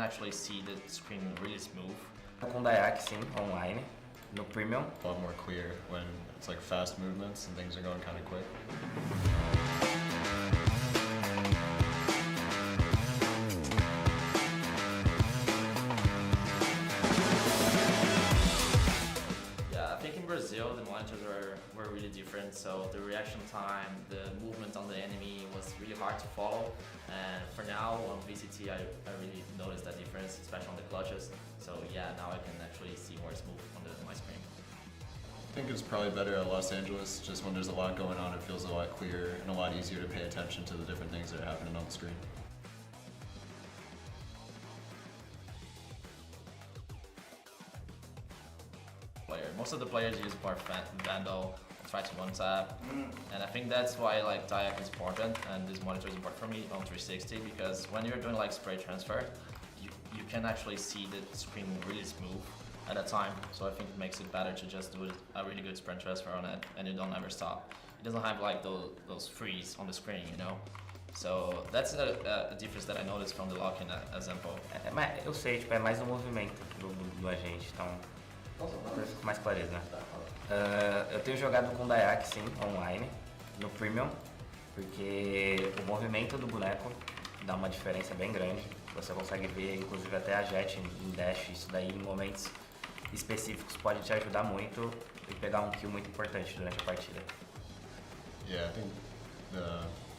actually see the screen really smooth. Com Dayak, sim, online, no Premium. A lot more clear when it's like fast movements and things are going kind of quick. Yeah, I think in Brazil the monitors were really different, so the reaction time, the movement on the enemy was really hard to follow. And for now on VCT I really noticed that difference, especially on the clutches. So yeah, now I can actually see more smooth on my screen. I think it's probably better at Los Angeles, just when there's a lot going on it feels a lot clearer and a lot easier to pay attention to the different things that are happening on the screen. Most of the players use more Vandal, try to one tap, and I think that's why like Dayak is important and this monitor is important for me on 360, because when you're doing like spray transfer, you can actually see the screen really smooth at a time. So I think it makes it better to just do a really good sprint transfer on it and you don't ever stop. It doesn't have like those freeze on the screen, you know? So that's a difference that I noticed from the lock-in example. Mas eu sei, tipo, é mais o movimento do agente, então fica mais clareza, né? Eu tenho jogado com Dayak, sim, online, no Premium, porque o movimento do boneco dá uma diferença bem grande. Você consegue ver, inclusive, até a jet em dash, isso daí em momentos específicos pode te ajudar muito e pegar um kill muito importante durante a partida. Yeah, I think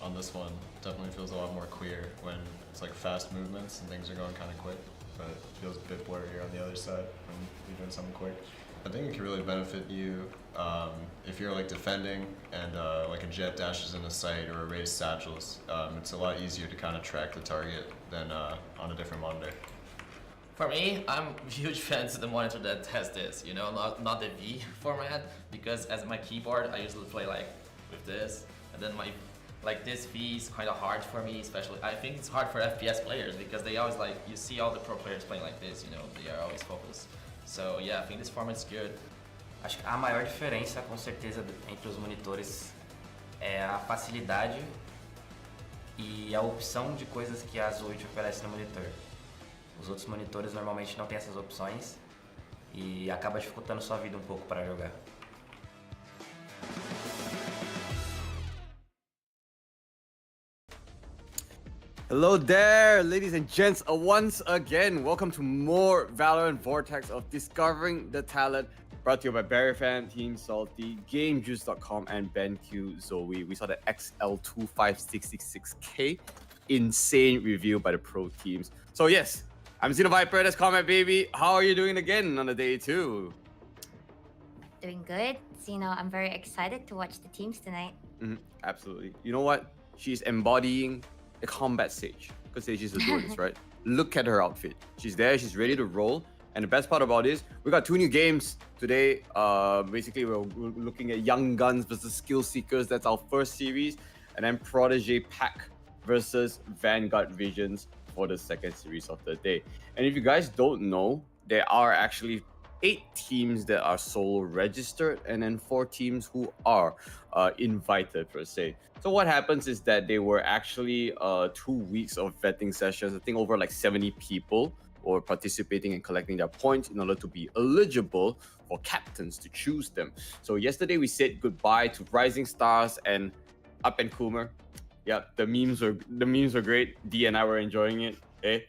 on this one definitely feels a lot more clear when it's like fast movements and things are going kind of quick, but it feels a bit blurrier on the other side when you're doing something quick. I think it can really benefit you if you're like defending and like a jet dashes in a sight or a raised satchels. It's a lot easier to kind of track the target than on a different monitor. For me, I'm a huge fan of the monitor that has this, you know, not the V format, because as my keyboard I usually play like with this, and then like this V is kind of hard for me, especially. I think it's hard for FPS players because they always like, you see all the pro players playing like this, you know, they are always focused. So yeah, I think this format's good. Acho que a maior diferença, com certeza, entre os monitores é a facilidade e a opção de coisas que a Zoe te oferece no monitor. Os outros monitores normalmente não têm essas opções e acaba dificultando sua vida um pouco para jogar. Hello there, ladies and gents, once again, welcome to more Valorant Vortex of Discovering the Talent, brought to you by Berryfam, Team Salty, GameJuice.com, and BenQ Zoe. We saw the XL25666K, insane review by the pro teams. So yes, I'm Xenoviper, that's Combatbaby. How are you doing again on the day two? Doing good. So, you know, I'm very excited to watch the teams tonight. Absolutely. You know what? She's embodying a combat sage, because Sage is doing this, right? Look at her outfit. She's there, she's ready to roll. And the best part about this, we got 2 new games today. Basically, we're looking at Young Guns versus Skill Seekers. That's our first series. And then Protege Pack versus Vanguard Visions for the second series of the day. And if you guys don't know, there are actually 8 teams that are solo registered and then 4 teams who are invited per se. So what happens is that they were actually 2 weeks of vetting sessions. I think over like 70 people were participating and collecting their points in order to be eligible for captains to choose them. So yesterday we said goodbye to Rising Stars and Up and Coomer. Yeah, the memes were great. D and I were enjoying it. Okay,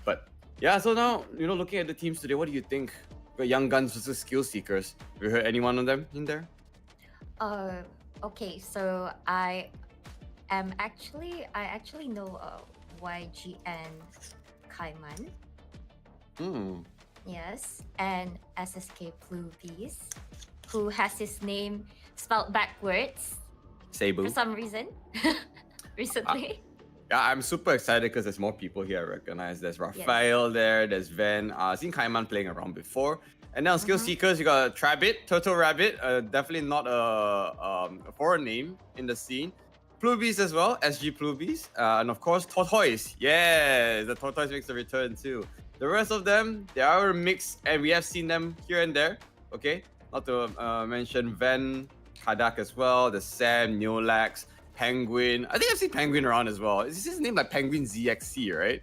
but yeah. So now, you know, looking at the teams today, what do you think? We got Young Guns versus Skill Seekers. Have you heard anyone of them in there? Okay, so I actually know YG and Kaiman. Yes, and SSK Bluebees, who has his name spelled backwards Cebu. for some reason recently. Yeah, I'm super excited because there's more people here I recognize. There's Raphael there, there's Van. I've seen Kaiman playing around before. And now Skill Seekers, you got Trabbit, Turtle Rabbit, definitely not a foreign name in the scene. Plubies as well, SG Plubies. And of course, Tortoise. Yes, the Tortoise makes a return too. The rest of them, they are a mix, and we have seen them here and there. Okay, not to mention Van, Kadak as well, the Sam, Neolax, Penguin. I think I've seen Penguin around as well. Is his name like Penguin ZXC, right?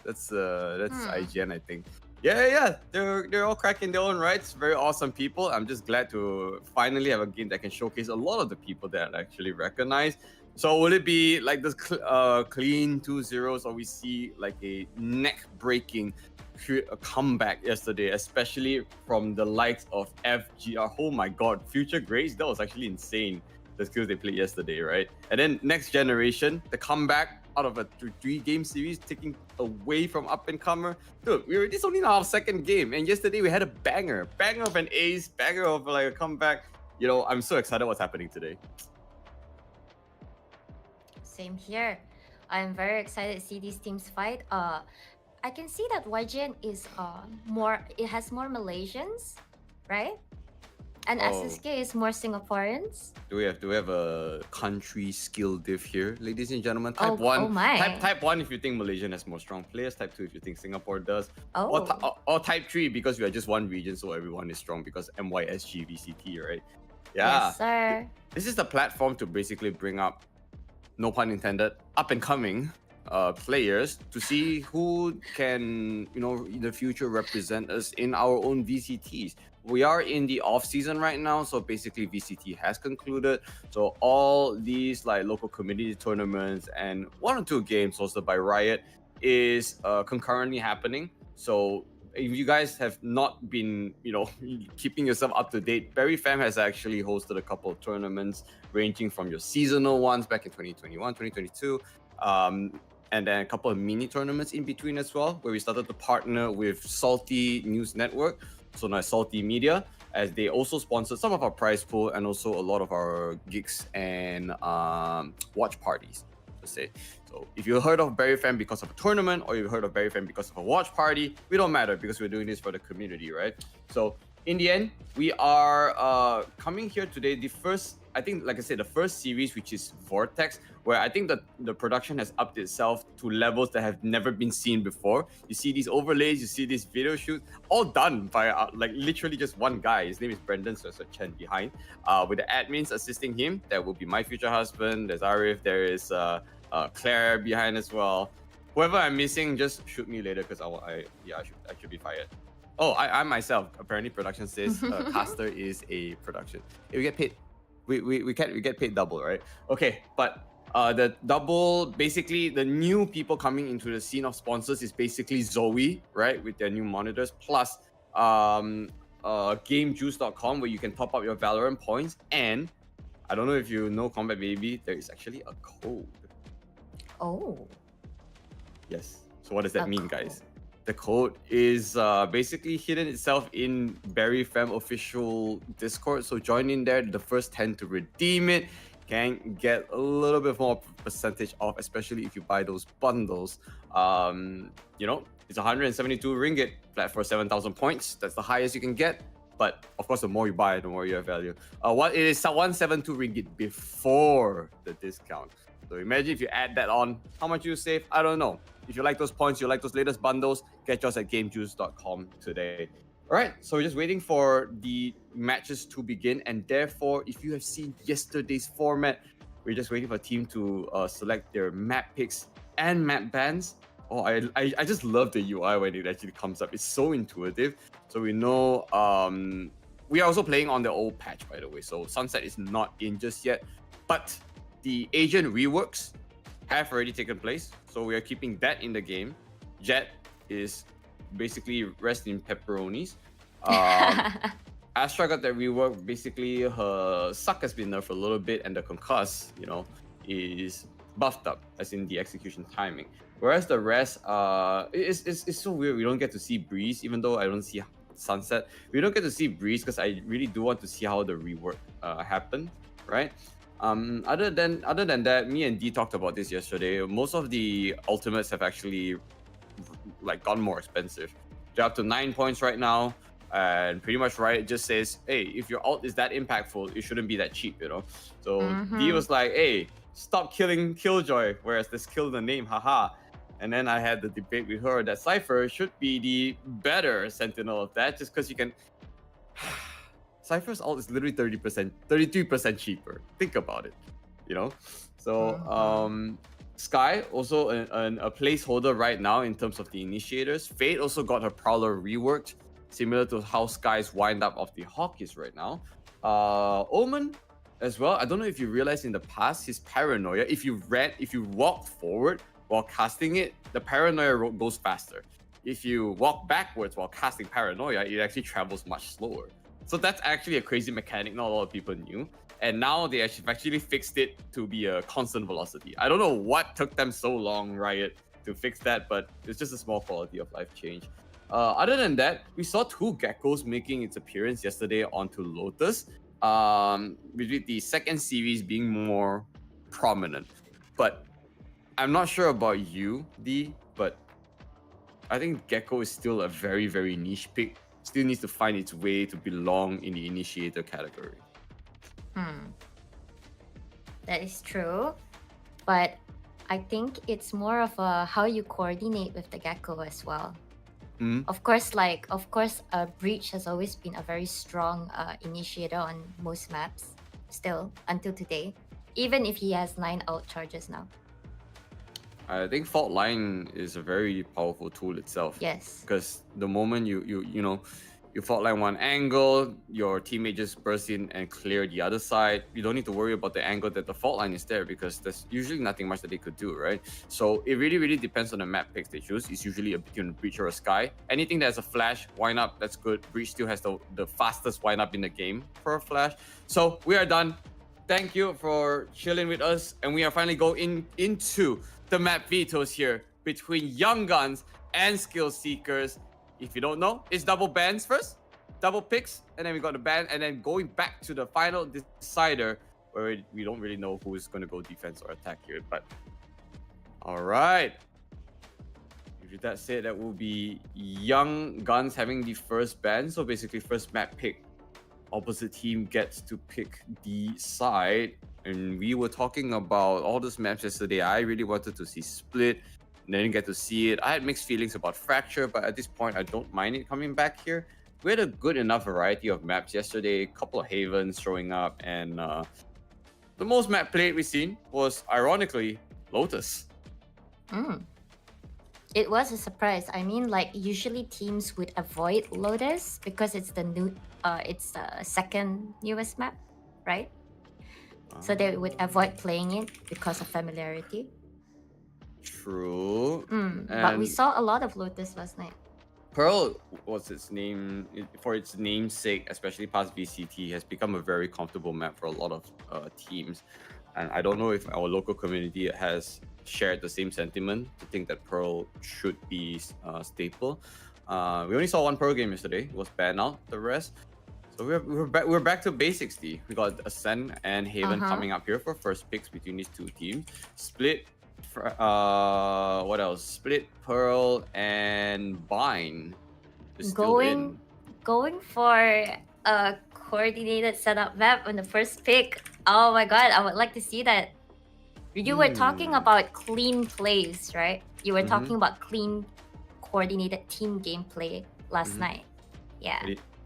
That's IGN, I think. Yeah. They're all cracking their own rights. Very awesome people. I'm just glad to finally have a game that can showcase a lot of the people that I actually recognize. So will it be like this clean 2-0s, or we see like a neck-breaking comeback yesterday, especially from the likes of FGR? Oh my God, Future Grace, that was actually insane. The skills they played yesterday, right? And then Next Generation, the comeback out of a 3-game series, taking away from up and comer. Dude, this only our second game, and yesterday we had a banger of an ace, banger of like a comeback. You know, I'm so excited what's happening today. Same here. I'm very excited to see these teams fight. I can see that YGN is it has more Malaysians, right? And SSK is more Singaporeans. Do we have a country skill diff here, ladies and gentlemen? Type 1. Oh my. Type 1 if you think Malaysian has more strong players. Type 2 if you think Singapore does. Oh. Or type 3 because we are just one region, so everyone is strong because MYSG VCT, right? Yeah. Yes, sir. This is the platform to basically bring up, no pun intended, up and coming players to see who can, in the future represent us in our own VCTs. We are in the off season right now, so basically VCT has concluded. So all these like local community tournaments and 1 or 2 games hosted by Riot is concurrently happening. So if you guys have not been, keeping yourself up to date, Berryfam has actually hosted a couple of tournaments ranging from your seasonal ones back in 2021, 2022, and then a couple of mini tournaments in between as well, where we started to partner with Salty News Network, so now Salty Media, as they also sponsored some of our prize pool and also a lot of our gigs and watch parties, to say. So if you heard of Berryfam because of a tournament, or you heard of Berryfam because of a watch party, we don't matter because we're doing this for the community, right? So in the end, we are coming here today, the first, I think, like I said, the first series, which is Vortex, where I think that the production has upped itself to levels that have never been seen before. You see these overlays, you see these video shoots, all done by like literally just one guy. His name is Brendan, so it's a Chen behind. With the admins assisting him, there will be my future husband, there's Arif, there is Claire behind as well. Whoever I'm missing, just shoot me later because I should be fired. Oh, I myself, apparently production says caster is a production. If we get paid, we get paid double, right? Okay, but the double, basically the new people coming into the scene of sponsors is basically Zoe, right, with their new monitors, plus GameJuice.com, where you can top up your Valorant points. And I don't know if you know Combatbaby, there is actually a code. Oh. Yes. So what does that mean, code. guys? The code is basically hidden itself in Berryfam official Discord. So join in there. The first 10 to redeem it can get a little bit more percentage off, especially if you buy those bundles. It's 172 ringgit flat for 7,000 points. That's the highest you can get. But of course, the more you buy, the more you have value. It is 172 ringgit before the discount. So imagine if you add that on, how much you save? I don't know. If you like those points, you like those latest bundles, get yours at GameJuice.com today. All right, so we're just waiting for the matches to begin. And therefore, if you have seen yesterday's format, we're just waiting for a team to select their map picks and map bans. Oh, I just love the UI when it actually comes up. It's so intuitive. So we know we are also playing on the old patch, by the way. So Sunset is not in just yet, but the agent reworks have already taken place, so we are keeping that in the game. Jet is basically rest in pepperonis. Astra got that rework. Basically, her suck has been nerfed a little bit, and the concuss, is buffed up, as in the execution timing. Whereas the rest, it's so weird. We don't get to see Breeze, even though I don't see Sunset. We don't get to see Breeze because I really do want to see how the rework happened, right? Other than that, me and D talked about this yesterday. Most of the ultimates have actually gotten more expensive. They're up to 9 points right now, and pretty much Riot just says, hey, if your ult is that impactful, it shouldn't be that cheap, So D was like, hey, stop killing Killjoy, whereas there's kill in the name, haha. And then I had the debate with her that Cypher should be the better Sentinel of that, just because you can. Cypher's ult is literally 33% cheaper. Think about it, So Sky also a placeholder right now in terms of the initiators. Fate also got her Prowler reworked, similar to how Sky's wind up of the Hawk is right now. Omen as well. I don't know if you realized in the past his paranoia. If you walked forward while casting it, the paranoia goes faster. If you walk backwards while casting paranoia, it actually travels much slower. So that's actually a crazy mechanic not a lot of people knew. And now they actually fixed it to be a constant velocity. I don't know what took them so long, Riot, to fix that, but it's just a small quality of life change. Other than that, we saw two geckos making its appearance yesterday onto Lotus, with the second series being more prominent. But I'm not sure about you, D, but I think Gecko is still a very, very niche pick. Still needs to find its way to belong in the initiator category. That is true, but I think it's more of a how you coordinate with the gecko as well. Of course, Breach has always been a very strong initiator on most maps, still until today, even if he has 9 out charges now. I think Fault Line is a very powerful tool itself. Yes. Because the moment you fault line one angle, your teammate just bursts in and clear the other side. You don't need to worry about the angle that the fault line is there because there's usually nothing much that they could do, right? So it really, really depends on the map picks they choose. It's usually between a Breach or a Sky. Anything that's a flash, wind up, that's good. Breach still has the fastest wind up in the game for a flash. So we are done. Thank you for chilling with us. And we are finally going into the map vetoes here between Young Guns and Skill Seekers. If you don't know, it's double bans first, double picks, and then we got the ban, and then going back to the final decider where we don't really know who is going to go defense or attack here. But all right, with that said, that will be Young Guns having the first ban. So basically, first map pick, opposite team gets to pick the side. And we were talking about all those maps yesterday. I really wanted to see Split. Didn't get to see it. I had mixed feelings about Fracture, but at this point, I don't mind it coming back here. We had a good enough variety of maps yesterday. A couple of Havens showing up, and the most map played we've seen was, ironically, Lotus. It was a surprise. I mean, like usually teams would avoid Lotus because it's the second newest map, right? So they would avoid playing it because of familiarity. True. But we saw a lot of Lotus last night. Pearl was its name for its namesake, especially past VCT, has become a very comfortable map for a lot of teams. And I don't know if our local community has shared the same sentiment to think that Pearl should be staple. We only saw one Pearl game yesterday. It was banned out. The rest. So we're back to basics, D. We got Ascend and Haven coming up here for first picks between these two teams. Split. What else? Split, Pearl, and Bind. Going for a coordinated setup map on the first pick. Oh my god, I would like to see that. You were talking about clean plays, right? You were talking about clean, coordinated team gameplay last night. Yeah.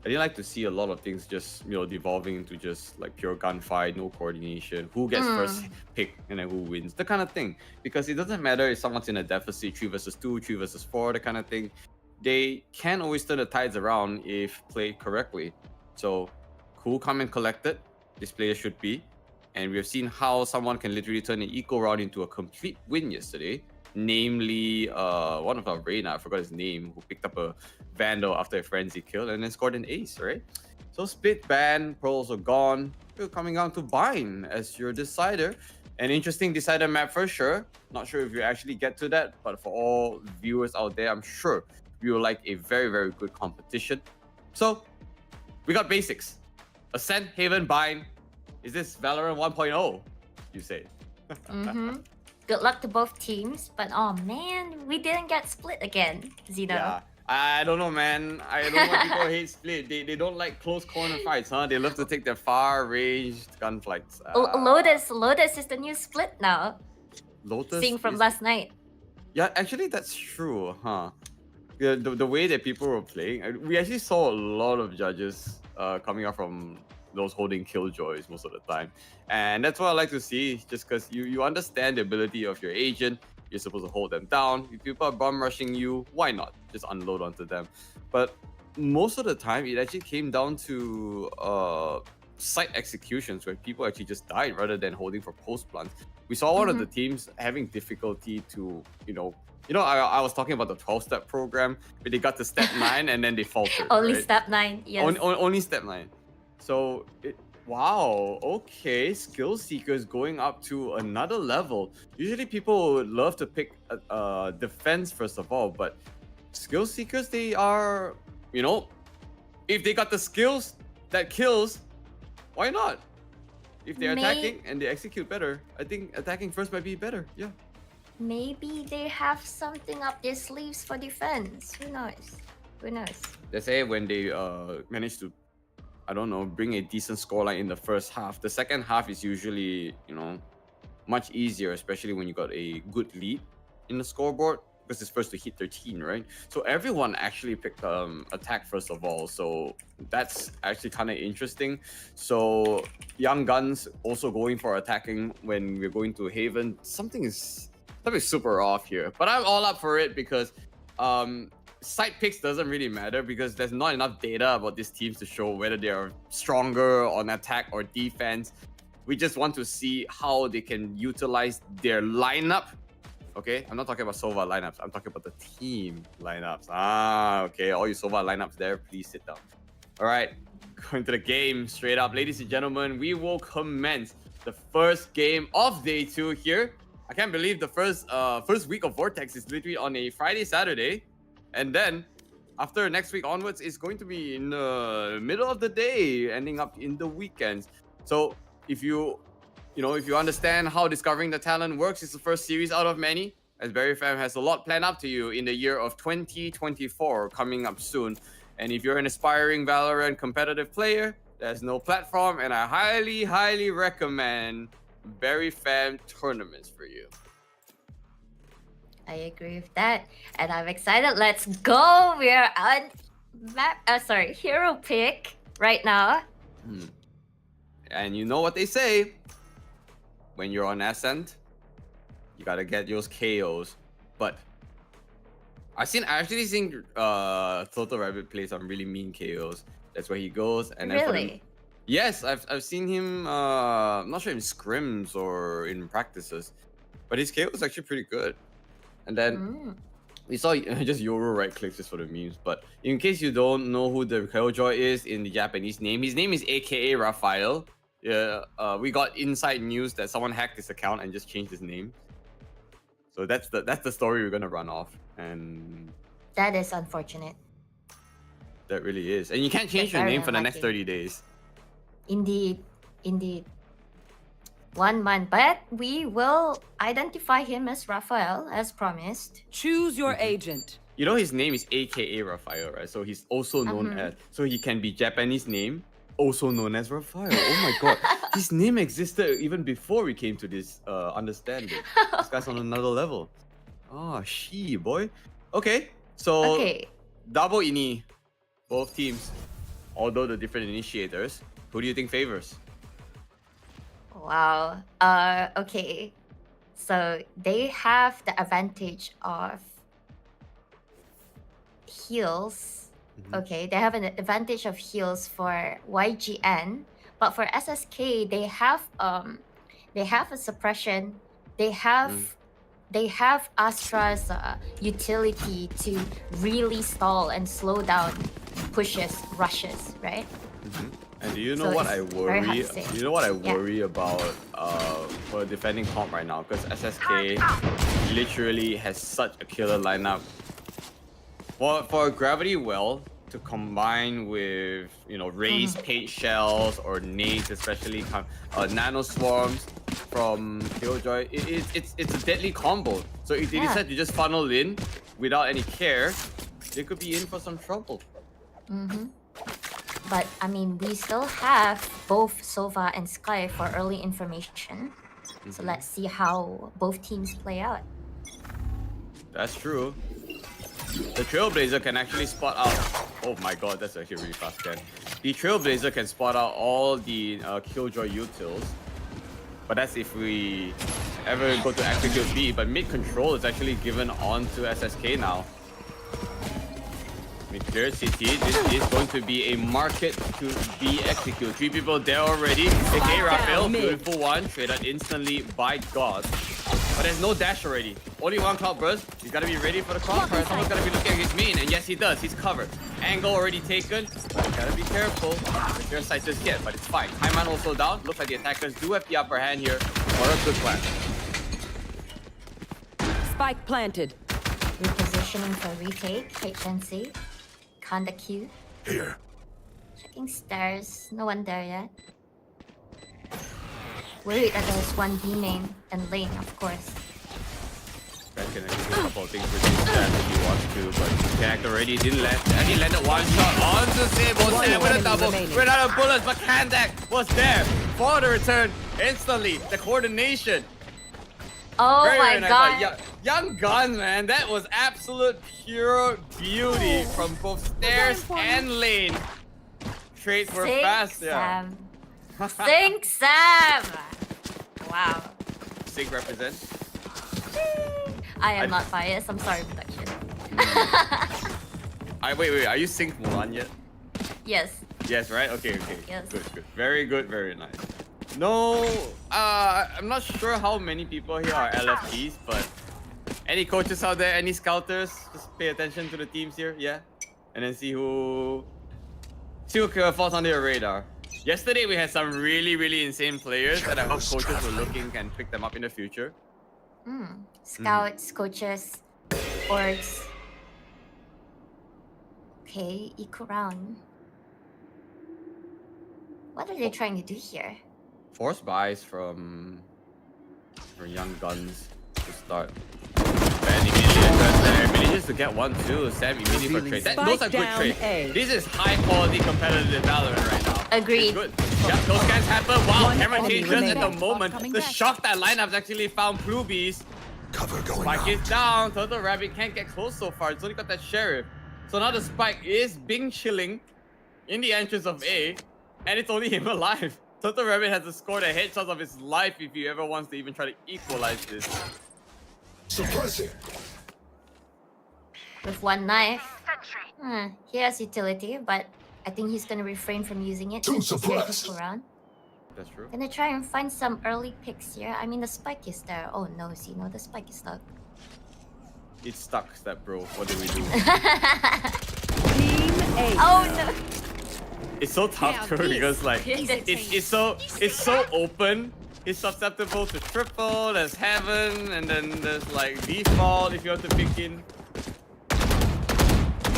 I didn't like to see a lot of things just devolving into just like pure gunfight, no coordination, who gets first pick and then who wins, the kind of thing. Because it doesn't matter if someone's in a deficit, 3 versus 2, 3 versus 4, the kind of thing. They can always turn the tides around if played correctly. So cool, calm and collected, this player should be. And we have seen how someone can literally turn an eco round into a complete win yesterday. Namely, one of our Reyna, I forgot his name, who picked up a Vandal after a frenzy kill and then scored an ace, right? So Split ban, Pearl also gone. We're coming down to Bind as your decider. An interesting decider map for sure. Not sure if you actually get to that, but for all viewers out there, I'm sure we will like a very, very good competition. So we got basics. Ascent, Haven, Bind. Is this Valorant 1.0? You say. Good luck to both teams, but oh man, we didn't get Split again, Xeno. Yeah, I don't know, man. I don't know why people hate Split. They don't like close corner fights, huh? They love to take their far-ranged gunfights. Lotus is the new Split now. Lotus Seeing from last night. Yeah, actually that's true, huh? The way that people were playing, we actually saw a lot of judges coming out from those holding killjoys most of the time. And that's what I like to see, just because you understand the ability of your agent. You're supposed to hold them down. If people are bum rushing you, why not? Just unload onto them. But most of the time, it actually came down to site executions where people actually just died rather than holding for post plants. We saw one of the teams having difficulty to, I was talking about the 12-step program where they got to step 9 and then they faltered. Only right? step 9, yes. Only step 9. So, wow, okay, skill seekers going up to another level. Usually people would love to pick defense first of all, but skill seekers, they are, if they got the skills that kills, why not? If they're attacking and they execute better, I think attacking first might be better. Yeah. Maybe they have something up their sleeves for defense. Who knows? Who knows? They say when they manage to, I don't know, bring a decent scoreline in the first half, the second half is usually, much easier, especially when you got a good lead in the scoreboard, because it's first to hit 13, right? So everyone actually picked attack first of all. So that's actually kind of interesting. So Young Guns also going for attacking when we're going to Haven. Something is super off here, but I'm all up for it because side picks doesn't really matter because there's not enough data about these teams to show whether they are stronger on attack or defense. We just want to see how they can utilize their lineup. Okay, I'm not talking about Sova lineups. I'm talking about the team lineups. Okay, all you Sova lineups there, please sit down. All right, going to the game straight up. Ladies and gentlemen, we will commence the first game of day 2 here. I can't believe the first week of Vortex is literally on a Friday, Saturday. And then after next week onwards, it's going to be in the middle of the day, ending up in the weekends. So if you understand how discovering the talent works, it's the first series out of many, as Berryfam has a lot planned up to you in the year of 2024 coming up soon. And if you're an aspiring Valorant competitive player, there's no platform, and I highly, highly recommend Berryfam tournaments for you. I agree with that, and I'm excited. Let's go. We're on hero pick right now. And you know what they say: when you're on Ascent, you gotta get those KOs. But I've actually seen Total Rabbit play some really mean KOs. That's where he goes, and then Really? Yes, I've seen him. I'm not sure in scrims or in practices, but his KO was actually pretty good. And then we saw just Yoru right clicks just for the memes. But in case you don't know who the Killjoy is in the Japanese name, his name is AKA Raphael. Yeah, we got inside news that someone hacked his account and just changed his name. So that's the story we're gonna run off, and That is unfortunate. that really is. And you can't change your Very name for the next unlucky. 30 days. Indeed. 1 month, but we will identify him as Raphael, as promised. Choose your agent. You know his name is AKA Raphael, right? So he's also known as, so he can be Japanese name, also known as Raphael. Oh my god, his name existed even before we came to this understanding. This guy's on another level. Boy. Okay, so double ini, both teams, although the different initiators. Who do you think favors? Wow. Okay. So they have the advantage of heals. Okay, they have an advantage of heals for YGN, but for SSK they have a suppression. They have Astra's utility to really stall and slow down pushes, rushes, right? And do you know So what I it's very hard worry? to say. You know what I Yeah. worry about for defending comp right now? Because SSK literally has such a killer lineup. For Gravity Well to combine with raised page shells or nades, especially nano swarms from Killjoy, it's a deadly combo. So if they decide to just funnel in without any care, they could be in for some trouble. But I mean, we still have both Sova and Sky for early information. So let's see how both teams play out. That's true. The Trailblazer can actually spot out Oh my god, that's actually really fast scan. The Trailblazer can spot out all the Killjoy utils. But that's if we ever go to execute B. But mid control is actually given on to SSK now. Mid clear CT. This is going to be a market to be executed. 3 people there already. AK Raphael, beautiful one. Traded instantly by God. But there's no dash already. Only one cloud burst. He's gotta be ready for the crossfire. Someone's gotta be looking at his main. And yes, he does. He's covered. Angle already taken. But gotta be careful. The clear sight just yet, but it's fine. Hyman also down. Looks like the attackers do have the upper hand here. Or a good plan. Spike planted. Repositioning for retake. HNC. Conda Q. Here. Checking stairs. No one there yet. Worried that there's one B main and lane, of course. Ben can actually do a couple of things with his stats if he wants to, but Jack already didn't land. And he landed one shot onto Sable. Sam with a double. Ran out of bullets, but Kandak was there for the return instantly. The coordination. Oh Very, my very nice. god. Young Gun, man. That was absolute pure beauty from both stairs and lane. Trades were Sing fast, yeah. Sam. Sing Sam. Wow. Sig represents. I am not biased. I'm sorry, production. Wait. Are you Sync Mulan yet? Yes. Yes, right? Okay. Yes. Good. Very good, very nice. No, I'm not sure how many people here are LFTs, but any coaches out there, any scouters, just pay attention to the teams here, yeah? And then see who falls on their radar. Yesterday we had some really insane players that I hope coaches will look in and pick them up in the future. Scouts, coaches, orgs. Okay, eco round. What are they trying to do here? Force buys from Young Guns to start. And immediately address manages to get 1-2. Sam immediately for trade. Those are good trades. This is high quality competitive Valorant right now. Agreed. It's good. Yep, those guys happen. Wow, camera enemy changes at the remaining. moment. The shock that lineup's actually found Plubies. Cover going Spike is out. down. Turtle Rabbit can't get close so far. It's only got that Sheriff. So now the Spike is Bing chilling in the entrance of A. And it's only him alive. Turtle Rabbit has to score the headshots of his life if he ever wants to even try to equalize this. Suppressing. With one knife. He has utility, but I think he's gonna refrain from using it Too since he's here suppressed. to go around. That's true. Gonna try and find some early picks here. I mean, the spike is there. Oh no, see, no, the spike is stuck. It's stuck, step bro. What do we do? Team A. Oh no! It's so tough too because like He's a it's so open. It's susceptible to triple. There's heaven, and then there's like default if you have to pick in.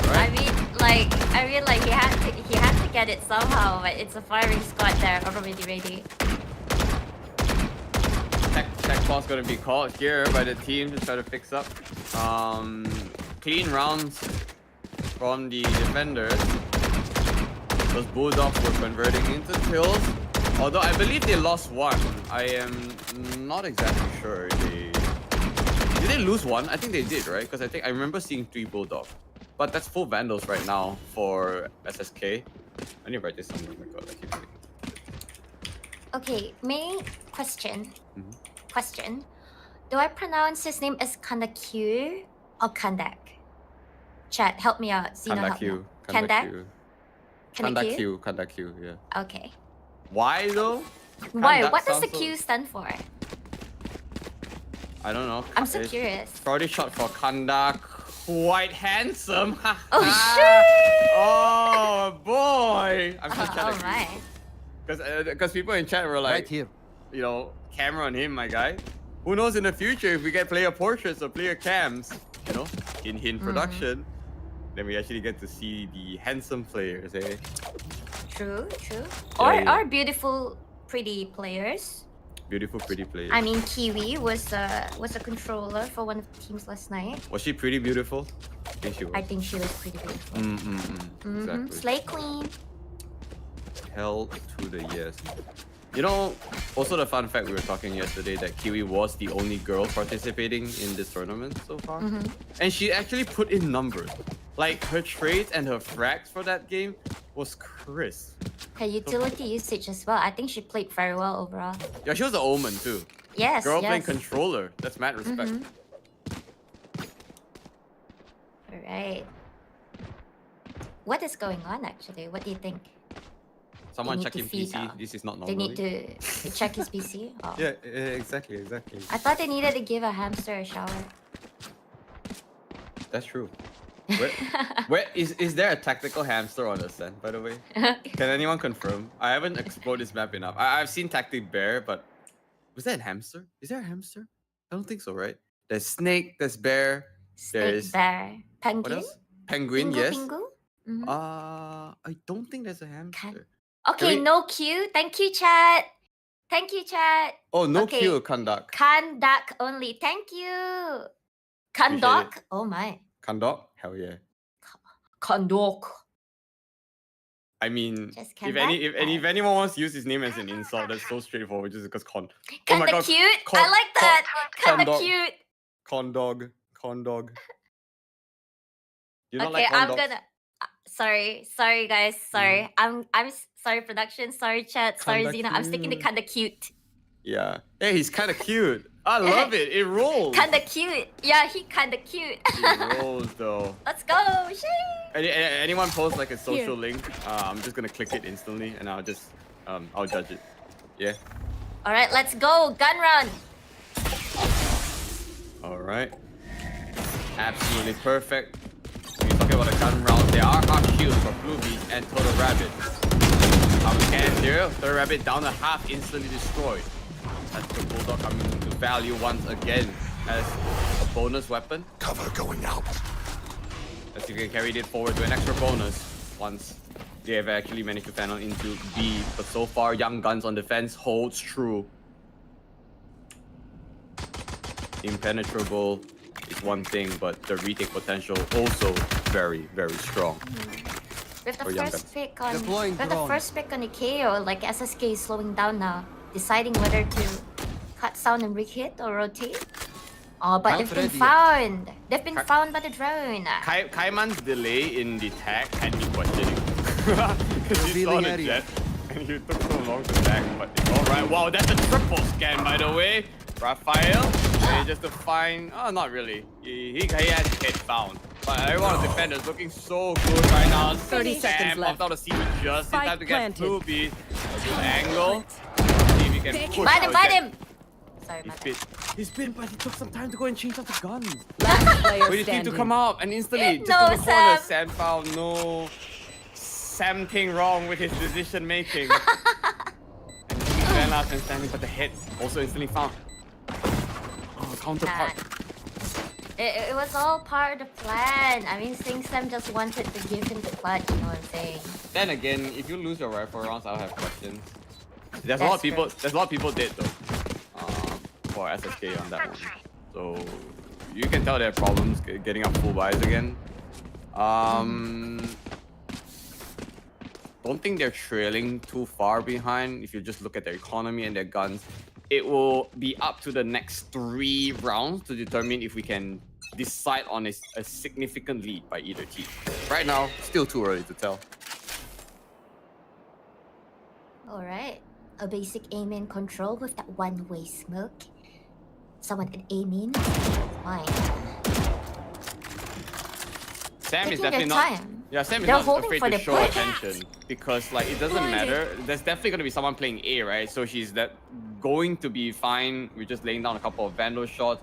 I mean, like he had to get it somehow, but it's a firing squad there already ready. Tech ball's gonna be called here by the team to try to fix up. Clean rounds from the defenders. Those bulldogs were converting into kills. Although I believe they lost one. I am not exactly sure. Did they lose one? I think they did, right? Because I remember seeing 3 bulldogs. But that's full vandals right now for SSK. I need to write this down. Oh my god, I keep forgetting. Okay, main question. Question. Do I pronounce his name as Kandak or Kandak? Chat, help me out. Xeno, help me out. Kandak? Kandak Q, yeah. Okay. Why though? Why? Kandak What does the sounds so- Q stand for? I don't know. I'm so It's curious. Probably short for Kandak. Quite handsome. Oh shit! Oh boy! I'm sure chat Oh agrees. my. Because people in chat were like, Right here. you know, camera on him, my guy. Who knows in the future if we get player portraits or player cams, you know, in production, then we actually get to see the handsome players, eh? True. Yeah. Or beautiful, pretty players. Beautiful, pretty players. I mean, Kiwi was a controller for one of the teams last night. Was she pretty beautiful? I think she was. I think she was pretty beautiful. Exactly. Slay Queen. Hell to the yes. You know, also the fun fact we were talking yesterday that Kiwi was the only girl participating in this tournament so far. And she actually put in numbers. Like her trades and her frags for that game was crisp. Her utility usage as well. I think she played very well overall. Yeah, she was an Omen too. Yes, Girl yes. playing controller. That's mad respect. Alright. What is going on actually? What do you think? Someone need check to in feed, PC. This is not They normal. need to check his PC? Oh. Yeah, exactly. I thought they needed to give a hamster a shower. That's true. Where is there a tactical hamster on Ascent, by the way? Can anyone confirm? I haven't explored this map enough. I've seen Tactic Bear, but was that a hamster? Is there a hamster? I don't think so, right? There's snake, there's bear, there's Snake, bear, penguin? what else? Penguin, Pingu, yes. pingu? I don't think there's a hamster. Okay, we- no Q. Thank you, chat. Thank you, chat. Oh, no Okay. Q, Kandak. Kandak only. Thank you. Kandok. Oh my. Kandak? Hell yeah. Kandok. I mean, Just if anyone wants to use his name as an insult, that's so straightforward. Just because oh my Kinda God, cute. I like that. Kinda Kondok. cute. Condog. You not Okay, like I'm condogs? gonna. Sorry, guys. Sorry. I'm sorry, production. Sorry, chat. Sorry, Kinda Xena. I'm sticking to cute. kinda cute. Yeah. Hey, he's kind of cute. I love it. It rolls. Kinda cute. Yeah, he kinda cute. It rolls though. Let's go. Shee. Anyone post like a social link? I'm just gonna click it instantly and I'll just I'll judge it. Yeah. All right, let's go. Gun run. All right. Absolutely perfect. When you're talking about a gun round, there are half shields for Bluebees and Total Rabbit. How can zero? Total Rabbit down to half, instantly destroyed. That's the Bulldog coming into value once again as a bonus weapon. Cover going out. As you can carry it forward to an extra bonus once they have actually managed to funnel into B. But so far, Young Guns on defense holds true. Impenetrable is one thing, but the retake potential also very, very strong. With the For Young first Guns. pick on Deploying with the drone. first pick on the KO, like SSK is slowing down now, deciding whether to cut sound and re-hit or rotate. Oh, but they've been found. They've been found by the drone. Kaiman's delay in the tag had me questioning. Because you saw the jet and you took so long to tag, but it's alright. Wow, that's a triple scan, by the way. Raphael, just to find... Oh, not really. He has to get found. But everyone on the defenders looking so good right now. 30 seconds left. Popped out a season just in Spike time to get planted. Bluebees. Angle. See if he can push Bite him, out bite Jet. him. Sorry, my bad. He's been, but he took some time to go and change out the guns. Last player Waited for him to standing. come out and instantly just No, in the corner, Sam. Sam found no something wrong with his decision making. And he ran out and standing, but the hit also instantly found. Oh, counterpart. It was all part of the plan. I mean, Sing Sam just wanted to give him the clutch, you know what I'm saying? Then again, if you lose your rifle rounds, I'll have questions. There's a That's lot of people. true. There's a lot of people dead though. For SSK on that one. So you can tell they have problems getting up full buys again. Don't think they're trailing too far behind. If you just look at their economy and their guns, it will be up to the next 3 rounds to determine if we can decide on a significant lead by either team. Right now, still too early to tell. Alright. A basic aim in control with that one-way smoke. Someone can aim in. Fine. Sam is Taking definitely their not. time. Yeah, Sam is They're not holding afraid for to the show push. attention because like it doesn't matter. There's definitely gonna be someone playing A, right? So she's going to be fine. We're just laying down a couple of vandal shots,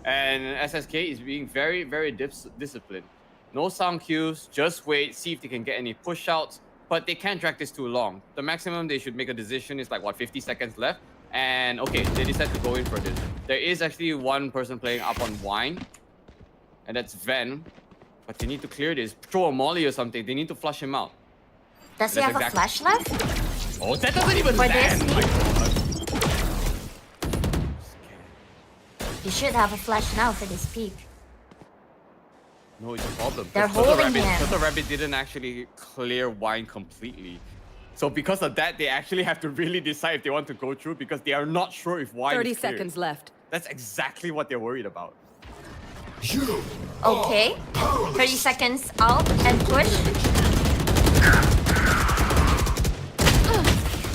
and SSK is being very, very disciplined. No sound cues. Just wait, see if they can get any push outs. But they can't drag this too long. The maximum they should make a decision is like what, 50 seconds left. And okay, they decide to go in for this. There is actually one person playing up on Wine, and that's Ven. But they need to clear this. Throw a molly or something. They need to flush him out. Does he That's have a flash left? Oh, that doesn't even For land! this My God. He should have a flash now for this peak. No, it's a problem. They're 'cause Turtle holding him. Turtle Rabbit didn't actually clear Wine completely. So because of that, they actually have to really decide if they want to go through because they are not sure if Wine 30 is cleared. seconds left. That's exactly what they're worried about. You Okay. 30 seconds out and push.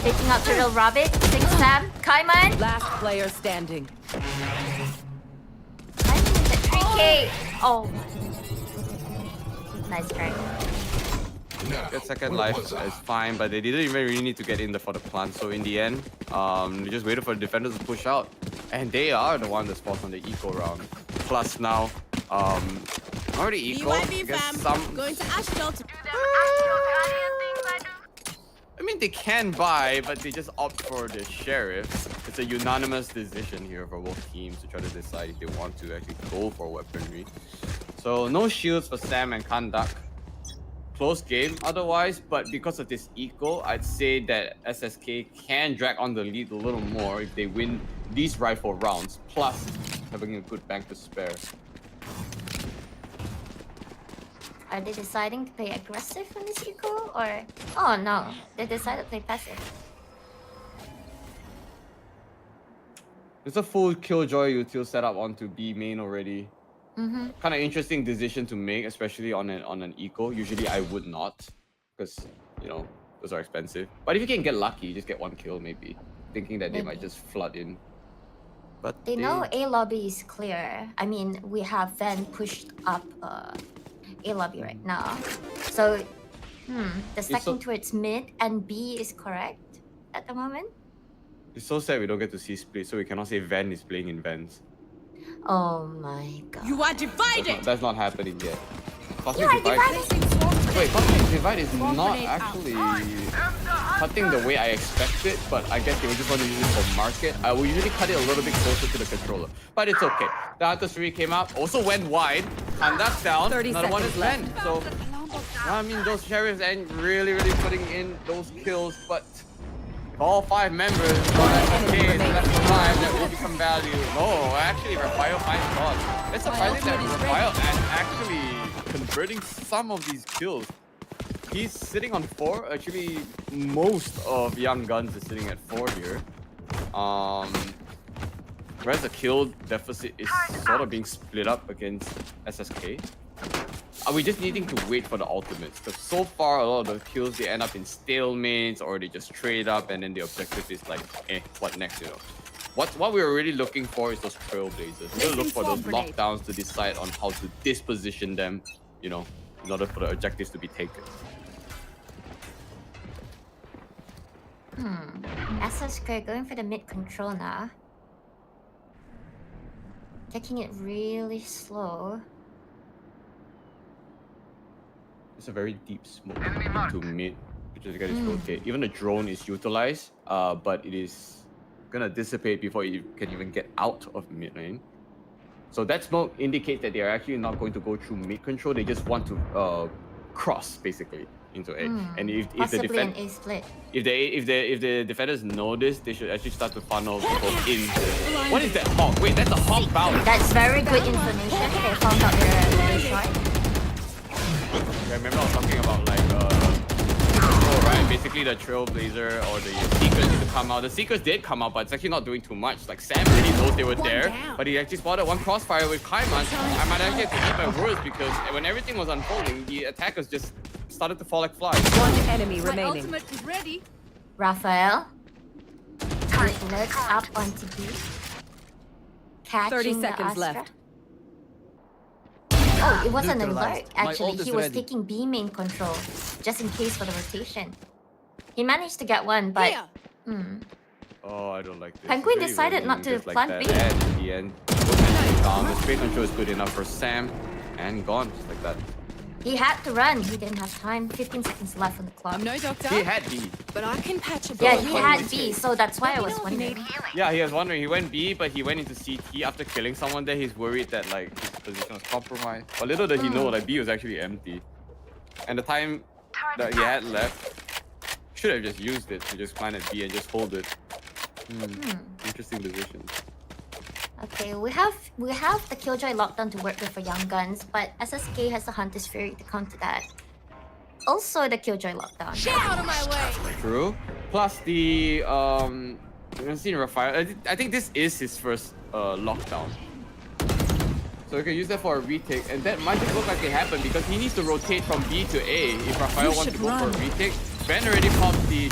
Taking out Turtle Rabbit. 6 Sam. Kaiman. Last player standing. I think the 3K. Oh. Nice try. now. Get second What life was that? is fine, but they didn't even really need to get in there for the plant. So in the end, they just waited for the defenders to push out, and they are the one that spawns on the eco round. Plus now, already eco. I guess Going to Asheville to I mean, they can buy, but they just opt for the sheriff. It's a unanimous decision here for both teams to try to decide if they want to actually go for weaponry. So no shields for Sam and Kandak. Close game otherwise, but because of this eco, I'd say that SSK can drag on the lead a little more if they win these rifle rounds, plus having a good bank to spare. Are they deciding to play aggressive on this eco or? Oh no, they decided to play passive. There's a full Killjoy util setup onto B main already. Mm-hmm. Kind of interesting decision to make, especially on an eco. Usually I would not, because you know those are expensive. But if you can get lucky, you just get one kill maybe, thinking that they might just flood in. But They know A lobby is clear. I mean, we have Van pushed up A lobby right now. So, the stacking towards mid and B is correct at the moment. It's so sad we don't get to see split, so we cannot say Van is playing in Vans. Oh my god. You are divided. That's not happening yet. You are divided. Wait, Cosmic Divide is not actually cutting the way I expected, but I guess they would just want to use it for market. I will usually cut it a little bit closer to the controller, but it's okay. The Hunter 3 came out, also went wide, and that's down. 30 Another one is seconds Ben. So, I mean, those sheriffs ain't really putting in those kills, but if all 5 members on SSK, that's the time that will become value. No, actually, Raphael finds God. It's surprising that Raphael is actually converting some of these kills. He's sitting on 4. Actually, most of Young Guns is sitting at 4 here. Whereas the kill deficit is sort of being split up against SSK. Are we just needing to wait for the ultimates? Because so far, a lot of the kills, they end up in stalemates or they just trade up and then the objective is like, what next, you know? What we're really looking for is those trailblazers. We're gonna look for those lockdowns to decide on how to disposition them, you know, in order for the objectives to be taken. SSK going for the mid control now. Taking it really slow. It's a very deep smoke into mid, which is gonna rotate. Even the drone is utilized, but it is gonna dissipate before you can even get out of mid lane. So that smoke indicates that they are actually not going to go through mid control. They just want to cross basically into A. And if the Possibly an A split. if the defenders know this, they should actually start to funnel people in. What is that hawk? Wait, that's a hawk bounce. That's very good information. They found out their shot. I remember I was talking about like right? Basically the Trailblazer or the Seekers need to come out. The Seekers did come out, but it's actually not doing too much. Like Sam really knows they were there, but he actually spotted one crossfire with Kaiman. I might actually have to eat my words because when everything was unfolding, the attackers just started to fall like flies. One enemy My remaining. ultimate is ready. Raphael. With lurks up onto B. Catching 30 the seconds Astra. left. Oh, it wasn't an alert. Neutralized. My Actually, ult is he was ready. taking B main control, just in case for the rotation. He managed to get one, but Oh, I don't like this. Penguin Really decided not running to just plant that. B. And in the end, the spray control is good enough for Sam, and gone just like that. he had to run. He didn't have time. 15 seconds left on the clock. I'm no doctor, He had B. but I can patch a Yeah, bullet he hole had with B, you. so that's why I was wondering. Yeah, he was wondering. He went B, but he went into CT after killing someone there. He's worried that like his position was compromised. But little did he know, like B was actually empty, and the time that he had left, should have just used it to just plant at B and just hold it. Interesting decision. Okay, we have the Killjoy lockdown to work with for Young Guns, but SSK has the Hunter's Fury to counter that. Also the Killjoy lockdown. Get out of my way! True. Plus the I've seen Raphael. I think this is his first lockdown. So So we can use that for a retake, and that might just look like it happened because he needs to rotate from B to A if Raphael wants to go for a retake. Ben already popped the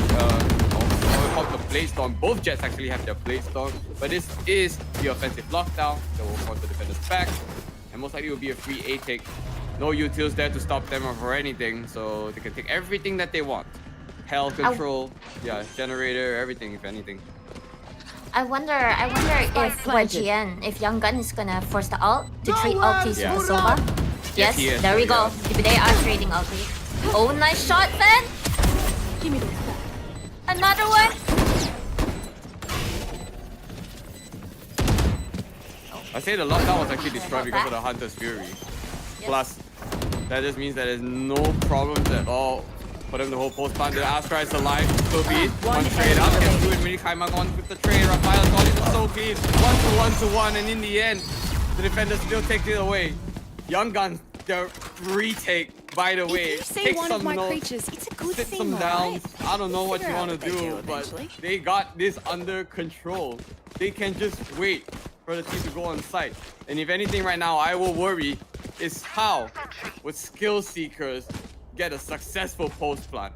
plate storm. Both Jets actually have their plate storm, but this is the offensive lockdown that will force the defenders back, and most likely will be a free A take. No utils there to stop them or anything, so they can take everything that they want. Hell control, yeah, generator, everything if anything. I wonder if YGN, if Young Gun is gonna force the ult to treat ultis Yeah. with Sova. Yes, he is, there we go. yeah. If they are trading ulti. Oh, nice shot, Ben! Give me those back. Another one! I say the lockdown was actually destroyed because of the Hunter's Fury. Plus, that just means that there's no problems at all for them to hold post plant. The Astra is alive, so be it. One trade out, gets through it, really Kaiman on with the trade. Raphael's got it, so be it. 1-to-1-to-1, and in the end, the defender still takes it away. Young Guns, the retake, by the way. If you say Take one of some my notes, creatures, it's a good sit thing, some alright? downs. I don't know what you Figure out want to what they do, do but eventually. they got this under control. They can just wait for the team to go on site. And if anything right now, I will worry is how would skill seekers get a successful post plant.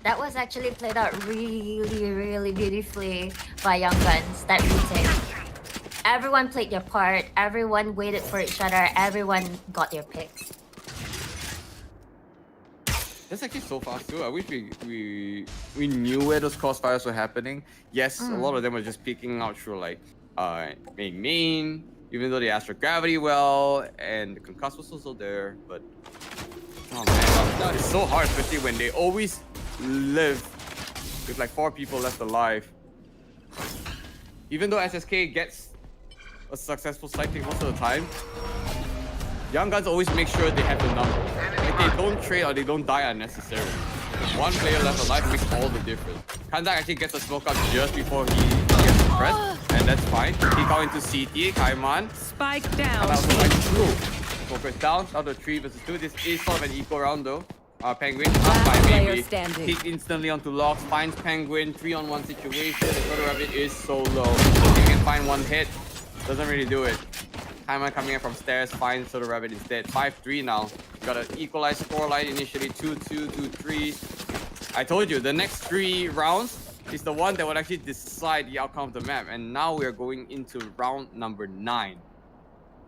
That was actually played out really beautifully by Young Guns, that retake. Everyone played their part, everyone waited for each other, everyone got their picks. That's actually so fast too. I wish we knew where those crossfires were happening. Yes, a lot of them were just peeking out through like main, even though they asked gravity well, and the concuss was also there, but oh man, it's so hard, especially when they always live with like 4 people left alive. Even though SSK gets a successful side pick most of the time, Young Guns always make sure they have the number. Like they don't trade or they don't die unnecessarily. One player left alive makes all the difference. Kanzak actually gets a smoke up just before he gets pressed, and that's fine. He got into CT, Kaiman. Spike And down. also like true. Focus down, out of 3 versus 2. This is sort of an equal round though. Penguin up by player Baby. standing. Peek instantly onto Locks, finds Penguin, 3-on-1 situation. The photo of it is so low. If you can find one hit, doesn't really do it. Kaiman coming in from stairs, finds Soda Rabbit instead. 5-3 now. Got an equalized scoreline initially, 2-2, 2-3. I told you, the next 3 rounds is the one that would actually decide the outcome of the map. And now we are going into round number 9,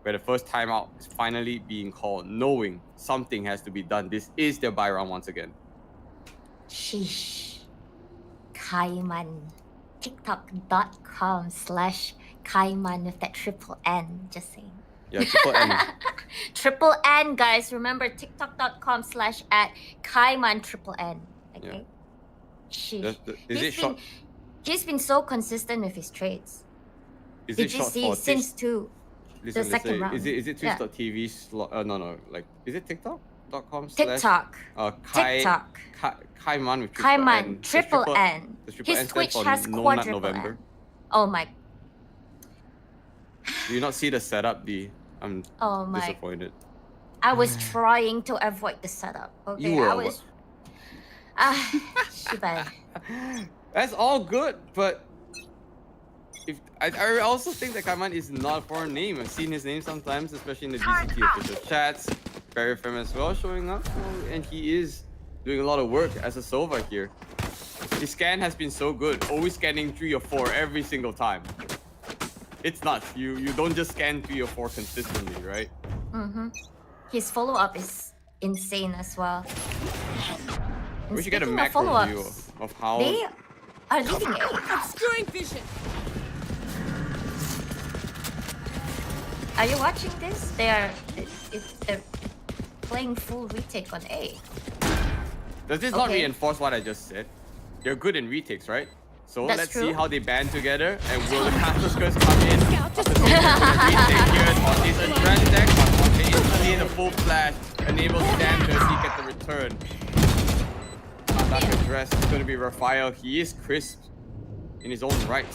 where the first timeout is finally being called, knowing something has to be done. This is their buy round once again. Sheesh. Kaiman. TikTok.com/Kaiman with that triple N. Just saying. Yeah, triple N. Triple N, guys. Remember TikTok.com/@Kaiman triple N. Okay. Yeah. Sheesh. Is it short? He's been so consistent with his trades. Is Did it you short see for since Listen, second round? Is it Yeah. Twitch.tv? No. Like, is it TikTok.com/? TikTok. TikTok. Kaiman with triple N. Kaiman triple N. The triple His N stands Twitch for has No Nut quadruple November. N. Oh my. Do you not see the setup, D? I'm Oh my. disappointed. I was trying to avoid the setup. Okay, You were I was. Shiba. That's all good, but if I also think that Kaiman is not a foreign name. I've seen his name sometimes, especially in the DTT official chats. Berryfam as well showing up, and he is doing a lot of work as a Sova here. His scan has been so good, always scanning 3 or 4 every single time. It's nuts. You don't just scan 3 or 4 consistently, right? Mm-hmm. His follow-up is insane as well. And We should get a speaking of macro view follow-ups, of how. they are leading A. Obscuring vision. Are you watching this? They're playing full retake on A. Does this not Okay. reinforce what I just said? They're good in retakes, right? So That's let's true. see how they band together, and will the Caster Skirts come in? Scout just Retake here on this address deck, but okay, instantly the full flash enables Sam to seek at the return. That address is going to be Raphael. He is crisp in his own right.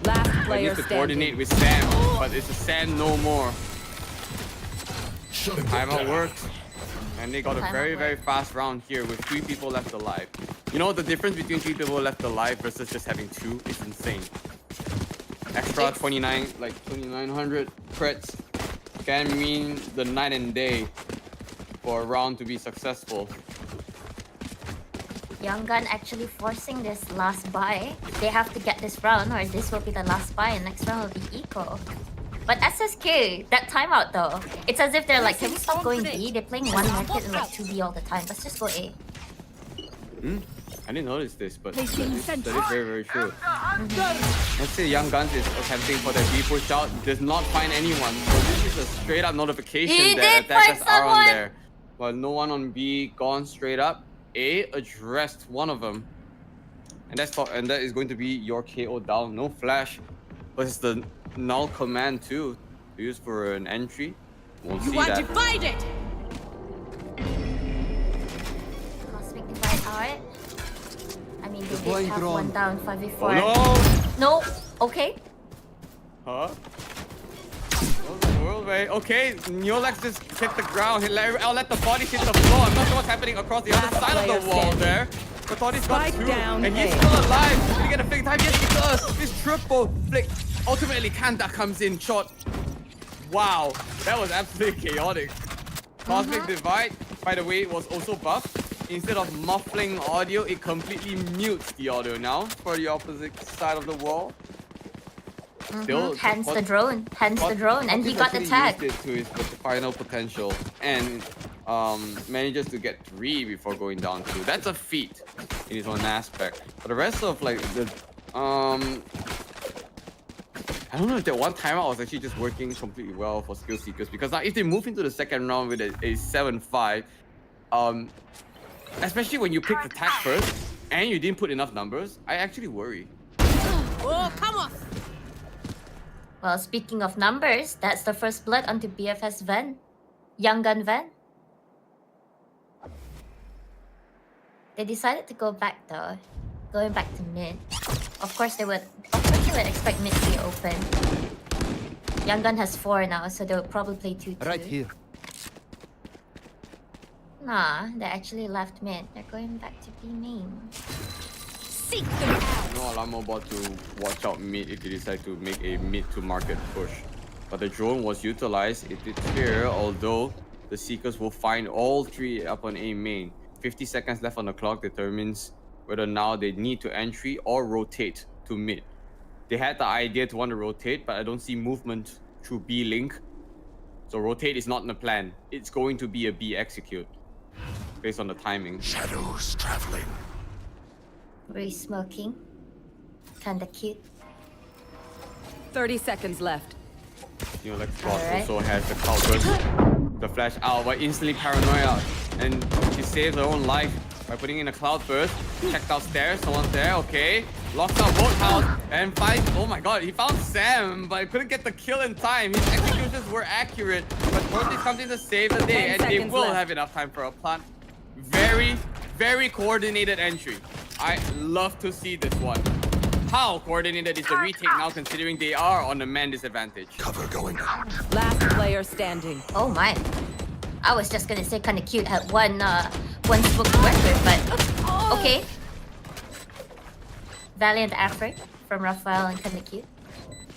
Last But player needs to coordinate standing. with Sam, but it's a Sam no more. Shut him Timeout down. worked, and they got a Timeout very fast round here with 3 people left alive. You know the difference between 3 people left alive versus just having 2 is insane. Extra 29, like 2,900 crits. can mean the night and day for a round to be successful. Young Gun actually forcing this last buy. They have to get this round or this will be the last buy and next round will be eco. But SSK, that timeout though, it's as if they're like, can we stop going B? They're playing one market and like 2B all the time. Let's just go A. I didn't notice this, but that Placing is sentry. very, very true. Let's say Young Guns is attempting for the B push out, does not find anyone. So this is a straight up notification He that did find attackers are on someone! there. Well, no one on B, gone straight up. A addressed one of them. And that is going to be your KO down. No flash. But it's the null command too. To use for an entry. Won't see You are that. divided. Cosmic Divide out. I mean, they did Deploying have drone. one down 5v4. Oh no! No, okay. Huh? What the world, man? Okay, Neolex just hit the ground. I'll let the bodies hit the floor. I'm not sure what's happening across the other Last side of player the wall standing. there. But Toddy's got Spike two. down And he's A. still alive. Did he get a flick time? Yes, he does. This triple flick. Ultimately, Kanda comes in shot. Wow, that was absolutely chaotic. Cosmic Divide, by the way, was also buffed. Instead of muffling audio, it completely mutes the audio now for the opposite side of the wall. Still, Hence the what- drone. Hence the drone. And he got the Fortis tag. actually used it to his final potential and manages to get 3 before going down 2. That's a feat in his own aspect. But the rest of like the I don't know if that one timeout was actually just working completely well for skill seekers, because now if they move into the second round with a 7-5, especially when you pick the tag first and you didn't put enough numbers, I actually worry. Oh, come on. Well, speaking of numbers, that's the first blood onto BFS Ven. Young Gun Ven. They decided to go back though. Going back to mid. Of course they would expect mid to be open. Young Gun has 4 now, so they'll probably play 2-2. Right here. Nah, they actually left mid. They're going back to B main. Seek them out. No Alamo about to watch out mid if they decide to make a mid to market push. But the drone was utilized, it did clear, although the Seekers will find all 3 up on A main. 50 seconds left on the clock determines whether now they need to entry or rotate to mid. They had the idea to want to rotate, but I don't see movement through B link. So rotate is not in the plan. It's going to be a B execute based on the timing. Shadows traveling. Very smoking. Kinda cute. 30 seconds left. You know, like Frost Alright. also has the cloud the flash out, but instantly paranoia, and she saves her own life by putting in a cloud burst. Checked out stairs, someone's there, okay. Locks out both house and finds, oh my god, he found Sam, but couldn't get the kill in time. His executions were accurate, but Fortis comes in to save the day, 10 and they seconds will left. have enough time for a plant. Very, very coordinated entry. I love to see this one. How coordinated is the retake now, considering they are on a man disadvantage? Cover going out. Last player standing. Oh my. I was just gonna say kinda cute had one spoken record, but okay. Valiant effort from Raphael and kinda cute.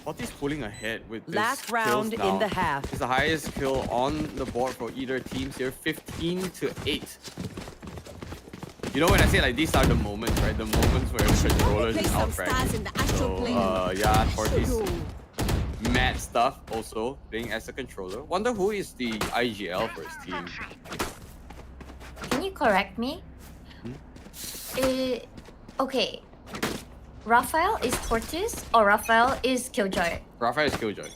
Fortis pulling ahead with this Last kills round now. in the half. It's the highest kill on the board for either teams here, 15-8. You know when I say like these are the moments, right? The moments where the controllers Play is some out stars in the astral So plane. yeah, Fortis mad stuff also playing as a controller. Wonder who is the IGL first team? Can you correct me? Okay. Raphael is Fortis or Raphael is Killjoy? Raphael is Killjoy.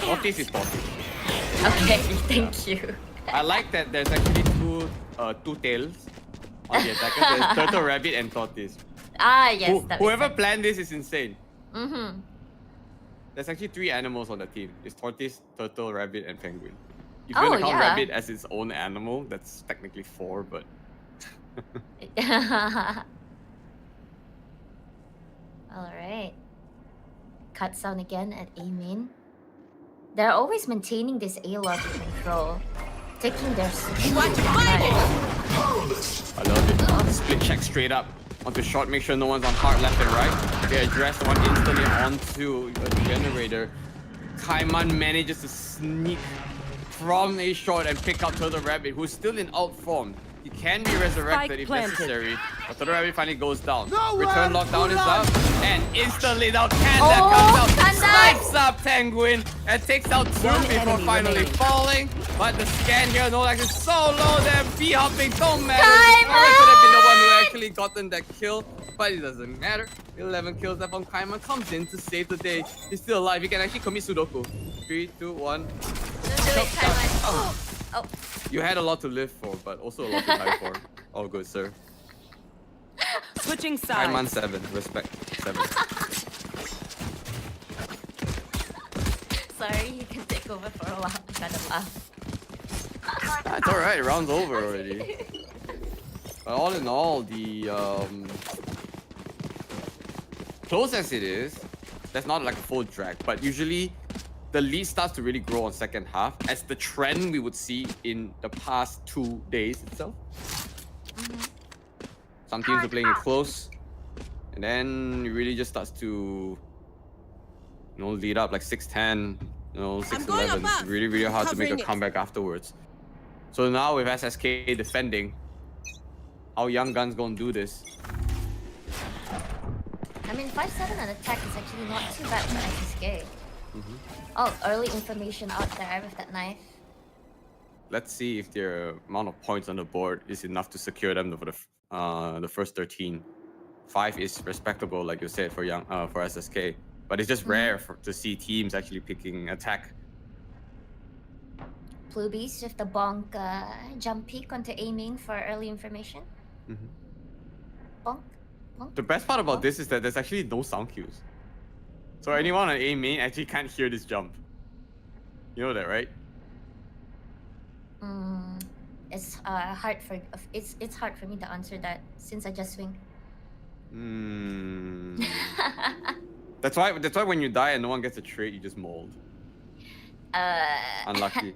Fortis is Fortis. Okay, thank you. I like that there's actually two tails on the attackers. There's Turtle, Rabbit, and Tortoise. Ah, yes. that makes Whoever sense. planned this is insane. Mm-hmm. There's actually 3 animals on the team. It's tortoise, turtle, rabbit, and penguin. If you Oh, want to count yeah. rabbit as its own animal, that's technically 4, but Alright. Cut sound again at A main. They're always maintaining this A lobby control. Taking their You are divided. Powerless. I love it. Split check straight up onto short, make sure no one's on hard left and right. They address one instantly onto a generator. Kaiman manages to sneak from a short and pick up Turtle Rabbit, who's still in out form. He can be resurrected Spike if planted. necessary, but Turtle Rabbit finally goes down. No Return way, lockdown is Mulan! up, and instantly now Kanda Oh, comes out, Kanda! snipes up Penguin, and takes out two One before enemy finally remaining. falling. But the scan here, Nolax is so low there, B-hopping, don't matter. Kaiman! Kaiman could have been the one who actually gotten that kill, but it doesn't matter. 11 kills left on Kaiman, comes in to save the day. He's still alive, he can actually commit Sudoku. 3, 2, 1. Don't do it, Taiwan. Oh. You had a lot to live for, but also a lot to die for. All good, sir. Switching Kaiman sides. 7, respect 7. Sorry, you can take over for a while. I gotta laugh. It's alright, round's over already. But all in all, the close as it is, that's not like a full drag, but usually the lead starts to really grow on second half as the trend we would see in the past 2 days itself. Some teams are playing it close, and then it really just starts to, lead up like 6-10, 6-11. It's really, really hard to make a comeback afterwards. So now with SSK defending, how Young Guns gonna do this? I mean, 5-7 on attack is actually not too bad for SSK. Oh, early information out there with that knife. Let's see if their amount of points on the board is enough to secure them for the first 13. 5 is respectable, like you said, for SSK, but it's just rare to see teams actually picking attack. Plubies with the bonk jump peek onto A main for early information. Bonk. Bonk. The best part about this is that there's actually no sound cues. So anyone on A main actually can't hear this jump. You know that, right? It's hard for me to answer that since I just swing. That's why when you die and no one gets a trait, you just mold. Unlucky.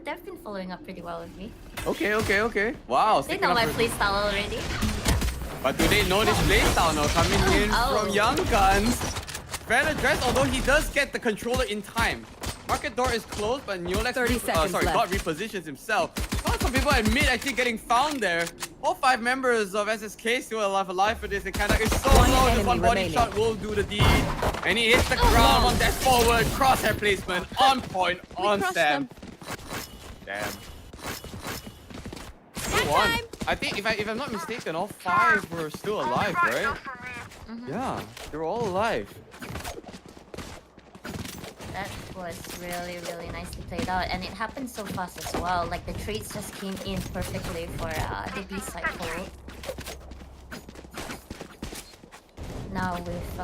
They've been following up pretty well with me. Okay. Wow. They know my playstyle already. But do they know this playstyle now coming in Oh. from Young Guns? Fan address, although he does get the controller in time. Market door is closed, but Neolex 30 seconds left. God repositions himself. Well, some people admit actually getting found there. All 5 members of SSK still alive for this. And Kandak is so One low, just enemy one body remaining. shot will do the deed. And he hits the ground on dash forward, crosshair placement, on point, on crushed stamp. Damn. One. I think if I'm not mistaken, all 5 were still alive, right? Yeah, they were all alive. That was really, really nicely played out, and it happened so fast as well. Like the trades just came in perfectly for the B side hold. Now with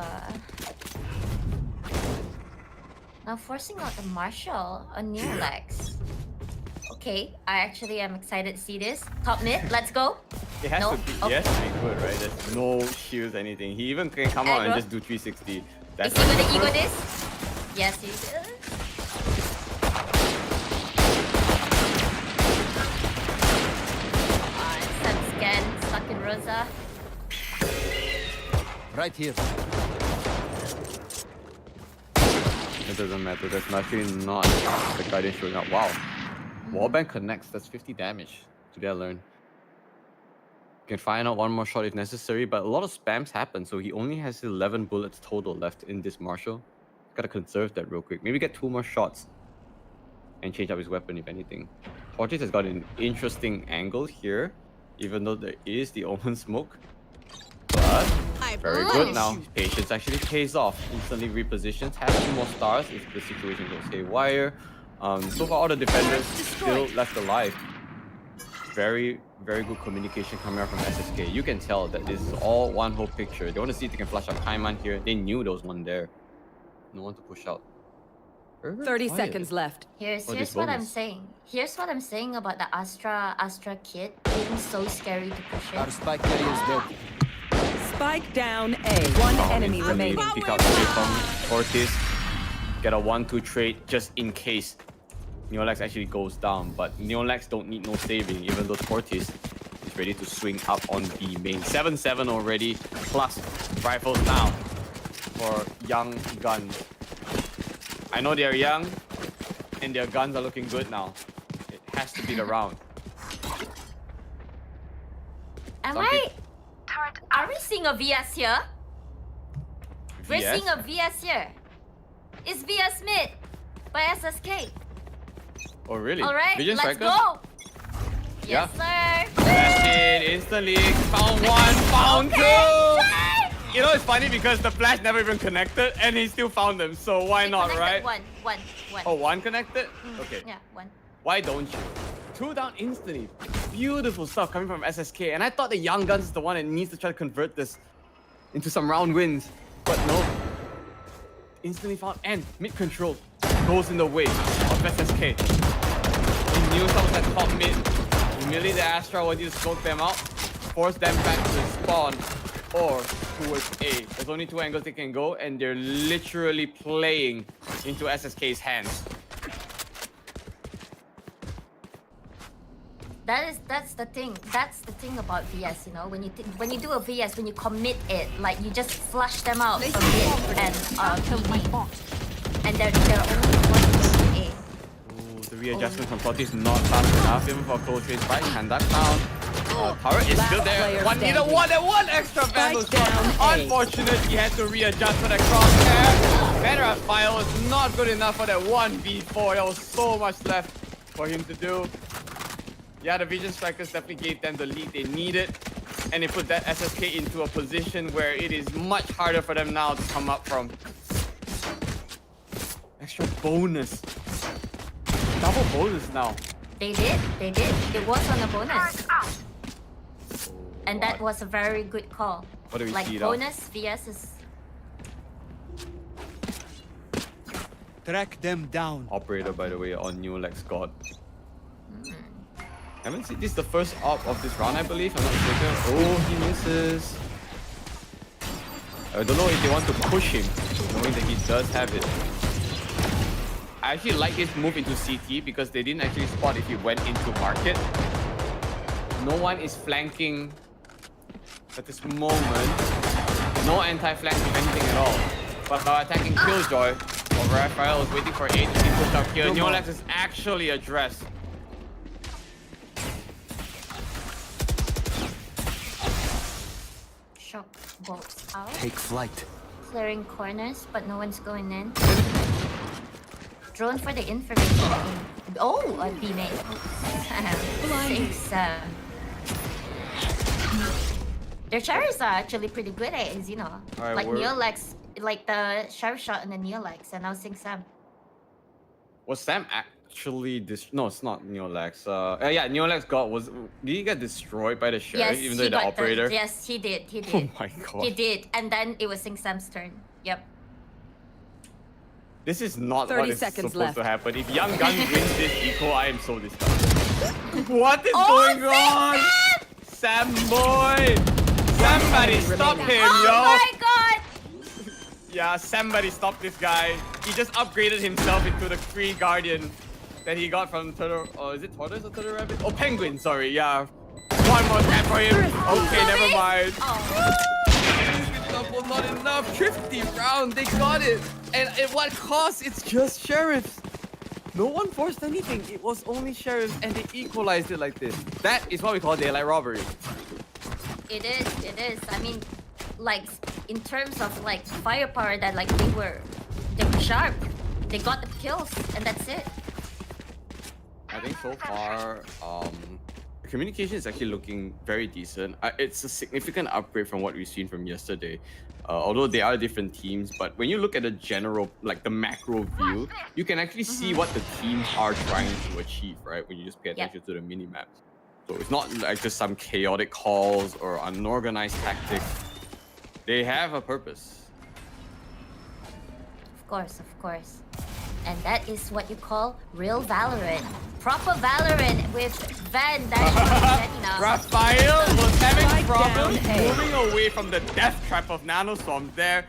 now forcing out the Marshall on Neolex. Okay, I actually am excited to see this. Top mid, let's go. It has No? to be, Okay. it has to be good, right? There's no shields, anything. He even can come out and Aggro. just do 360. Is That's he gonna ego this? Yes, he is. Set scan, stuck in Rosa. Right here. It doesn't matter. That's actually not the Guardian showing up. Wow. Wallbang connects. That's 50 damage. Today I learned. Can find out one more shot if necessary, but a lot of spams happen, so he only has 11 bullets total left in this Marshall. Gotta conserve that real quick. Maybe get 2 more shots and change up his weapon if anything. Vortex has got an interesting angle here, even though there is the Omen smoke. But very good now. Patience actually pays off. Instantly repositions. Has 2 more stars if the situation goes haywire. So far all the defenders still left alive. Very, very good communication coming out from SSK. You can tell that this is all one whole picture. They want to see if they can flush out Kaiman here. They knew there was one there. No one to push out. Very, very 30 quiet. seconds left. Here's this what I'm bonus. saying. Here's what I'm saying about the Astra kit being so scary to push Our it. spike carrier is dead. Spike down A. One enemy Instantly remaining. pick out straight from Ortiz. Get a 1-2 trade just in case Neolex actually goes down. But Neolex don't need no saving, even though Ortiz is ready to swing up on B main. 7-7 already, plus rifles now for Young Guns. I know they're young, and their guns are looking good now. It has to be the round. Am Something- Are we seeing a VS here? We're VS? seeing a VS here. It's VS mid by SSK. Oh really? All right, Vision let's Strikers? go. Yeah. Yes, sir. Flash in instantly. Found one, found two. Jay! You know, it's funny because the flash never even connected and he still found them. So why He not, connected right? One. Oh, one connected? Okay. Yeah, one. Why don't you? Two down instantly. Beautiful stuff coming from SSK. And I thought the Young Guns is the one that needs to try to convert this into some round wins. But no. Instantly found and mid control goes in the way of SSK. He knew someone had top mid. Immediately the Astra wanted to smoke them out, force them back to spawn or towards A. There's only two angles they can go and they're literally playing into SSK's hands. That's the thing. That's the thing about VS, you know. When you do a VS, when you commit it, like you just flush them out from mid and BD. And they're only one A. Ooh, the readjustment from Forty is not fast enough even for close range fight. Can that down? Turret is still there. player One needed standing. one and one extra vandal Spike shot. down A. Unfortunate, he had to readjust for the crosshair. Banner fire was not good enough for that 1v4. There was so much left for him to do. Yeah, the Vision Strikers definitely gave them the lead they needed. And they put that SSK into a position where it is much harder for them now to come up from. Extra bonus. Double bonus now. They did. It was on a bonus. And that Wow. was a very good call. What do we like see now? bonus VS is Track them down. Operator, by the way, on New Lex God. Haven't seen this is the first op of this round, I believe. I'm not mistaken. Oh, he misses. I don't know if they want to push him, knowing that he does have it. I actually like his move into CT because they didn't actually spot if he went into market. No one is flanking at this moment. No anti-flank if anything at all. But by attacking Killjoy, Raphael is waiting for A to be pushed up here. Neolex is actually addressed. shock bolts out. Take flight. Clearing corners, but no one's going in. Drone for the information. Oh, a B main. Thanks. Their cherries are actually pretty good at it, you know. Alright, like we're- Neolex, like the sheriff shot and the Neolex, and now Sing Sam. Was Sam actually no, it's not Neolex. Yeah, Neolex did he get destroyed by the sheriff, Yes, even though he the got operator? yes, he did. He did. Oh my god. He did, and then it was Sing Sam's turn. Yep. This is not 30 what is seconds supposed to left. happen. If Young Guns wins this eco, I am so disgusted. What is Oh, going on? Sam boy! Somebody stop him, Oh yo! my god! Yeah, somebody stop this guy. He just upgraded himself into the free guardian that he got from Turtle. Oh, is it Tortoise or Turtle Rabbit? Oh, Penguin, sorry, yeah. One more tap for him. Okay, never mind. Oh. Double not enough. 50 round, they got it. And at what cost? It's just sheriffs. No one forced anything. It was only sheriffs, and they equalized it like this. That is what we call daylight robbery. It is. It is. I mean, like in terms of like firepower, that like they were sharp. They got the kills, and that's it. I think so far, the communication is actually looking very decent. It's a significant upgrade from what we've seen from yesterday. Although they are different teams, but when you look at the general, like the macro view, you can actually see what the teams are trying to achieve, right? When you just pay attention to the mini-map. So it's not like just some chaotic calls or unorganized tactics. They have a purpose. Of course. And that is what you call real Valorant. Proper Valorant with Van Dash. Raphael was having Spike problems down A. moving away from the death trap of Nanoswarm there.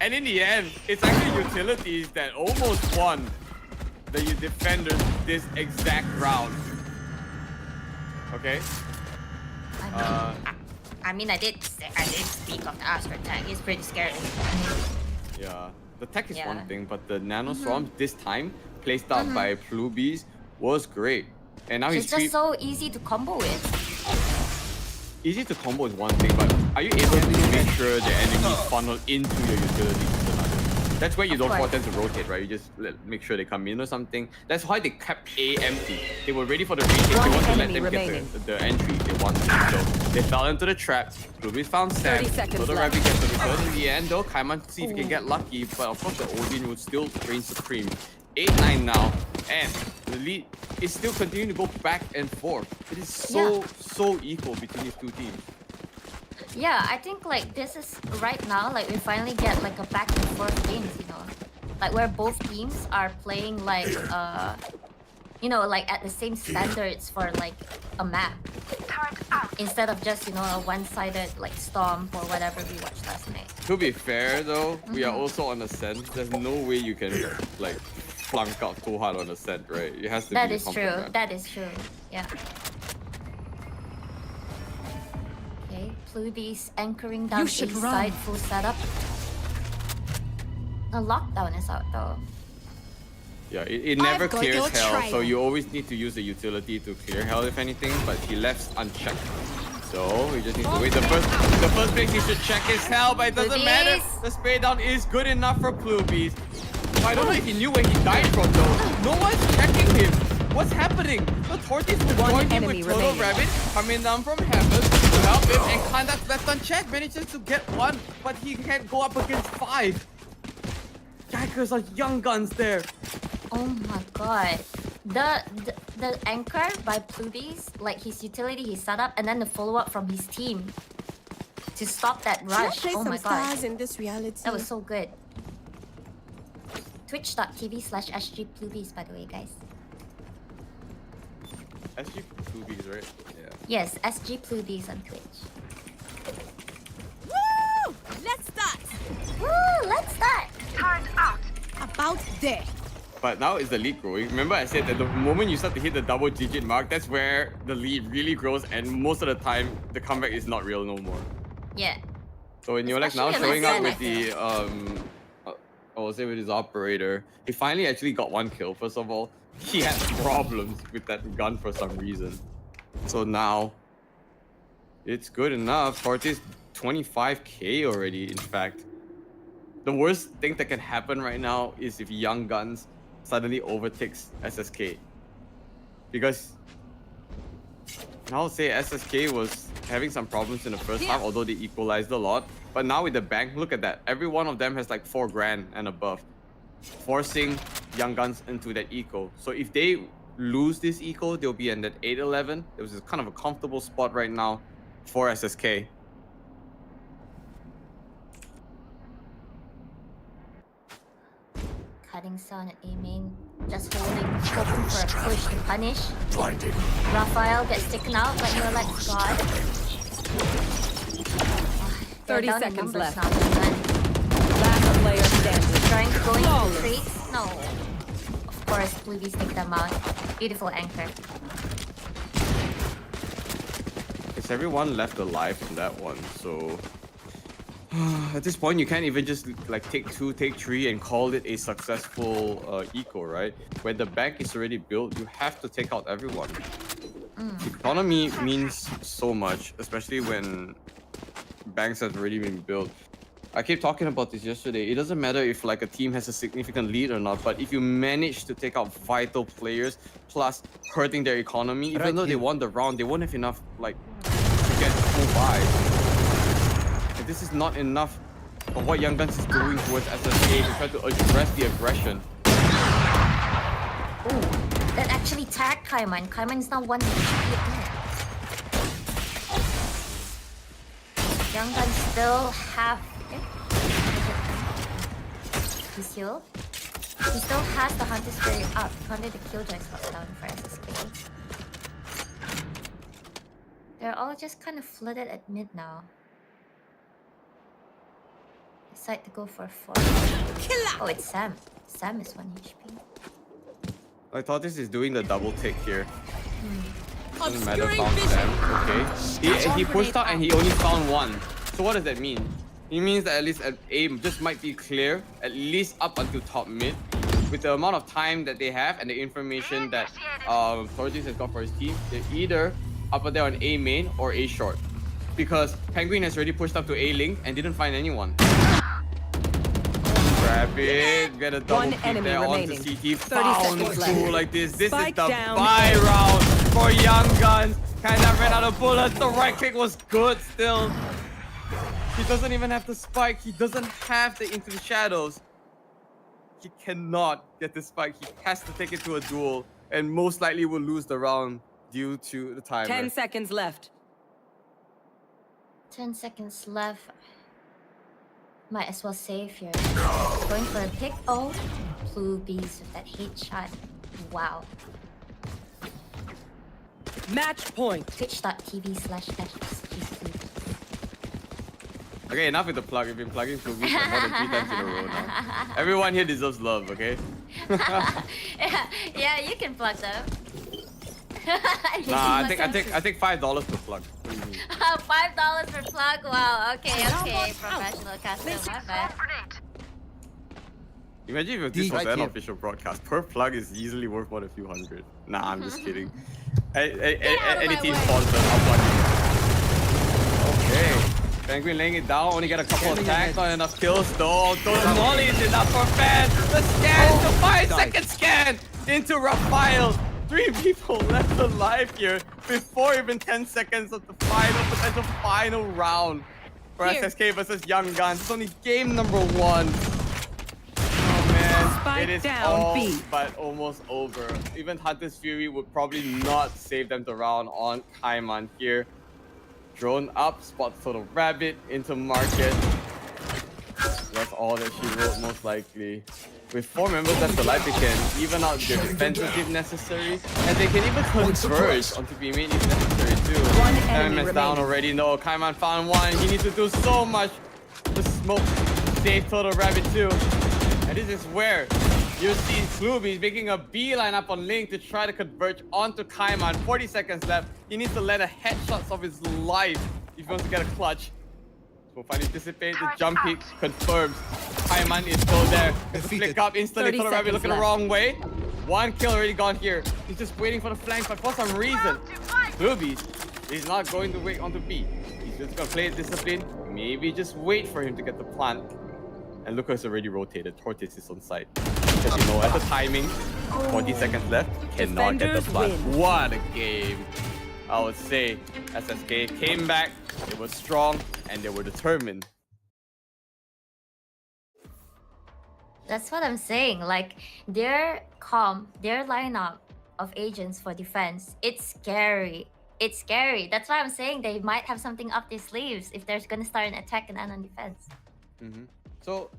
And in the end, it's actually utilities that almost won the defenders this exact round. Okay? I mean, I did speak of the Astra tank. It's pretty scary. Yeah. The tech is Yeah. one thing, but the Nanoswarms this time placed out by Plubies was great. And now It's he's just so easy to combo with. easy to combo is one thing, but are you able to make sure the enemy funnel into your utility is another? That's where you don't force them to rotate, right? You just make sure they come in or something. That's why they kept A empty. They were ready for the retake. They want to let them get the entry if they want to. So they fell into the trap. Plubies found Sam. 30 seconds So the left. Rabbit gets the return in the end though. Kaiman see if he can get lucky, but of course the Odin would still reign supreme. 8-9 now, and the lead is still continuing to go back and forth. It is so equal between these two teams. Yeah, I think like this is right now, like we finally get like a back and forth games, you know. Like where both teams are playing like you know, like at the same standards for like a map. Instead of just, you know, a one-sided like storm or whatever we watched last night. To be fair though, we are also on Ascent. There's no way you can like flunk out so hard on Ascent, right? It has to That be a is true. compliment. That is true. Yeah. Okay, Plubies anchoring down You A should side, run. full setup. The lockdown is out though. Yeah, it never I've got clears your hell, so trial. you always need to use the utility to clear hell if anything, but he left unchecked. So we just need to wait. The first place he should check is hell, but it doesn't matter. Plubies. The spray down is good enough for Plubies. I don't know if he knew where he died from though. No one's checking him. What's happening? The Tortoise was One joining him enemy with Turtle remaining. Rabbit coming down from heaven to help him, and Kandak's left unchecked, manages to get one, but he can't go up against 5. Yikers are young guns there. Oh my god. The anchor by Plubies, like his utility he set up, and then the follow-up from his team to stop that Can I rush. play Oh some my god. stars in this reality? That was so good. Twitch.tv/SG Plubies, by the way, guys. SG Plubies, right? Yeah. Yes, SG Plubies on Twitch. Woo! Let's start. Woo, let's start! About there. But now is the lead growing. Remember I said that the moment you start to hit the double-digit mark, that's where the lead really grows, and most of the time, the comeback is not real no more. Yeah. So when Yolex now Especially showing on up with Ascent, the I will say with his operator, he finally actually got one kill. First of all, he had problems with that gun for some reason. So now, it's good enough. Fortis 25k already, in fact. The worst thing that can happen right now is if Young Guns suddenly overtakes SSK. Because I'll say SSK was having some problems in the first half, although they equalized a lot. But now with the bank, look at that. Every one of them has like 4 grand and above, forcing Young Guns into that eco. So if they lose this eco, they'll be in that 8-11. It was kind of a comfortable spot right now for SSK. Cutting sound at A main. Just holding, hoping for a push to punish. Blinded. Raphael gets taken out, but Yolex got. 30 seconds left. Now. Last player standing. Trying to go into the Flawless. crease. No. Of course, Plubies take them out. Beautiful anchor. It's everyone left alive from that one, so at this point you can't even just like take 2, take 3 and call it a successful eco, right? When the bank is already built, you have to take out everyone. Economy means so much, especially when banks have already been built. I kept talking about this yesterday. It doesn't matter if like a team has a significant lead or not, but if you manage to take out vital players plus hurting their economy, even though they won the round, they won't have enough like to get full buys. And this is not enough of what Young Guns is doing towards SSK to try to address the aggression. Ooh, that actually tagged Kaiman. Kaiman is now 1 HP. Young Guns still have... He's healed. He still has the Hunter Spirit up. Under the Killjoy spot down for SSK. They're all just kind of flooded at mid now. Decide to go for 4. Oh, it's Sam. Sam is 1 HP. I thought this is doing the double take here. Doesn't matter, Obscuring found vision. Sam. Okay. He pushed out and he only found 1. So what does that mean? It means that at least aim just might be clear, at least up until top mid. with the amount of time that they have and the information that Vortex has got for his team, they're either up there on A main or A short. Because Penguin has already pushed up to A link and didn't find anyone. Grab it, get a double One kick enemy there onto remaining. CT. 30 Found seconds two left. like this. This Spike is the down buy A. round for Young Guns. Kinda ran out of bullets. The right click was good still. He doesn't even have the spike. He doesn't have the Into the Shadows. He cannot get the spike. He has to take it to a duel and most likely will lose the round due to the timer. 10 seconds left. 10 seconds left. Might as well save here. Going for a pick. Oh, blue bees with that hate shot. Wow. Match point. Twitch.tv/SGC. Okay, enough with the plug. We've been plugging for weeks more than 3 times in a row now. Everyone here deserves love, okay? Yeah, you can plug them. Nah, I think $5 per plug. What do you mean? $5 per plug. Wow. Okay. Professional customer. My bad. Imagine if this was an official broadcast. Per plug is easily worth more than a few hundred. Nah, I'm just kidding. Any team sponsored, I'll plug it. Okay. Penguin laying it down, only get a couple of attacks, not enough kills though. Those mollies enough for fans. The scan, the 5-second scan into Raphael. 3 people left alive here before even 10 seconds of the potential final round for SSK versus Young Guns. It's only game number 1. Oh man, Spike it is down, all B. but almost over. Even Hunter's Fury would probably not save them the round on Kaiman here. Drone up, spots for the rabbit into market. That's all that she wrote most likely. With 4 members left alive, they can even out their defenses if necessary. And they can even converge onto B main if necessary too. One enemy MMS down remaining. already. No, Kaiman found one. He needs to do so much to smoke save Total Rabbit too. And this is where you see Sluby making a beeline up on Link to try to converge onto Kaiman. 40 seconds left. He needs to land a headshots of his life if he wants to get a clutch. So finally dissipate, the jump kick confirms. Kaiman is still there. Gets to flick up instantly. 30 Total Rabbit looking the seconds wrong way. 1 kill already gone here. He's just waiting for the flank, but for some reason, Sluby is not going to wait onto B. He's just gonna play it discipline. Maybe just wait for him to get the plant. And look who's already rotated. Tortoise is on site. Because you know, at the timing, 40 seconds left, cannot get the Defenders plant. win. What a game. I would say SSK came back, they were strong, and they were determined. That's what I'm saying. Like their lineup of agents for defense, it's scary. It's scary. That's why I'm saying they might have something up their sleeves if they're gonna start an attack and end on defense. So,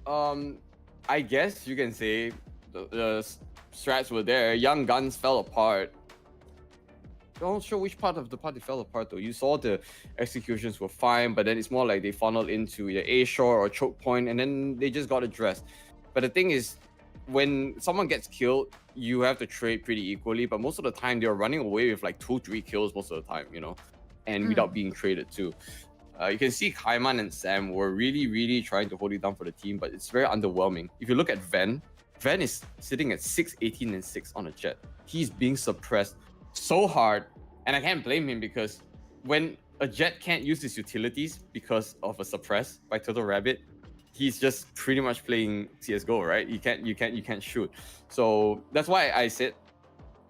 I guess you can say the strats were there. Young Guns fell apart. Not sure which part of the party fell apart though. You saw the executions were fine, but then it's more like they funneled into either A shore or choke point, and then they just got addressed. But the thing is, when someone gets killed, you have to trade pretty equally. But most of the time, they're running away with like 2-3 kills most of the time, you know, and without being traded too. You can see Kaiman and Sam were really trying to hold it down for the team, but it's very underwhelming. If you look at Ven is sitting at 6, 18, and 6 on a Jet. He's being suppressed so hard, and I can't blame him because when a Jet can't use his utilities because of a suppress by Turtle Rabbit, he's just pretty much playing CS:GO, right? You can't shoot. So that's why I said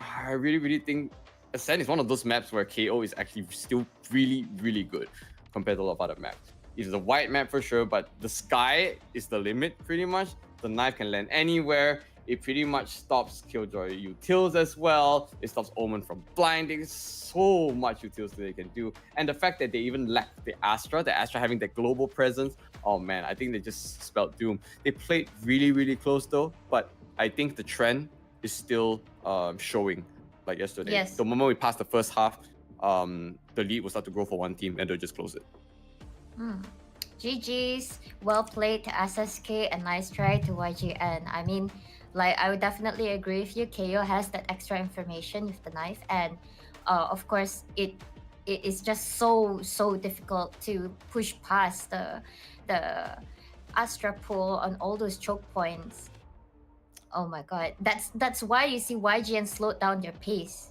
I really think Ascent is one of those maps where KO is actually still really good compared to a lot of other maps. It's a wide map for sure, but the sky is the limit pretty much. The knife can land anywhere. It pretty much stops Killjoy utils as well. It stops Omen from blinding. So much utils that they can do. And the fact that they even lack the Astra having that global presence, oh man, I think they just spelled doom. They played really close though, but I think the trend is still showing like yesterday. Yes. The moment we pass the first half, the lead will start to grow for one team and they'll just close it. GG's, well played to SSK, and nice try to YGN. I mean, like, I would definitely agree with you. KO has that extra information with the knife, and of course, it is just so difficult to push past the Astra pool on all those choke points. Oh my god. That's why you see YGN slowed down their pace.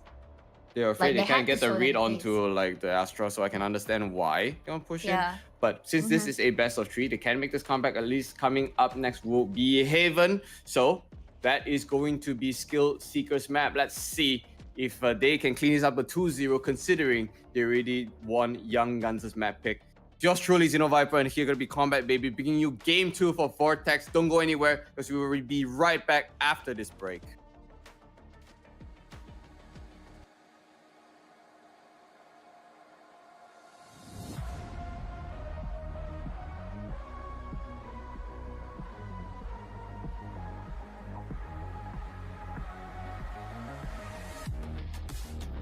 They're afraid they they can't had get to the slow read down onto like the Astra, so I can understand why they don't push in. Yeah. But since this is a best of 3, they can make this comeback. At least coming up next will be Haven. So that is going to be Skill Seekers map. Let's see if they can clean this up a 2-0, considering they already won Young Guns' map pick. Just truly Xenoviper, and here gonna be Combatbaby, bringing you game 2 for Vortex. Don't go anywhere, because we will be right back after this break.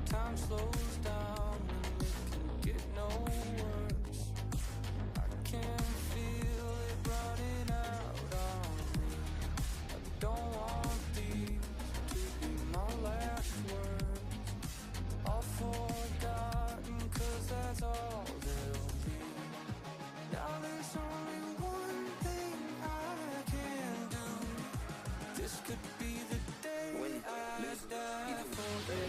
Time slows down and it can get no worse. I can feel it running out on me. I don't want these to be my last words. All forgotten, 'cause that's all they'll be. Now there's only one thing I can do. This could be the day I die for you.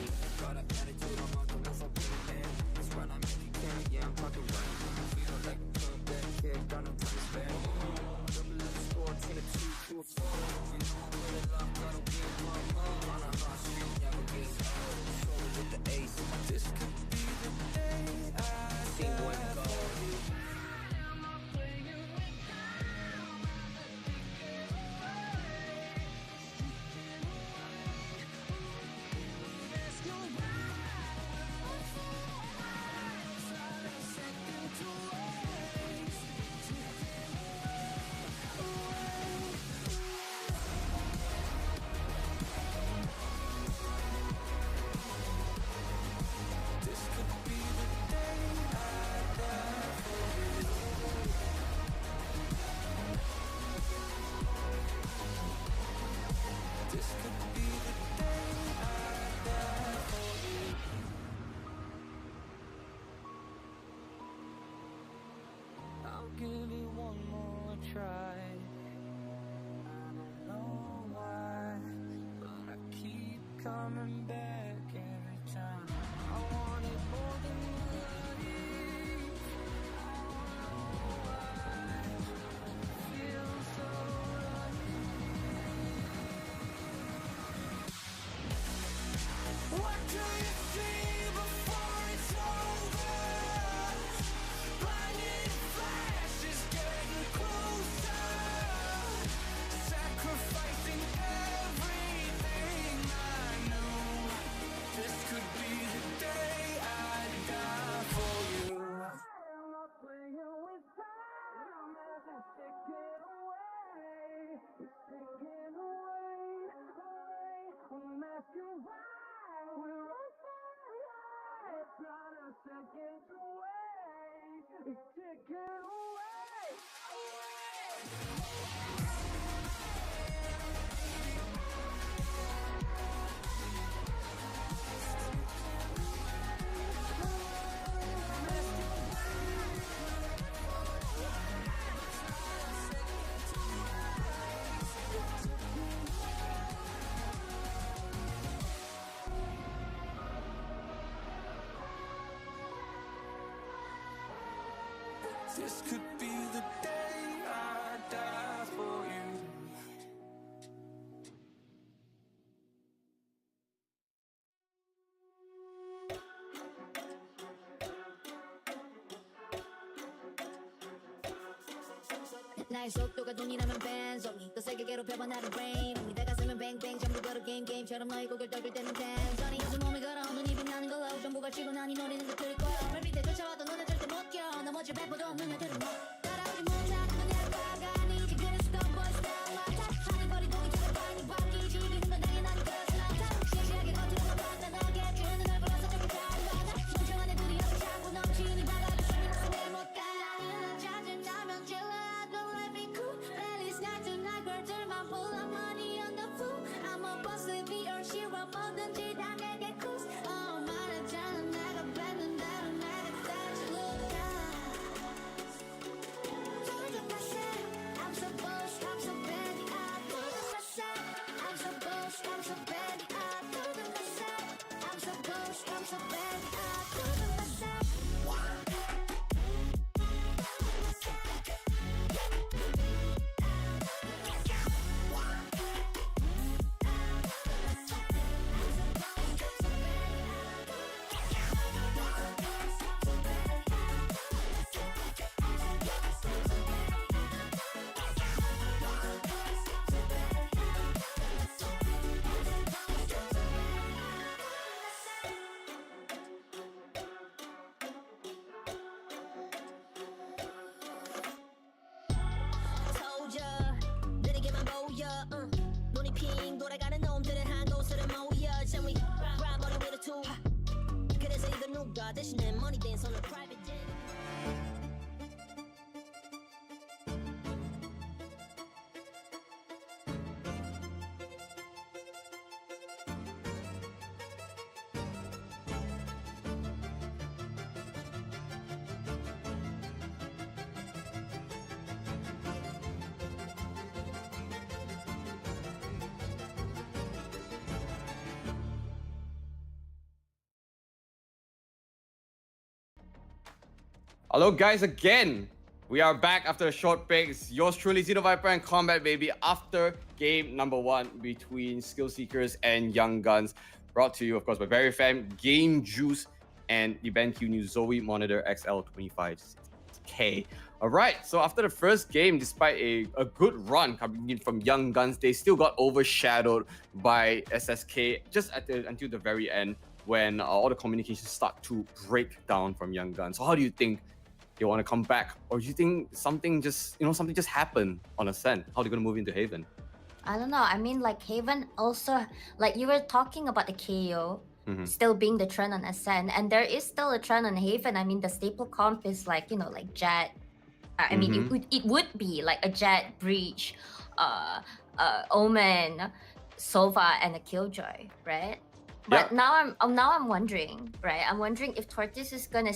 I'll give it one more try. I don't know why, but I keep coming back every time. I want it more than life. I don't know why. It feels so right. What do you see before it's over? Blinding flashes getting closer, sacrificing everything I knew. This could be the day I die for you. I'm not playing with time, as it's ticking away. It's ticking away, away. I'm asking why we're on fire. It's not a second away. It's ticking away, away. This could be the day I die for you. 나의 속도가 돈이라면 벤송이 더 세게 괴롭혀봐 나를 rain 내가 쓰면 뱅뱅 전부 걸어 게임처럼 너의 고개를 떨굴 때는 텐션이 요즘 몸이 걸어 눈이 빛나는 걸로 전부가 치고 나니 노리는 거 들을 거야 발 밑에 쫓아와도 눈에 절대 못 껴 넘어질 배포도 없는 애들은 뭐 따라오지 못하는 건 내가 아니지 그래서 tomboy style 마타 하는 거리도 이제는 많이 바뀌지 비는 건 당연한 것은 않다 시시하게 겉으로만 판단하게 주는 날 보라서 저렇게 잘 받아 멍청한 애들이 옆에 자꾸 넘치니 바다도 숨이 나서 내일 못 가 짜증나면 질러 don't let me cool at least not tonight girl들만 pull up money on the floor I'm a boss if he or she 와 뭐든지 다 내게 cruise 말했잖아 내가 뱉는 대로 내가 다시 look out yoga 대신 내 money dance on a private jet. Hello guys again. We are back after a short break. It's yours truly, Xenoviper and Combatbaby, after game number 1 between Skill Seekers and Young Guns. Brought to you, of course, by Berryfam, Game Juice, and the BenQ new Zoe Monitor XL25K. Alright, so after the first game, despite a good run coming in from Young Guns, they still got overshadowed by SSK just until the very end, when all the communications start to break down from Young Guns. So how do you think they want to come back, or do you think something just happened on Ascent? How are they going to move into Haven? I don't know. I mean, like Haven also, like you were talking about the KO still being the trend on Ascent, and there is still a trend on Haven. I mean, the staple comp is like, you know, like Jet. I mean, it would be like a Jet, Breach, Omen, Sova, and a Killjoy, right? But now I'm wondering, right? I'm wondering if Tortoise is gonna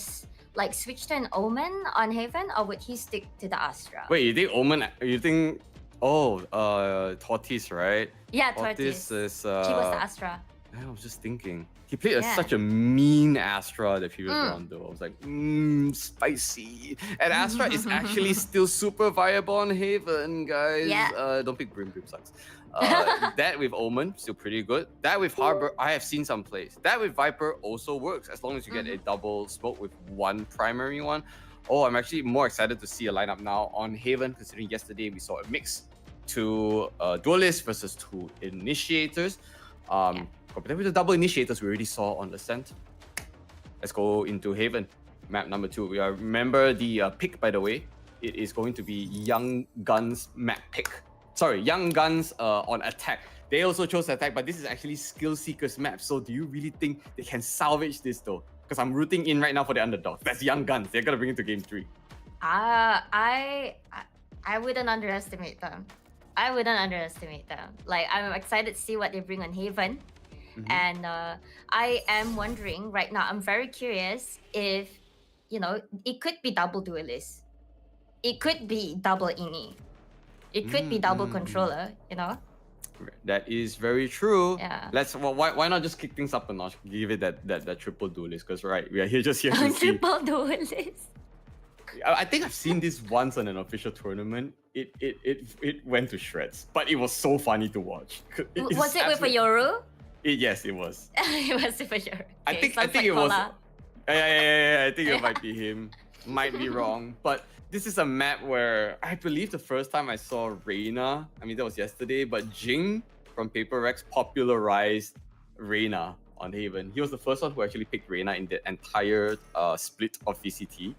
like switch to an Omen on Haven, or would he stick to the Astra? Wait, you think Omen? You think? Oh, Tortoise, right? Yeah, Tortoise. Is. She was the Astra. I was just thinking. He played such a mean Astra the previous round, though. I was like, spicy. And Astra is actually still super viable on Haven, guys. Yeah. Don't pick Brim sucks. That with Omen, still pretty good. That with Harbor, I have seen some plays. That with Viper also works, as long as you get a double smoke with one primary one. Oh, I'm actually more excited to see a lineup now on Haven, considering yesterday we saw a mix to duelists versus 2 initiators. Compared with the double initiators we already saw on Ascent. Let's go into Haven. Map number 2. We remember the pick, by the way. It is going to be Young Guns map pick. Sorry, Young Guns on attack. They also chose attack, but this is actually Skill Seekers map. So do you really think they can salvage this though? Because I'm rooting in right now for the underdogs. That's Young Guns. They're gonna bring it to game 3. I wouldn't underestimate them. I wouldn't underestimate them. Like, I'm excited to see what they bring on Haven. And I am wondering right now, I'm very curious if, you know, it could be double duelist. It could be double ini. It could be double controller, you know? That is very true. Yeah. Why not just kick things up a notch? Give it that triple duelist, because we are here to see. Triple duelist. I think I've seen this once on an official tournament. It went to shreds, but it was so funny to watch. Was it with a Yoru? Yes, it was. It was with a Yoru. I think it was. Yeah. I think it might be him. Might be wrong, but this is a map where I believe the first time I saw Reyna, I mean that was yesterday, but Jing from Paper Rex popularized Reyna on Haven. He was the first one who actually picked Reyna in the entire split of VCT.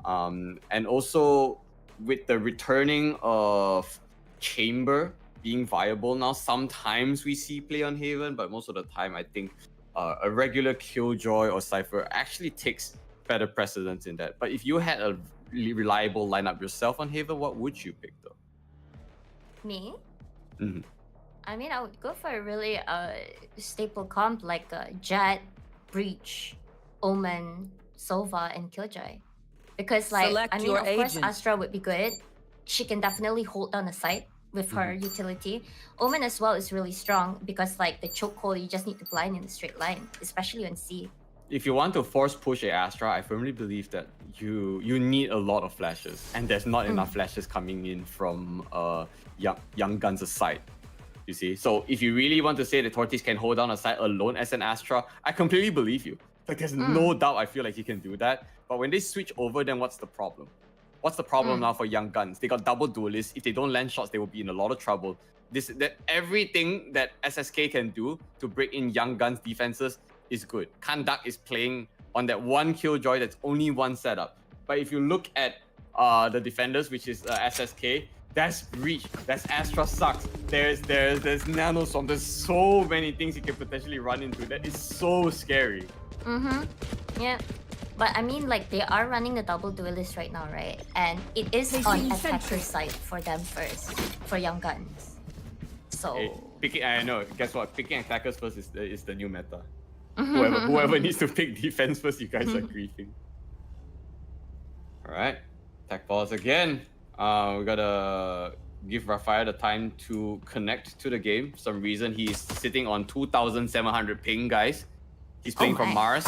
And also with the returning of Chamber being viable now, sometimes we see play on Haven, but most of the time I think a regular Killjoy or Cypher actually takes better precedence in that. But if you had a reliable lineup yourself on Haven, what would you pick though? Me? I mean, I would go for a really staple comp like Jet, Breach, Omen, Sova, and Killjoy. Because like, Select I mean, your of course agent. Astra would be good. She can definitely hold down the site with her utility. Omen as well is really strong because like the chokehold, you just need to blind in a straight line, especially on C. If you want to force push a Astra, I firmly believe that you need a lot of flashes, and there's not enough flashes coming in from Young Guns' side. You see, so if you really want to say that Tortoise can hold down a side alone as an Astra, I completely believe you. Like, there's no doubt I feel like he can do that. But when they switch over, then what's the problem? What's the problem now for Young Guns? They got double duelists. If they don't land shots, they will be in a lot of trouble. Everything that SSK can do to break in Young Guns' defenses is good. Kandak is playing on that one Killjoy that's only one setup. But if you look at the defenders, which is SSK, that's Breach, that's Astra sucks. There's Nanoswarm. There's so many things you can potentially run into. That is so scary. Yeah. But I mean, like, they are running the double duelist right now, right? And it is on Placing attacker sentry. side for them first, for Young Guns. So, Hey, picking, I know. Guess what? Picking attackers first is the new meta. Whoever needs to pick defense first, you guys are griefing. All right, attack pause again. We gotta give Raphael the time to connect to the game. For some reason he's sitting on 2,700 ping, guys. He's playing from my. Mars.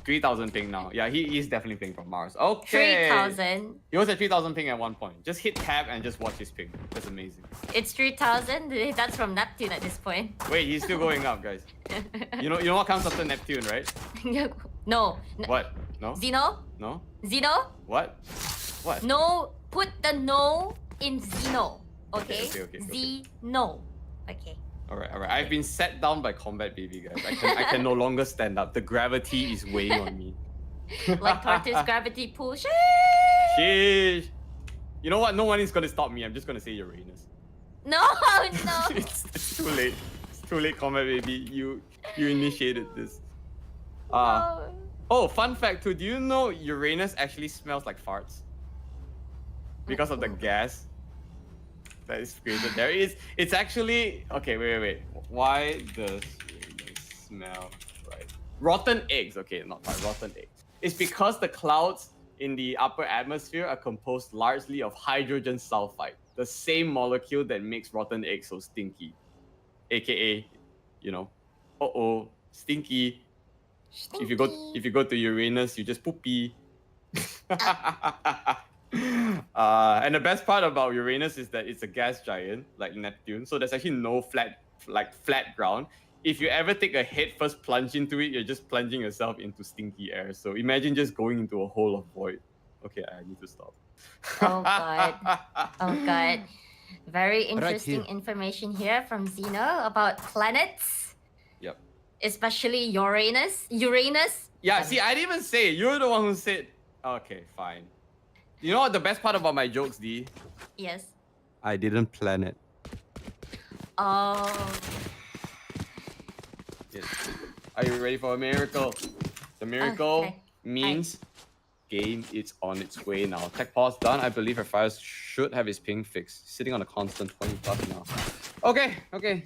3,000 ping now. Yeah, he is definitely playing from Mars. Okay. 3,000. He was at 3,000 ping at one point. Just hit tab and just watch his ping. That's amazing. It's 3,000. That's from Neptune at this point. Wait, he's still going up, guys. You know what comes after Neptune, right? No. What? No? Xeno? No? Xeno? What? What? No. Put the no in Xeno. Okay? Okay. Xeno. Okay. Alright. I've been set down by Combatbaby, guys. I can no longer stand up. The gravity is weighing on me. Like Tortoise gravity pull. Sheesh. You know what? No one is gonna stop me. I'm just gonna say Uranus. No. It's too late. It's too late, Combatbaby. You initiated this. No. Oh, fun fact too. Do you know Uranus actually smells like farts? Because of the gas that is created there. It's actually okay. Wait. Why does Uranus smell like rotten eggs? Okay, not like rotten eggs. It's because the clouds in the upper atmosphere are composed largely of hydrogen sulfide, the same molecule that makes rotten eggs so stinky, aka, stinky. If you go to Uranus, you just poopy. And the best part about Uranus is that it's a gas giant like Neptune, so there's actually no flat ground. If you ever take a head first plunge into it, you're just plunging yourself into stinky air. So imagine just going into a hole of void. Okay, I need to stop. Oh god. Very interesting here. information here from Xeno about planets. Yep. Especially Uranus. Yeah, see, I didn't even say it. You're the one who said. Okay, fine. You know what the best part about my jokes, D? Yes. I didn't plan it. Oh. Yes. Are you ready for a miracle? The miracle Okay. means game is on its way now. Tech pause done. I believe Raphael should have his ping fixed. Sitting on a constant 20 plus now. Okay.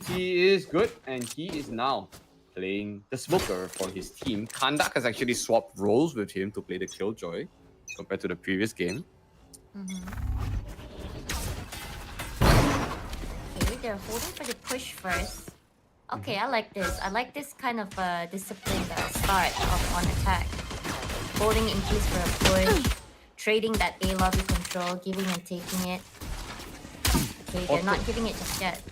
He is good, and he is now playing the smoker for his team. Kandak has actually swapped roles with him to play the Killjoy compared to the previous game. Okay, they're holding for the push first. Okay, I like this. I like this kind of disciplined start on attack. Holding in case for a push, trading that A lobby control, giving and taking it. Okay, they're not giving it just yet.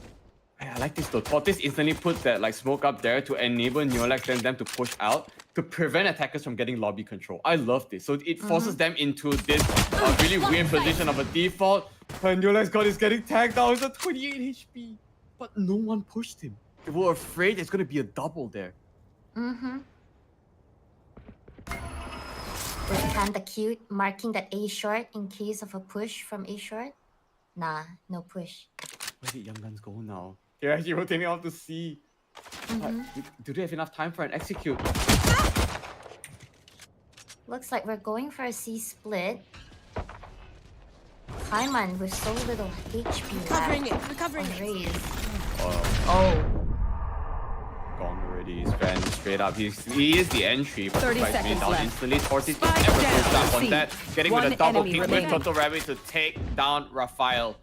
I like this though. Tortoise instantly puts that smoke up there to enable Neolax and them to push out to prevent attackers from getting lobby control. I love this. So it forces them into this really weird position of a default. And Neolax God is getting tagged out. It's at 28 HP. But no one pushed him. They were afraid there's going to be a double there. Was Panda cute, marking that A short in case of a push from A short? Nah, no push. Where did Young Guns go now? They're actually rotating out to C. Do they have enough time for an execute? Looks like we're going for a C split. Kaiman with so little HP left. Recovering it. Raise. Oh. Gone already. He's ran straight up. He is the entry, but 30 surprised me seconds down left. instantly. Tortoise Spike never down. goes up on C. that. Getting One with a double enemy kick with remaining. Total Rabbit to take down Raphael.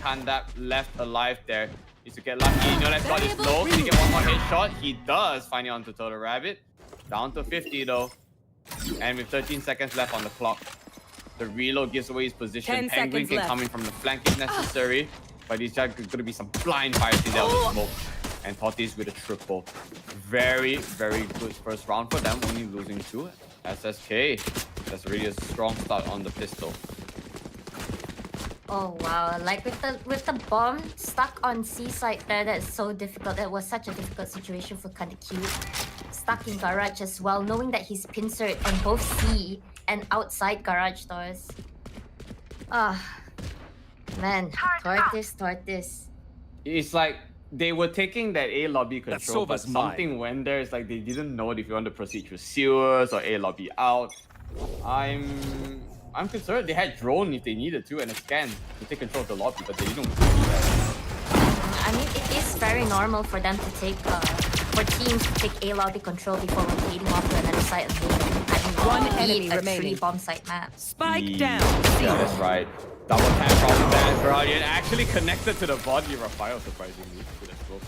Kandak left alive there. Needs to get lucky. Neolax got his low. Can he get one more headshot? He does. Finally onto Total Rabbit. Down to 50 though. And with 13 seconds left on the clock. The reload gives away his position. 10 Angling seconds can left. come in from the flank if necessary. But he's just going to be some blind fires in there with the smoke. And Tortoise with a triple. Very, very good first round for them. Only losing 2. SSK. That's really a strong start on the pistol. Oh wow, like with the bomb stuck on C side there, that's so difficult. That was such a difficult situation for Kinda Cute. Stuck in garage as well, knowing that he's pincered on both C and outside garage doors. Man, Tortoise. It's like they were taking that A lobby control, but Sova's mine. something went there. It's like they didn't know if you want to proceed through sewers or A lobby out. I'm concerned. They had drone if they needed to and a scan to take control of the lobby, but they didn't do that. I mean, it is very normal for them to take, for teams to take A lobby control before rotating off to another site and taking. I mean, One we enemy need a remaining. 3-bomb site map. Spike down. Yeah, that's right. Double tap from that Guardian actually connected to the body of Raphael, surprisingly. So let's go.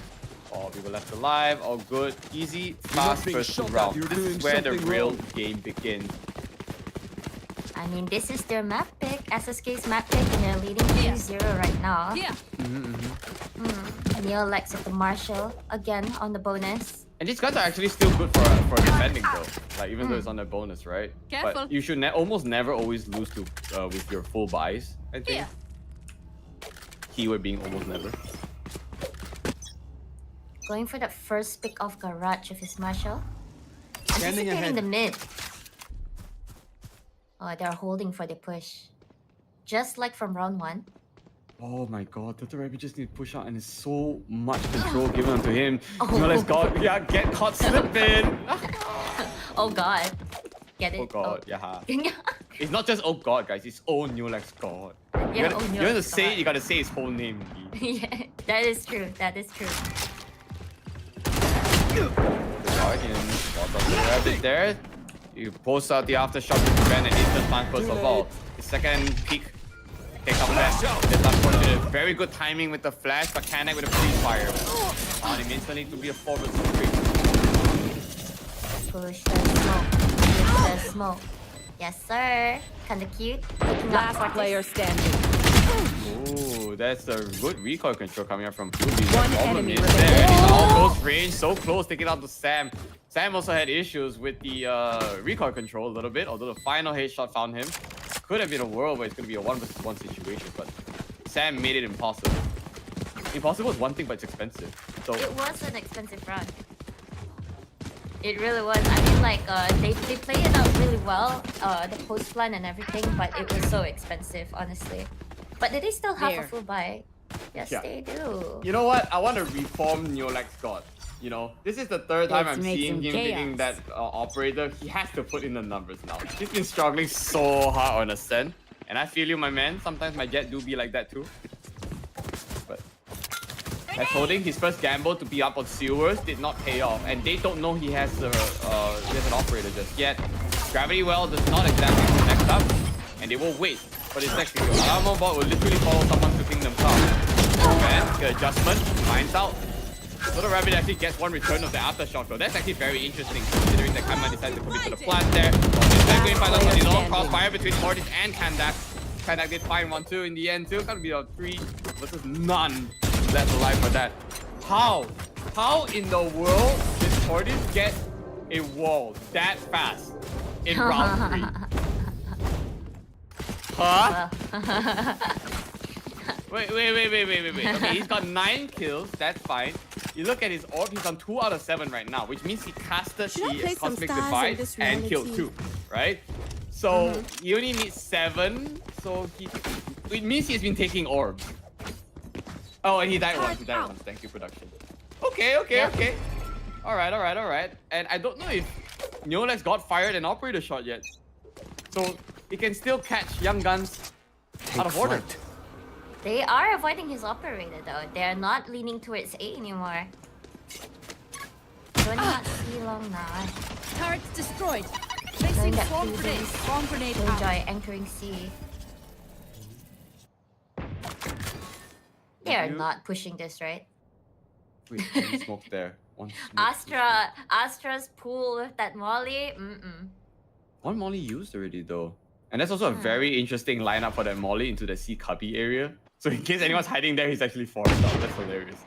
All people left alive, all good. Easy, fast being first two shot at, rounds. you're This is doing where the something real wrong. game begins. I mean, this is their map pick, SSK's map pick, and they're leading 2-0 right now. Here. Neolex with the Marshall again on the bonus. And these guys are actually still good for defending though. Like even though it's on their bonus, right? Careful. But you should almost never always lose to with your full buys. I think. Here. Keyword being almost never. Going for the first pick of Garage with his Marshall. Scanning Anticipating ahead. the mid. Oh, they're holding for the push. Just like from round 1. Oh my god, Dr. Rabbit just need to push out and there's so much control given to him. Oh. No, let's go. Yeah, get caught slipping. Oh god. Get it? Oh god, yeah. yeah. It's not just oh god, guys. It's oh Newlex god. Yeah, you oh, want to Newlex say it, God. you gotta say his whole name. Gee. Yeah, that is true. That is true. The Guardian, got Dr. Rabbit there. You post out the aftershock to prevent an instant plant first of all. The second peak. Take up that. That's unfortunate. Very good timing with the flash, but Kanak with a freeze fire. On him instantly to be a 4 vs 3. Push the smoke. Push the smoke. Yes, sir. Kinda cute. Picking up Last Vortex. player standing. Ooh, that's a good recoil control coming up from Fubi. One The problem enemy is remaining. there. And it's all close range, so close, taking out to Sam. Sam also had issues with the recoil control a little bit, although the final headshot found him. Could have been a world where it's going to be a 1 vs 1 situation, but Sam made it impossible. Impossible is one thing, but it's expensive. So It was an expensive run. It really was. I mean, like, they played it out really well, the post plan and everything, but it was so expensive, honestly. But did they still have There. a full buy? Yes, Yeah. they do. you know what? I want to reform Neolex God. You know, this is the third time Let's I'm make seeing some him picking chaos. that operator. He has to put in the numbers now. He's been struggling so hard on Ascent. And I feel you, my man. Sometimes my jet do be like that too. But that's holding his first gamble to be up on sewers did not pay off. And they don't know he has an operator just yet. Gravity Well does not exactly connect up. And they will wait for this next video. Alarmo bot will literally follow someone to Kingdom Come. And the adjustment, finds out. So the Rabbit actually gets one return of the aftershock though. That's actually very interesting considering that Kaima decided to commit to the plant there. He's going to find out he's all crossfire between Mortis and Kandak. Kandak did find 1-2 in the end too. Gotta be a 3 versus none left alive for that. How in the world did Mortis get a wall that fast in round 3? Huh? Wait. Okay, he's got 9 kills. That's fine. You look at his orb, he's on 2 out of 7 right now, which means he casted Should I play the some Cosmic stars in Divide this and killed reality? 2, right? So he only needs 7, so it means he's been taking orbs. Oh, and he died once. Thank you, production. Okay. Alright. And I don't know if Neolex got fired an operator shot yet. So he can still catch young guns out of order. They are avoiding his operator though. They're not leaning towards A anymore. Do not see long now. Turrets destroyed. Knowing Placing that swarm grenade. Fuzi's Swarm grenade out. Killjoy entering C. They are not pushing this, right? Wait, one smoke there. One smoke. Astra's pool with that Molly. One Molly used already though. And that's also a very interesting lineup for that Molly into the C cubby area. So in case anyone's hiding there, he's actually forced out. That's hilarious.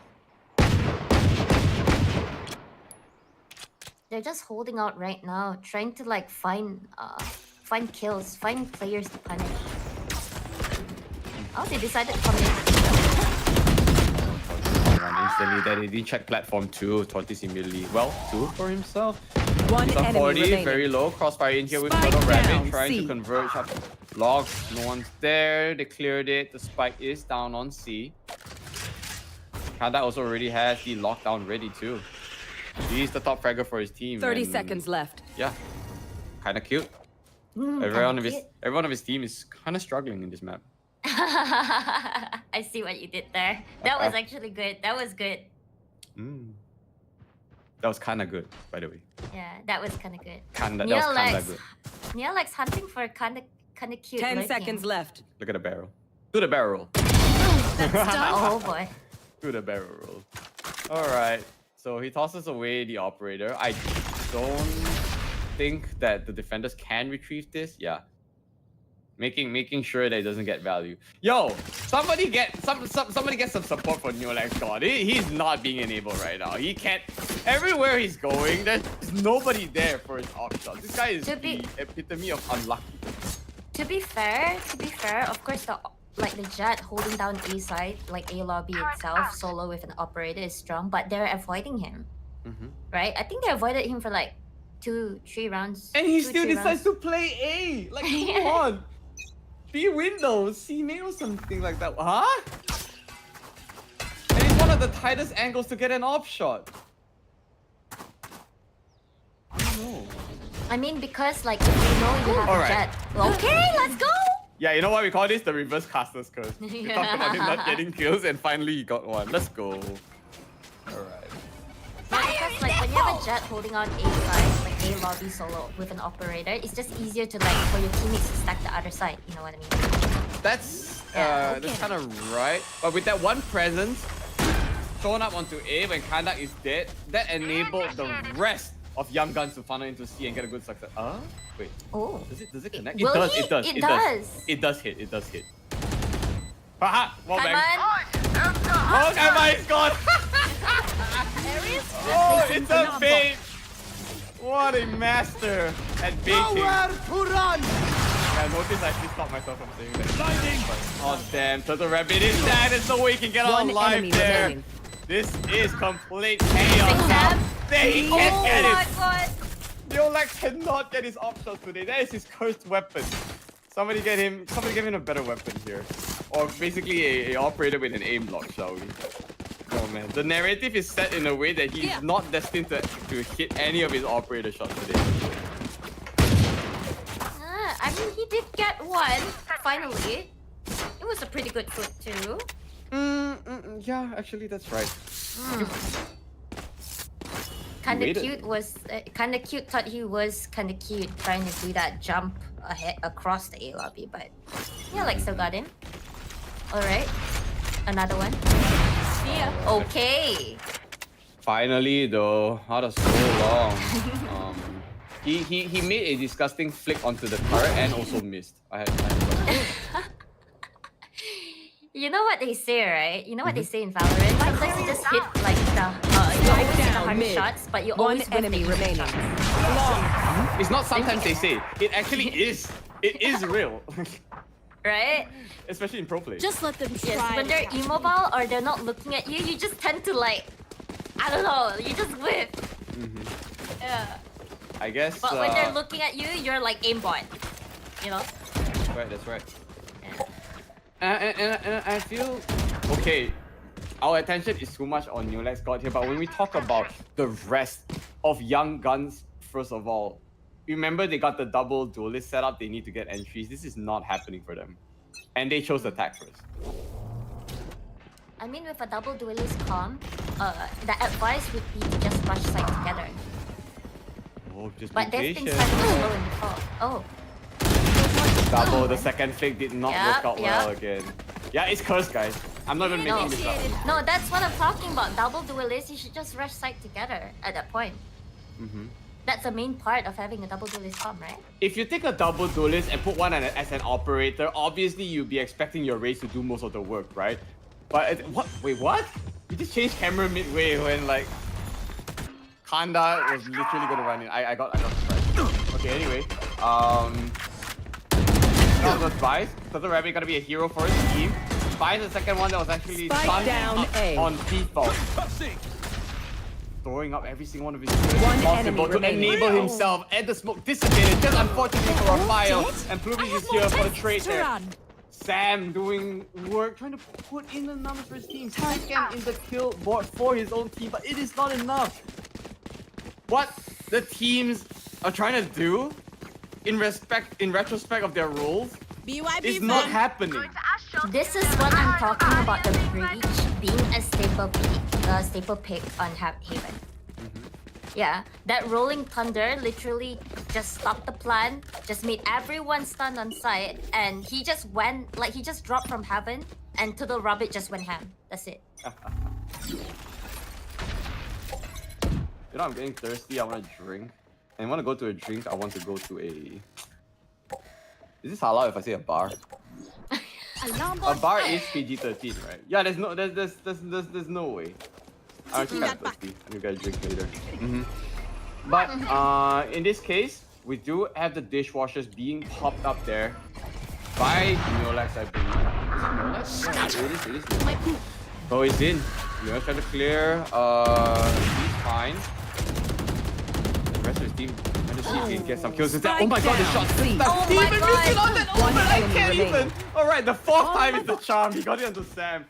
They're just holding out right now, trying to like find kills, find players to punish. Oh, they decided to come in. Run instantly there. He didn't check platform 2. Tortis immediately. Well, 2 for himself. One He's on enemy 40, remaining. very low. Crossfire in here with Spike Turtle Rabbit down, trying C. to converge up logs. No one's there. They cleared it. The spike is down on C. Kanda also already has the lockdown ready too. He's the top fragger for his team. 30 and seconds left. Yeah, kind of cute. Everyone of his team is kind of struggling in this map. I see what you did there. That was actually good. That was good. That was kind of good, by the way. Yeah, that was kind of good. That was kind of good. Nia likes hunting for kind of cute. 10 lurking. seconds left. Look at the barrel. Do the barrel roll. Oh boy. Do the barrel roll. All right. So he tosses away the operator. I don't think that the defenders can retrieve this. Yeah. Making sure that it doesn't get value. Yo, somebody get some support for Neolex God. He's not being enabled right now. He can't. Everywhere he's going, there's nobody there for his op shot. This guy is the epitome of unlucky. To be fair, of course the Jet holding down A side, like A lobby itself, solo with an operator is strong, but they're avoiding him. Right? I think they avoided him for like 2-3 rounds. And he still decides to play A. Like, come on. Be Windows, see me or something like that. Huh? And it's one of the tightest angles to get an op shot. I don't know. I mean, because like if you know you have a Jet. Okay, let's go! Yeah, you know what we call this? The reverse caster's curse. We talked about him not getting kills and finally he got one. Let's go. Alright. Because like when you have a Jet holding on A side, like A lobby solo with an operator, it's just easier to like for your teammates to stack the other side. You know what I mean? That's kind of right. But with that one presence thrown up onto A when Kandak is dead, that enabled the rest of young guns to funnel into C and get a good success. Wait. Oh. Does it connect? It does. It does. It does hit. Haha! Wall bang. Oh, Kaiman is gone! Oh, it's a bait! What a master at baiting. Nowhere to run! I noticed I actually stopped myself from saying that. Blinding! Oh damn, Turtle Rabbit is dead. There's no way he can get out alive there. Remaining. This is complete chaos. There he can't get it! Oh my god! Neolex cannot get his op shots today. That is his cursed weapon. Somebody give him a better weapon here. Or basically a operator with an aim block, shall we? Oh man, the narrative is set in a way that he's not destined to hit any of his operator shots today. I mean, he did get one, finally. It was a pretty good foot too. Yeah, actually that's right. Kinda cute thought he was kinda cute trying to do that jump ahead across the A lobby, but yeah, like still got him. Alright. Another one. Yeah. Okay. Finally though, after so long. He made a disgusting flick onto the turret and also missed. You know what they say, right? You know what they say in Valorant? Sometimes you just hit like you always hit 100 shots, but you always One enemy remaining. It's not sometimes they say. It actually is. It is real. Right? Especially in pro play. Just let them try. Yes, when they're immobile or they're not looking at you, you just tend to like, I don't know, you just whip. Yeah. I guess. But when they're looking at you, you're like aimbot. You know? That's right. And I feel okay. Our attention is too much on Neolex God here, but when we talk about the rest of young guns, first of all, remember they got the double duelist setup. They need to get entries. This is not happening for them, and they chose attack first. I mean, with a double duelist comp, the advice would be to just rush side together. Oh, just but be there's patient. things like slow in the fall. Oh. Double, the second flick did not work out well again. Yeah, it's cursed, guys. I'm not even making this up. No, that's what I'm talking about. Double duelists, you should just rush side together at that point. That's the main part of having a double duelist comp, right? If you take a double duelist and put one as an operator, obviously you'll be expecting your race to do most of the work, right? But what? Wait, what? You just changed camera midway when like Kanda was literally gonna run in. I got surprised. Okay, anyway, that was Spice. Turtle Rabbit gonna be a hero for his team. Spice, the second one that was actually stunned on default. Throwing up every single one of his skills possible to enable himself, and the smoke dissipated just unfortunately for a file, and Plumi is here for the trade there. Sam doing work, trying to put in the numbers for his team. Second in the kill board for his own team, but it is not enough. What the teams are trying to do, in retrospect of their roles, BYB is not fam. happening. This is what I'm talking about, the breach being a staple pick on Haven. Yeah, that rolling thunder literally just stopped the plan, just made everyone stunned on sight, and he just went, like he just dropped from heaven, and to the rabbit just went ham. That's it. You know, I'm getting thirsty, I want to drink. And when I go to a drink, I want to go to a... Is this halal if I say a bar? Alarm A bot bar set. is PG-13, right? Yeah, there's no way. I'm actually kind of that thirsty. I'm gonna get a drink later. But in this case, we do have the dishwashers being popped up there by Neolax, I believe. Is it Neolax? Yeah, it is. Oh, he's in. Neolax trying to clear. He's fine. The rest of his team trying to see if he can get some kills with that. Oh my god, the shot! Oh my Even missing on that! Oh, One but I enemy can't remaining. even! Alright, the fourth time is the charm. He got it onto Sam.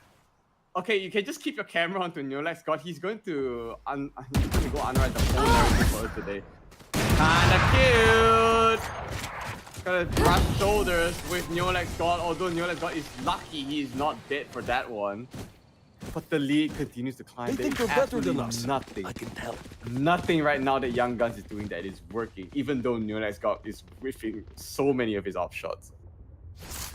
Okay, you can just keep your camera onto Neolax. God, he's going to go unwrite the whole narrative for us today. Kinda cute! Gotta brush shoulders with Neolax God, although Neolax God is lucky he is not dead for that one. But the lead continues to climb. They There think is they're better than absolutely us. nothing. I can tell. Nothing right now that Young Guns is doing that is working, even though Neolax God is whiffing so many of his off shots.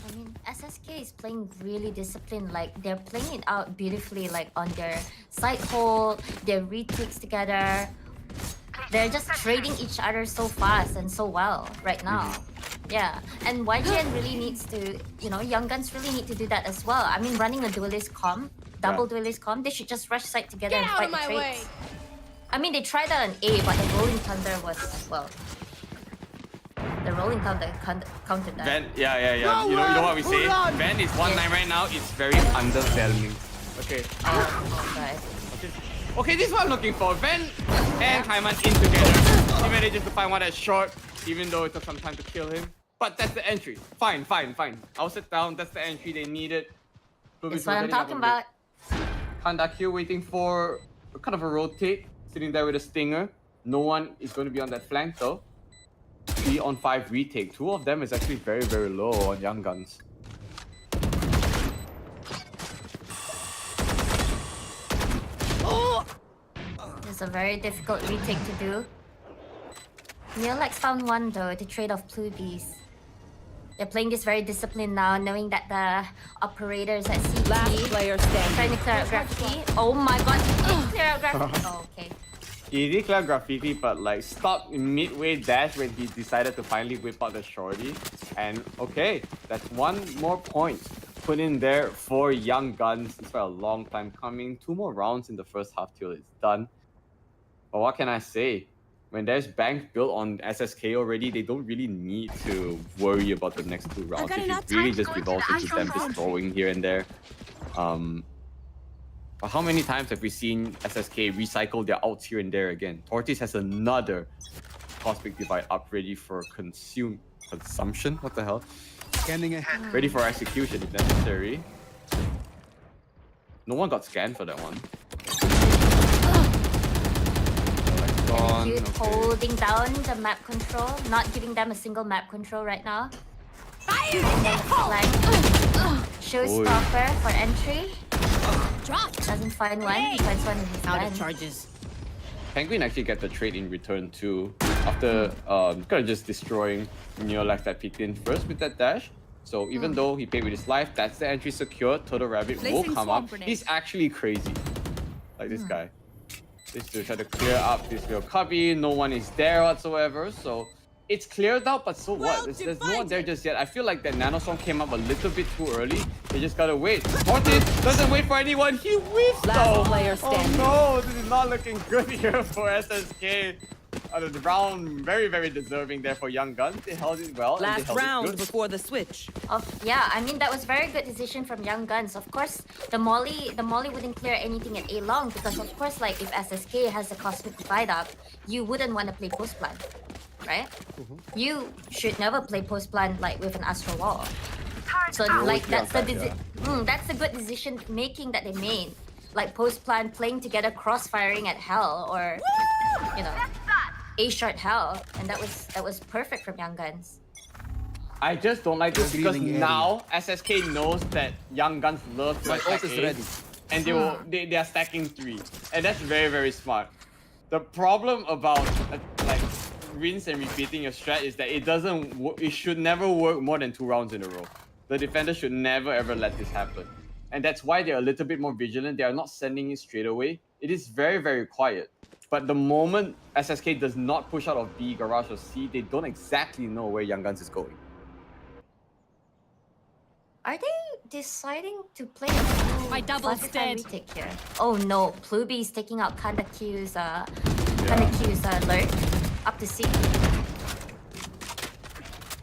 I mean, SSK is playing really disciplined. Like, they're playing it out beautifully, like on their side hold, their retakes together. They're just trading each other so fast and so well right now. Yeah, and YGN really needs to, you know, Young Guns really need to do that as well. I mean, running a duelist comp, double duelist comp, they should just rush side together Get and out fight of the my trades. way. I mean, they tried that on A, but the rolling thunder was, well, the rolling thunder countered that. Van, yeah. You know what we say? Van is 1-9 right now. It's very underwhelming. Okay. Oh, guys. Okay, this is what I'm looking for. Van and Kaiman in together. He manages to find one that's short, even though it took some time to kill him. But that's the entry. Fine. I'll sit down. That's the entry they needed. That's what I'm talking about. Kandak here waiting for kind of a rotate, sitting there with a stinger. No one is going to be on that flank though. 3-on-5 retake. Two of them is actually very, very low on Young Guns. It's a very difficult retake to do. Neolax found one though to trade off Plubies. They're playing this very disciplined now, knowing that the operators at CT Last player standing. trying to clear out graffiti. Oh my god, clear out graffiti. Oh, okay. He did clear graffiti, but like stopped in midway dash when he decided to finally whip out the shorty. And okay, that's one more point put in there for Young Guns. It's been a long time coming. 2 more rounds in the first half till it's done. But what can I say? When there's bank built on SSK already, they don't really need to worry about the next 2 rounds. got It enough really time to just go into revolves the into them astral just throwing here and there. But how many times have we seen SSK recycle their ults here and there again? Tortoise has another Cosmic Divide up ready for consumption? What the hell? Scanning ahead. Ready for execution if necessary. No one got scanned for that one. Gone, Cute okay. holding down the map control, not giving them a single map control right now. Fire! Like, showstopper for entry. Dropped. Doesn't find one, he finds one in his Out land. of charges. Penguin actually get the trade in return too. After kind of just destroying Neolax that peeked in first with that dash. So even though he paid with his life, that's the entry secured. Turtle Rabbit will Placing come swamp up. grenade. He's actually crazy. Like this guy. This to try to clear up this little cubby. No one is there whatsoever. So it's cleared out, but so what? There's no one there just yet. I feel like that nanostorm came up a little bit too early. They just gotta wait. Tortoise doesn't wait for anyone. He whiffs Last though. player Oh standing. no, this is not looking good here for SSK. The round very, very deserving there for Young Guns. They held it well. and they Last held it round good. before the switch. Yeah, I mean that was very good decision from Young Guns. Of course, the Molly wouldn't clear anything at A long because of course, like if SSK has a Cosmic Divide up, you wouldn't want to play post plan, right? You should never play post plan like with an Astral Wall. So Always like play on that's the side, that's a good decision making that they made. Like post plan playing together, cross firing at hell, or you know, A short hell, and that was perfect from Young Guns. I just don't like this because now SSK knows that Young Guns love to attack A, and they are stacking 3, and that's very, very smart. The problem about like rinse and repeating your strat is that it should never work more than 2 rounds in a row. The defender should never ever let this happen, and that's why they're a little bit more vigilant. They are not sending it straight away. It is very, very quiet. But the moment SSK does not push out of B, Garage, or C, they don't exactly know where Young Guns is going. Are they deciding to play My double's dead. retake here? Oh no, Pluby is taking out Kanda Q's lurk up to C.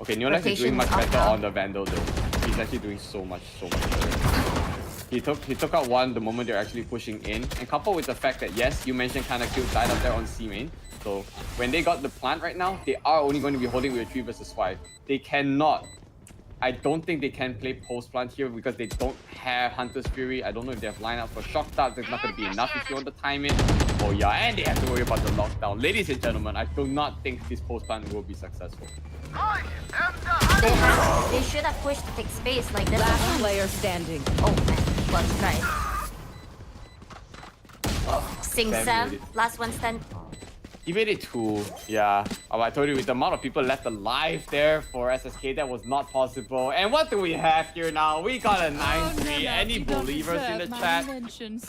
Okay, Neolax is doing Rotations much up better now. on the Vandal though. He's actually doing so much better. He took out one the moment they're actually pushing in, and coupled with the fact that yes, you mentioned kind of cute died up there on C main. So when they got the plant right now, they are only going to be holding with a 3 versus 5. They cannot. I don't think they can play post plant here because they don't have Hunter's Fury. I don't know if they have lineup for shock darts. There's not going to be enough if you want to time it. Oh yeah, and they have to worry about the lockdown. Ladies and gentlemen, I do not think this post plant will be successful. They should have pushed to take space like this. Last player standing. Oh man, well tried. Sing Sam Sam, made it. last one stand. He made it 2, yeah. Oh, I told you, with the amount of people left alive there for SSK, that was not possible. And what do we have here now? We got a 9-3. Any believers in the chat?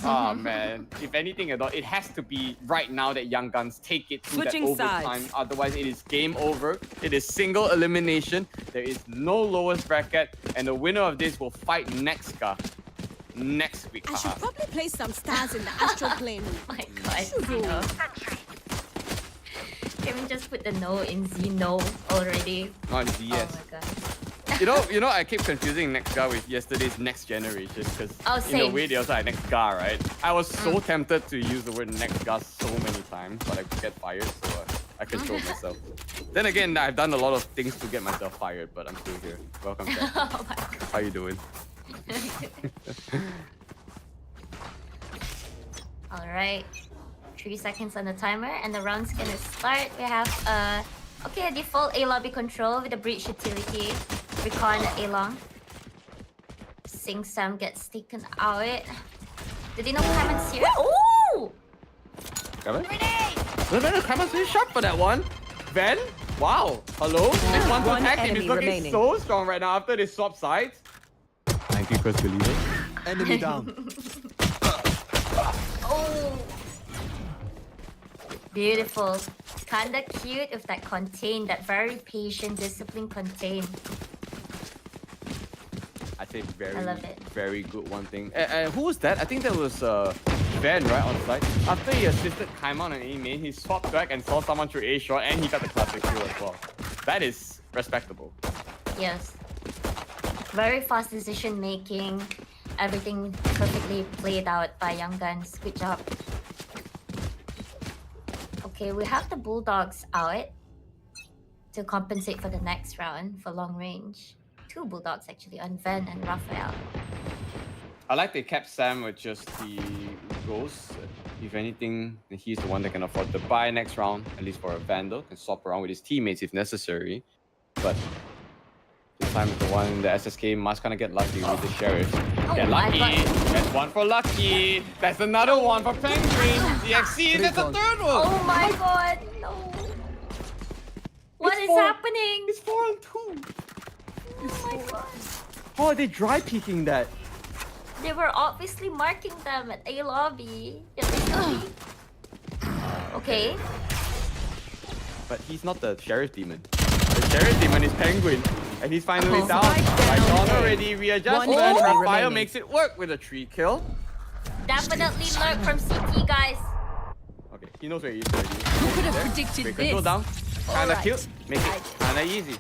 Oh man, if anything at all, it has to be right now that Young Guns take it to Switching that overtime. sides. Otherwise, it is game over. It is single elimination. There is no lowest bracket, and the winner of this will fight next week. I should probably place some stars in the astral plane. My god, Zeno. Kevin just put the no in Zeno already. Not ZS. Oh my god. You know, I keep confusing next guy with yesterday's next generation because Oh, in a same. way they also had next guy, right? I was so tempted to use the word next guy so many times, but I could get fired, so I controlled myself. Then again, I've done a lot of things to get myself fired, but I'm still here. Welcome back. Oh my god. How you doing? Alright. 3 seconds on the timer and the round's gonna start. We have a default A lobby control with a breach utility. Recon A long. Sing Sam gets taken out. Did they know Clement's here? Ooh! Clement? Clement's really sharp for that one. Ven? Wow. Hello? This one to One attack him is enemy looking remaining. so strong right now after they swap sides. Thank you, Chris Believer. Enemy down. Oh! Beautiful. Kinda cute with that contain, that very patient, disciplined contain. I'd say very, I love it. very good one thing. Who was that? I think that was Van, right, on site. After he assisted Kaimon on A main, he swapped back and saw someone through A shot, and he got the classic kill as well. That is respectable. Yes. Very fast decision making. Everything perfectly played out by Young Guns. Good job. Okay, we have the Bulldogs out to compensate for the next round for long range. 2 Bulldogs actually, on Ven and Raphael. I like they kept Sam with just the Ghost. If anything, he's the one that can afford to buy next round, at least for a Vandal. Can swap around with his teammates if necessary. But this time is the one the SSK must kind of get lucky with the Sheriff. Get my lucky! God. That's one for Lucky! That's another one for Penguin! DXC, that's a third one! Oh my god, no. What is happening? It's 4-2! Oh my god. How are they dry peeking that? They were obviously marking them at A lobby. Yet they still beat. Okay. But he's not the Sheriff Demon. The Sheriff Demon is Penguin. And he's finally Oh down. my Right God. on already. Readjustment. One enemy Raphael remaining. makes it work with a 3 kill. Definitely lurk from CT, guys. Okay, he knows where he is already. Who could have There. predicted Break control this? down. Kinda Alright. cute. Make it kinda easy.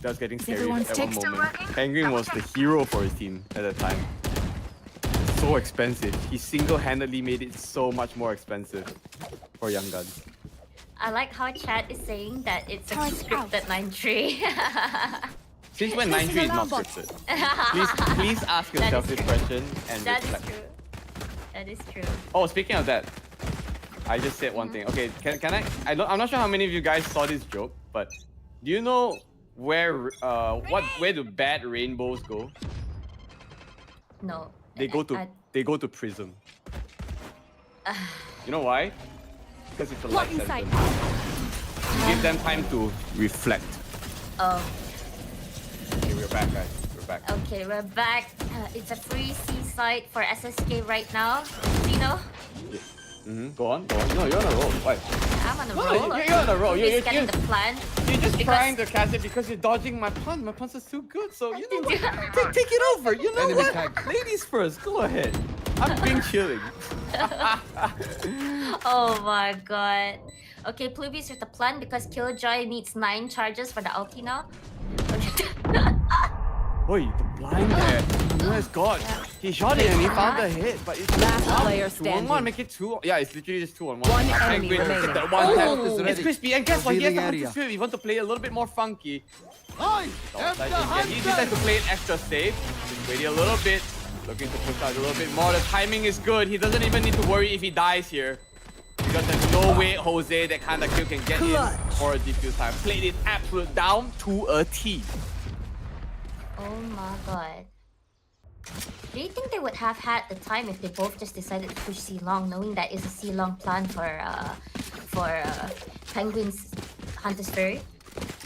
Just getting scary everyone's at one text moment. Penguin was the hero for his team at that time. So expensive. He single-handedly made it so much more expensive for Young Guns. I like how chat is saying that it's a Turret out. scripted 9-3. Since when 9-3 is not scripted? Please ask That yourself is this true. question and That is reflect. true. That is true. Oh, speaking of that, I just said one thing. Okay, can I'm not sure how many of you guys saw this joke, but do you know where do bad rainbows go? No. They go to prison. You know why? Because it's a What life inside? sentence. You give them time to reflect. Oh. Okay, we're back, guys. We're back. Okay, we're back. It's a free seaside for SSK right now. Zeno, Go on. No, you're on a roll. Why? I'm on a No, roll. you're on a roll. He's getting the plan. You're just Because- trying to cast it because you're dodging my puns. My puns are too good, so you know didn't what? do- Take it over. You know Enemy what? tag. Ladies first. Go ahead. I'm being chilling. Oh my god. Okay, Plubies with the plan because Killjoy needs 9 charges for the ulti now. Oi, the blind there. Oh my god. He shot it and he found the hit, but it's Last player 2-on-1. standing. Make it 2. Yeah, it's literally just 2-on-1. One I enemy agree with remaining. that one tap. Oh. It's crispy, and guess what? He has the Revealing hunter area. spirit. You want to play a little bit more funky. I am the He decides to play it extra safe. Just waiting a little bit. Looking to push out a little bit more. The timing is good. He doesn't even need to worry if he dies here. Because there's no way Jose, that kind of kill, can get in for a defuse time. Played it absolute down to a T. Oh my god. Do you think they would have had the time if they both just decided to push C long, knowing that it's a C long plan for Penguin's Hunter's Fury?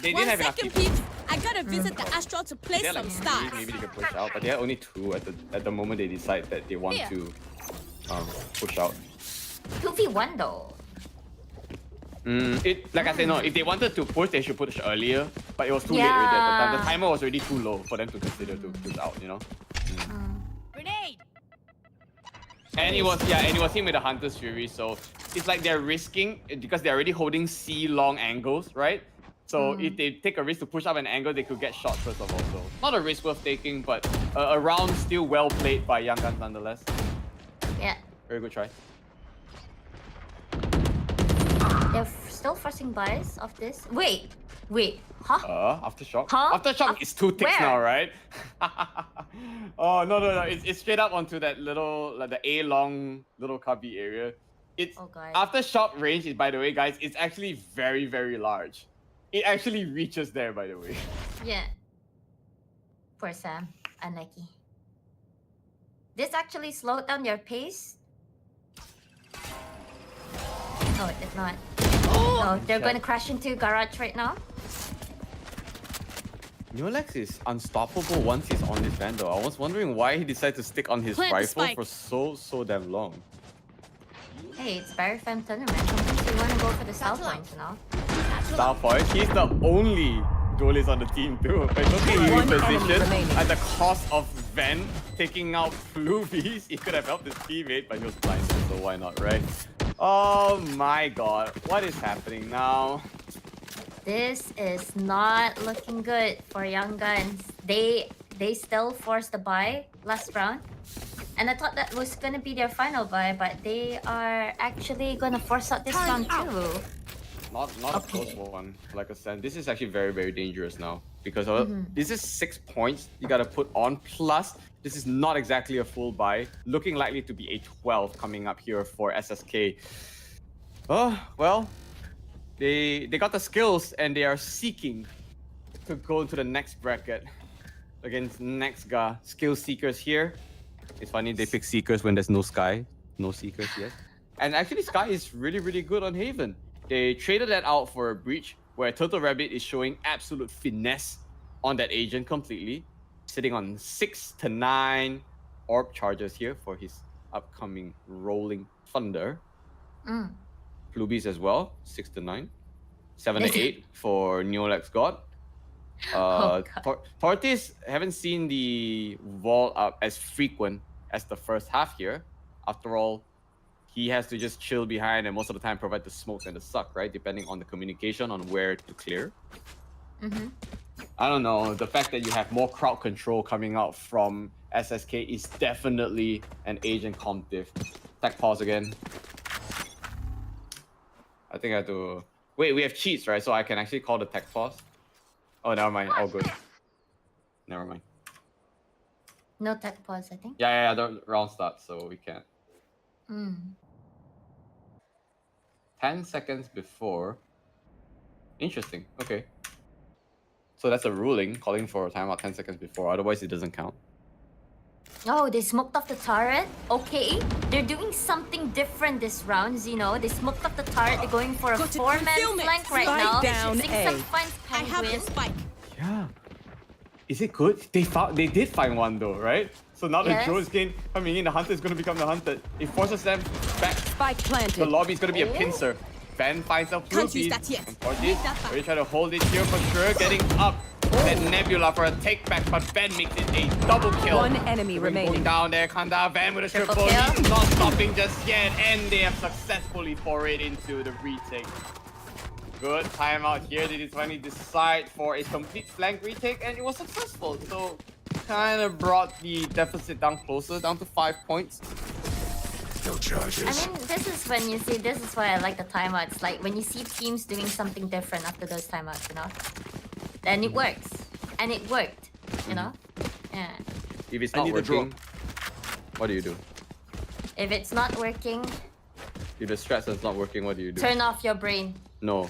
They One didn't have enough second, people. peeps. I gotta visit the Astral to place They're some like stars. maybe they can push out, but they had only 2 at the moment they decide that they want Yeah. to push out. 2v1 though. Like I said, no, if they wanted to push, they should push earlier, but it was too late already at the time. The timer was already too low for them to consider to push out, you know? Grenade. And it was him with the Hunter's Fury, so it's like they're risking because they're already holding C long angles, right? So if they take a risk to push up an angle, they could get shot first of all. So not a risk worth taking, but a round still well played by Young Guns nonetheless. Yeah. Very good try. They're still forcing buys of this. Wait. Huh? Aftershock. Huh? Aftershock is 2 ticks where? now, right? Oh no! It's straight up onto that little the A long little cubby area. It's Oh, God. Aftershock range is, by the way, guys, it's actually very, very large. It actually reaches there, by the way. Yeah. Poor Sam. Unlucky. This actually slowed down their pace. No, it did not. No, they're gonna crash into garage right now. Neolex is unstoppable once he's on this Vandal. I was wondering why he decided to stick on his Plant the rifle spike. for so damn long. Hey, it's Berryfam tournament. Sometimes you wanna go for the sell points, you know? Star point. He's the only duelist on the team too. But don't think he One enemy repositioned remaining. at the cost of Ven taking out Fluvies. He could have helped his teammate, but he was blinded, so why not, right? Oh my god. What is happening now? This is not looking good for Young Guns. They still forced the buy last round. And I thought that was gonna be their final buy, but they are actually gonna force out this round too. Not a close one. Like I said, this is actually very, very dangerous now. Because this is 6 points you gotta put on. Plus, this is not exactly a full buy. Looking likely to be a 12 coming up here for SSK. Oh, well, they got the skills and they are seeking to go into the next bracket against next guy. Skill seekers here. It's funny they pick seekers when there's no Sky. No seekers yet. And actually Sky is really, really good on Haven. They traded that out for a breach where Turtle Rabbit is showing absolute finesse on that agent completely. Sitting on 6 to 9 orb charges here for his upcoming Rolling Thunder. Flubies as well, 6 to 9. 7 to 8 for Neolex God. Oh, God. Tortis haven't seen the wall up as frequent as the first half here. After all, he has to just chill behind and most of the time provide the smokes and the suck, right? Depending on the communication on where to clear. I don't know. The fact that you have more crowd control coming out from SSK is definitely an agent comp diff. Tech pause again. I think I have to Wait, we have cheats, right? So I can actually call the tech pause. Oh, never mind. All good. Never mind. No tech pause, I think. Yeah. The round starts, so we can't. 10 seconds before. Interesting. Okay. So that's a ruling calling for a timeout 10 seconds before. Otherwise, it doesn't count. Oh, they smoked off the turret. Okay, they're doing something different this round, Xeno. They smoked off the turret. They're going for a Got to 4-man concealment. flank right Spike now. down 6-7 A. finds I have Penguin. the spike. Yeah. Is it good? They did find one though, right? So now Yes. the Joe's game coming in, the hunter is going to become the hunted. It forces them back. Spike The planted. lobby is going to be a Oh. pincer. Van finds a Can't use Fluffy. that yet. Unfortunately, Leave that back. really try to hold it here for sure. Getting up. That Nebula for a take back, but Van makes it a double kill. One enemy Going remaining. down there, Kanda. Van with a triple. Triple kill. He's not stopping just yet, and they have successfully forayed into the retake. Good timeout here. They did finally decide for a complete flank retake, and it was successful. So, kind of brought the deficit down closer, down to 5 points. No I charges. mean, this is when you see, this is why I like the timeouts. Like when you see teams doing something different after those timeouts, you know? Then it works. And it worked, you know? Yeah. If it's I not need the working, what do you do? If it's not working, If the strat is not working, what do you do? turn off your brain. No.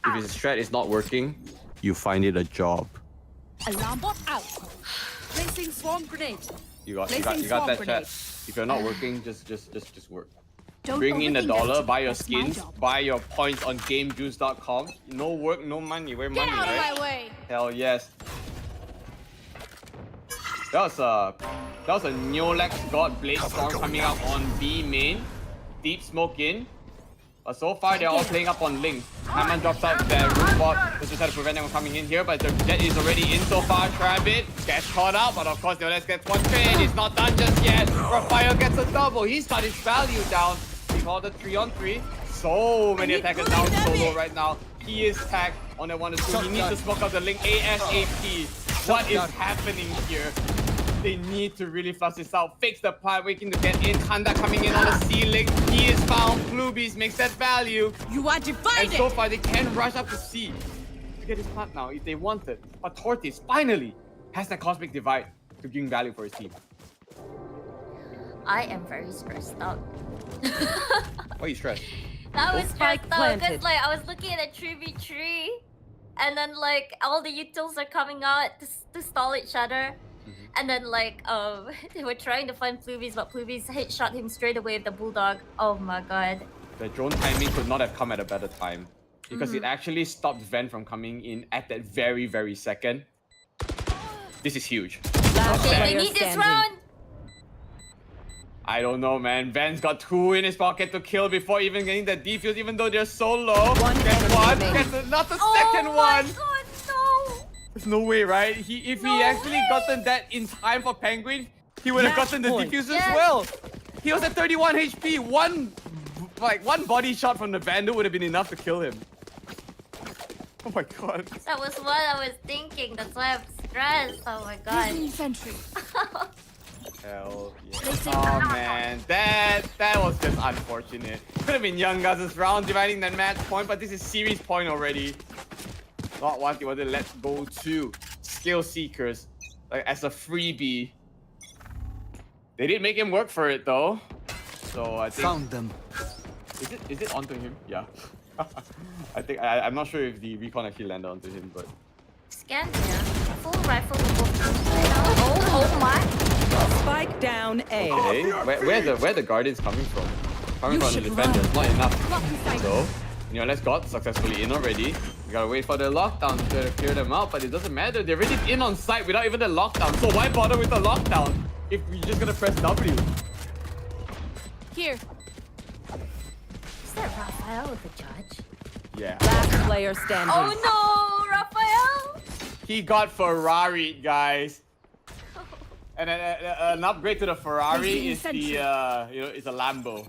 If the strat is not working, you find it a job. Alarm bot out. Placing swarm grenade. You got Placing that swarm chat. grenade. If you're not working, just work. Don't Bring in the overthink dollar, it. buy your That's my skins, job. buy your points on GameJuice.com. No work, no money. Where Get money, out of right? my way. Hell yes. That was a Neolex God Blade Storm coming up on B main. Deep smoke in. But so far they're all playing up on Link. Hammond drops out their root bot just to try to prevent them from coming in here, but the Jet is already in so far. Trabbit gets caught out, but of course Neolex gets one trade. It's not done just yet. Raphael gets a double. He's got his value down. He called a 3-on-3. So many attackers down solo right now. He is tagged on a 1-2. He needs to smoke out the Link ASAP. What is happening here? They need to really flush this out. Fix the plant, waiting to get in. Kanda coming in on the ceiling. He is found. Bluebees makes that value. You are And divided. so far, they can rush up to C to get his plant now if they want it. But Tortis finally has that cosmic divide to bring value for his team. I am very stressed out. Why are you stressed? I was Spike stressed out because planted. like I was looking at a 3v3 and then like all the utils are coming out to stall each other. And then like they were trying to find Pluvies, but Pluvies headshot him straight away with the bulldog. Oh my god. The drone timing could not have come at a better time because it actually stopped Ven from coming in at that very, very second. This is huge. Last Okay, they player need this standing. round. I don't know, man. Ven's got 2 in his pocket to kill before even getting the defuse, even though they're so low. One Gets enemy one, remaining. gets not the Oh second my one. god, no. There's no way, right? If No he actually way. gotten that in time for Penguin, he would have Match gotten the point. defuse Yes. as well. He was at 31 HP. One body shot from the Vandal would have been enough to kill him. Oh my god. That was what I was thinking. That's why I'm stressed. Oh my god. Using sentry. Hell yeah. Oh man, that was just unfortunate. Could have been Young Guns' round dividing that match point, but this is series point already. Not what they wanted to let go to Skill Seekers like as a freebie. They did make him work for it though. So I think Found them. is it onto him? Yeah. I'm not sure if the recon actually landed onto him, but Scan here. Full rifle with both teams right now. Oh my. Spike down A. okay. Where the Guardians coming from? Coming You from the should defenders, not enough. Blocking sight. So, Let's got successfully in already. We gotta wait for the lockdown to clear them out, but it doesn't matter. They're already in on site without even the lockdown. So why bother with the lockdown if we're just gonna press W? Here. Is that Raphael with the judge? Yeah. Last player standing. Oh no, Raphael! He got Ferrari, guys. And an upgrade to the Ferrari is the is a Lambo.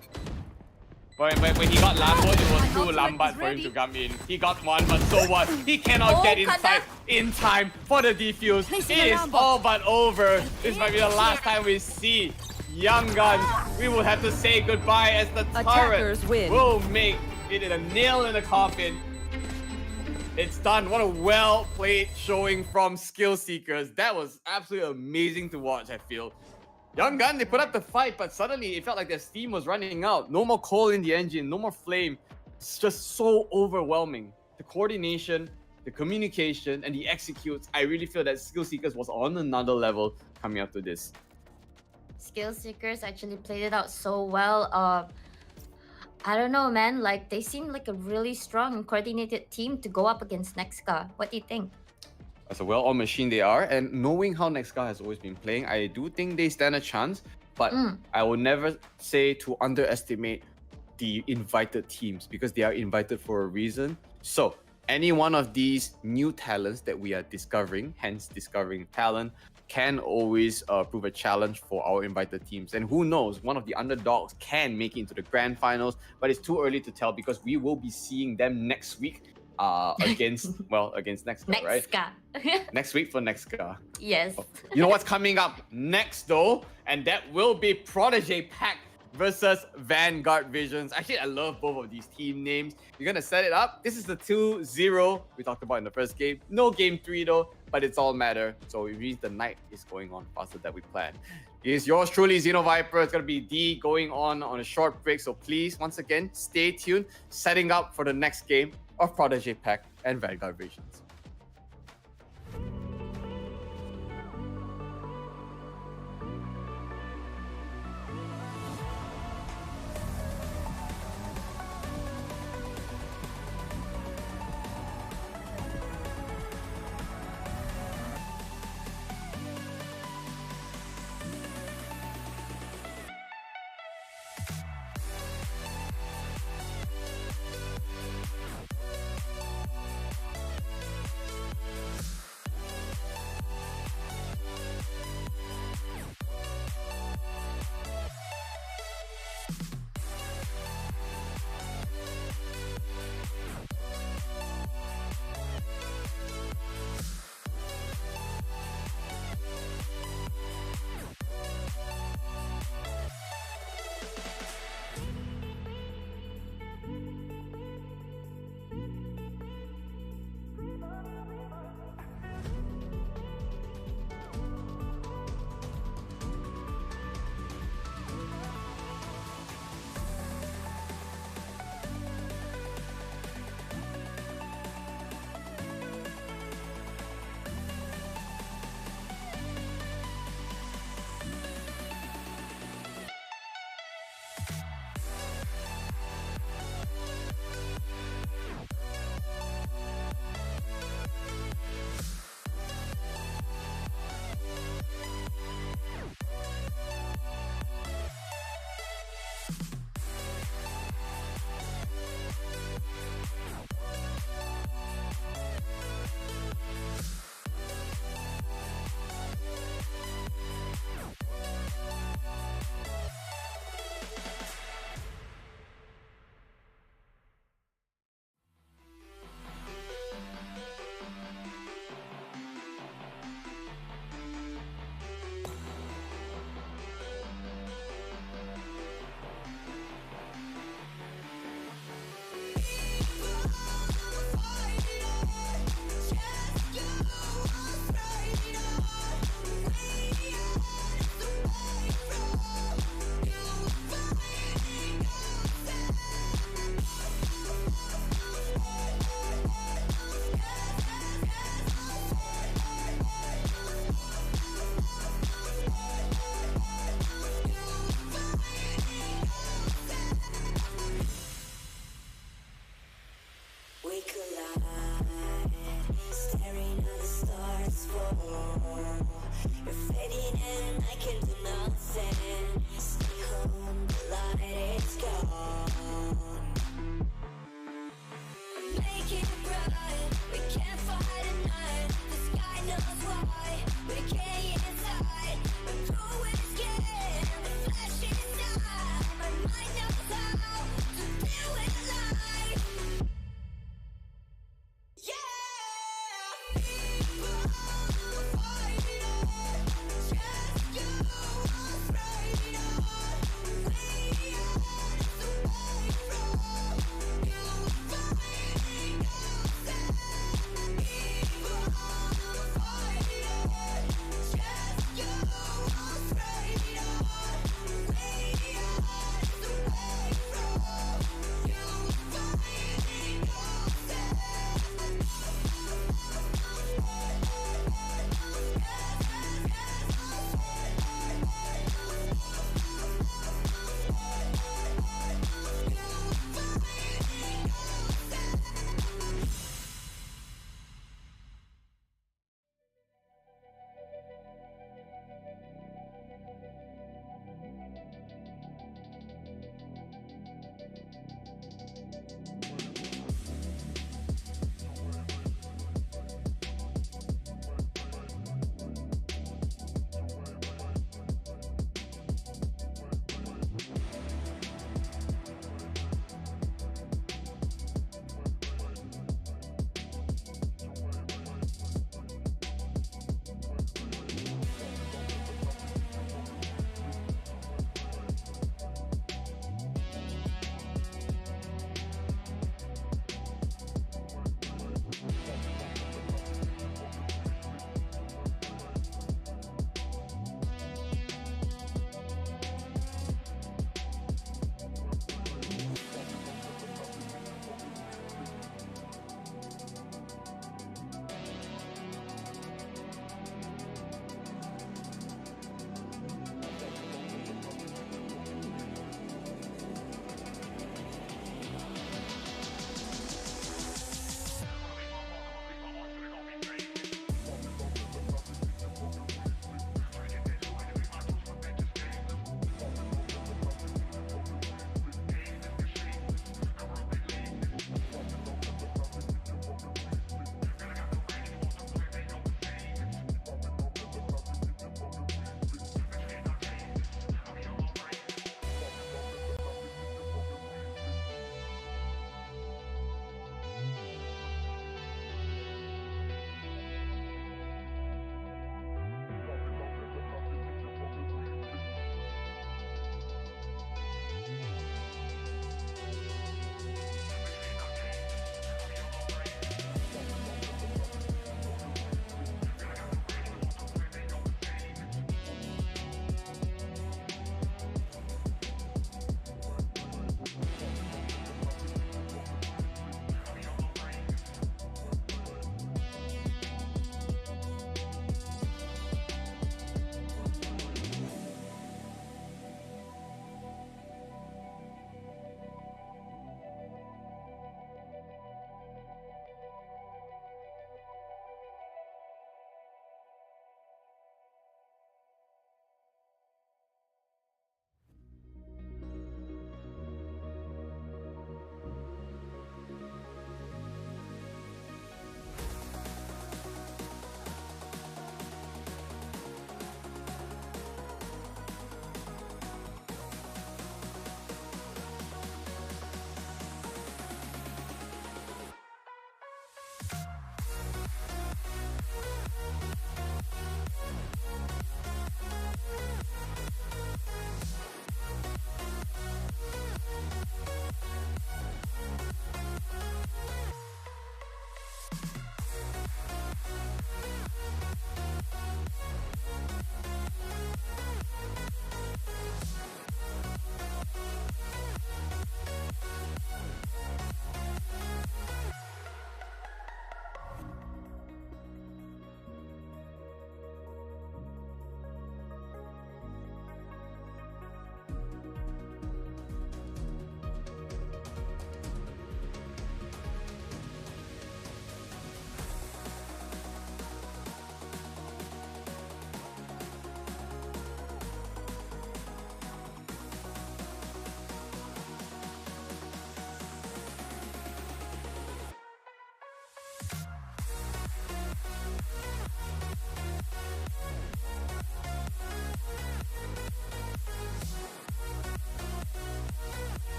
When he got Lambo, it was too lambat for him to come in. He got one, but so what? He cannot get inside in time for the defuse. It is all but over. This might be the last time we see Young Guns. We will have to say goodbye as the turret Attackers win. will make it a nail in the coffin. It's done. What a well played showing from Skill Seekers. That was absolutely amazing to watch, I feel. Young Gun, they put up the fight, but suddenly it felt like their steam was running out. No more coal in the engine, no more flame. It's just so overwhelming. The coordination, the communication, and the executes. I really feel that Skill Seekers was on another level coming up to this. Skill Seekers actually played it out so well. I don't know, man. Like, they seem like a really strong and coordinated team to go up against Nexka. What do you think? As a well-oiled machine they are, and knowing how Nexka has always been playing, I do think they stand a chance, but I will never say to underestimate the invited teams because they are invited for a reason. So, any one of these new talents that we are discovering, hence discovering talent, can always prove a challenge for our invited teams. And who knows, one of the underdogs can make it into the grand finals, but it's too early to tell because we will be seeing them next week against Nexka, right? Next week for Nexka. Yes. You know what's coming up next though? And that will be Protege Pack versus Vanguard Visions. Actually, I love both of these team names. You're gonna set it up. This is the 2-0 we talked about in the first game. No game 3 though, but it's all matter. So it means the night is going on faster than we planned. It's yours truly, Xenoviper. It's gonna be D going on a short break. So please, once again, stay tuned. Setting up for the next game of Protege Pack and Vanguard Visions.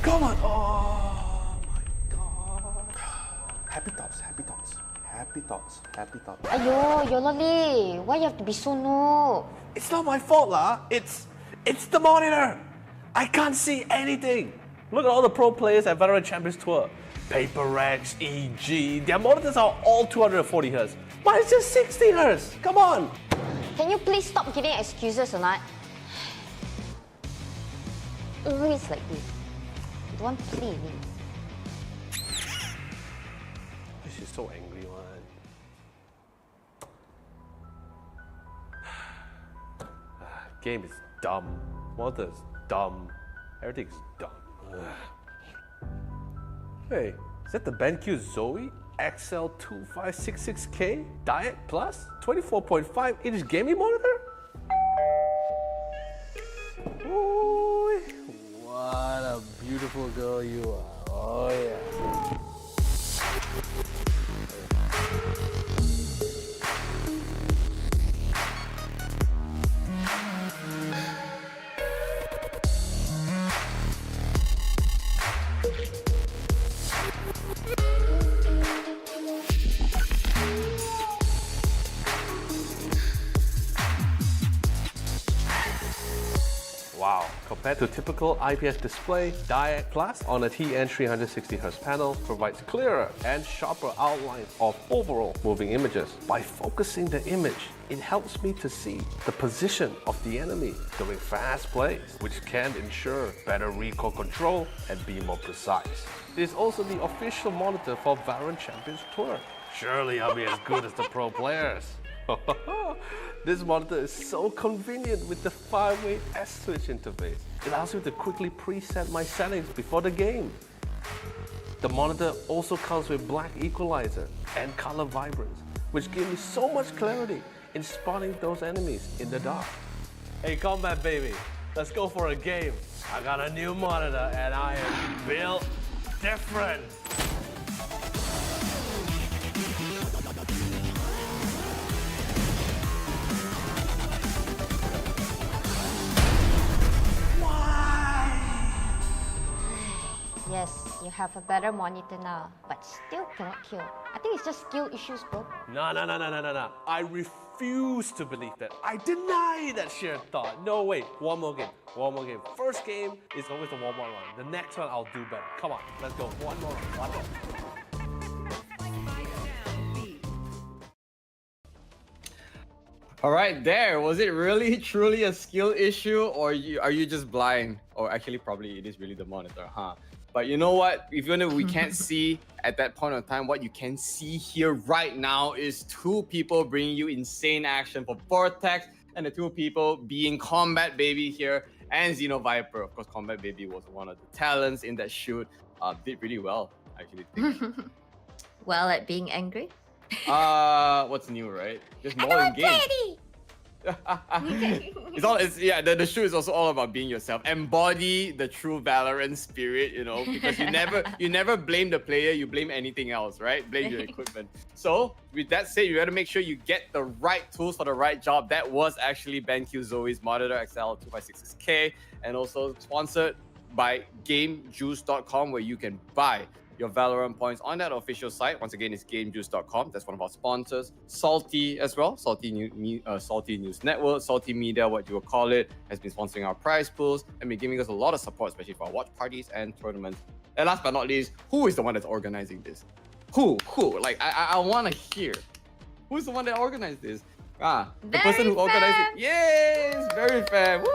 Come on! Oh my god! Happy thoughts, happy thoughts, happy thoughts, happy thoughts. Ayo, Yololi, why you have to be so noob? It's not my fault, lah. It's the monitor. I can't see anything. Look at all the pro players at Valorant Champions Tour. Paper Rex, EG, their monitors are all 240 Hz. Mine is just 60 Hz. Come on. Can you please stop giving excuses or not? Always like this. You don't want to play with me. She's so angry, man. Game is dumb. Monitor is dumb. Everything's dumb. Hey, is that the BenQ Zoe XL2566K Diet Plus 24.5-inch gaming monitor? Ooh, what a beautiful girl you are. Oh yeah. Wow, compared to typical IPS display, Diet Plus on a TN 360Hz panel provides clearer and sharper outlines of overall moving images. By focusing the image, it helps me to see the position of the enemy during fast plays, which can ensure better recoil control and be more precise. It is also the official monitor for Valorant Champions Tour. Surely I'll be as good as the pro players. This monitor is so convenient with the 5-way S-switch interface. It allows me to quickly preset my settings before the game. The monitor also comes with black equalizer and color vibrance, which give me so much clarity in spotting those enemies in the dark. Hey Combatbaby, let's go for a game. I got a new monitor and I am built different. Yes, you have a better monitor now, but still cannot kill. I think it's just skill issues, bro. No. I refuse to believe that. I deny that shared thought. No, wait. One more game. First game is always a 1-1 run. The next one, I'll do better. Come on, let's go. One more run. Let's go. All right, there. Was it really truly a skill issue, or are you just blind? Or actually, probably it is really the monitor, huh? But you know what? Even if we can't see at that point of time, what you can see here right now is two people bringing you insane action for Vortex, and the two people being Combatbaby here and Xenoviper. Of course, Combatbaby was one of the talents in that shoot. Did really well, I actually think. Well, at being angry. What's new, right? There's more in game. The shoot is also all about being yourself. Embody the true Valorant spirit, you know, because you never blame the player, you blame anything else, right? Blame your equipment. So with that said, you gotta make sure you get the right tools for the right job. That was actually BenQ Zoe's monitor XL2566K, and also sponsored by GameJuice.com, where you can buy your Valorant points on that official site. Once again, it's GameJuice.com. That's one of our sponsors. Salty as well. Salty News Network, Salty Media, what you will call it, has been sponsoring our prize pools and been giving us a lot of support, especially for our watch parties and tournaments. And last but not least, who is the one that's organizing this? Who? Like, I want to hear. Who's the one that organized this? The person who organized it. Yes, Berryfam. Woo!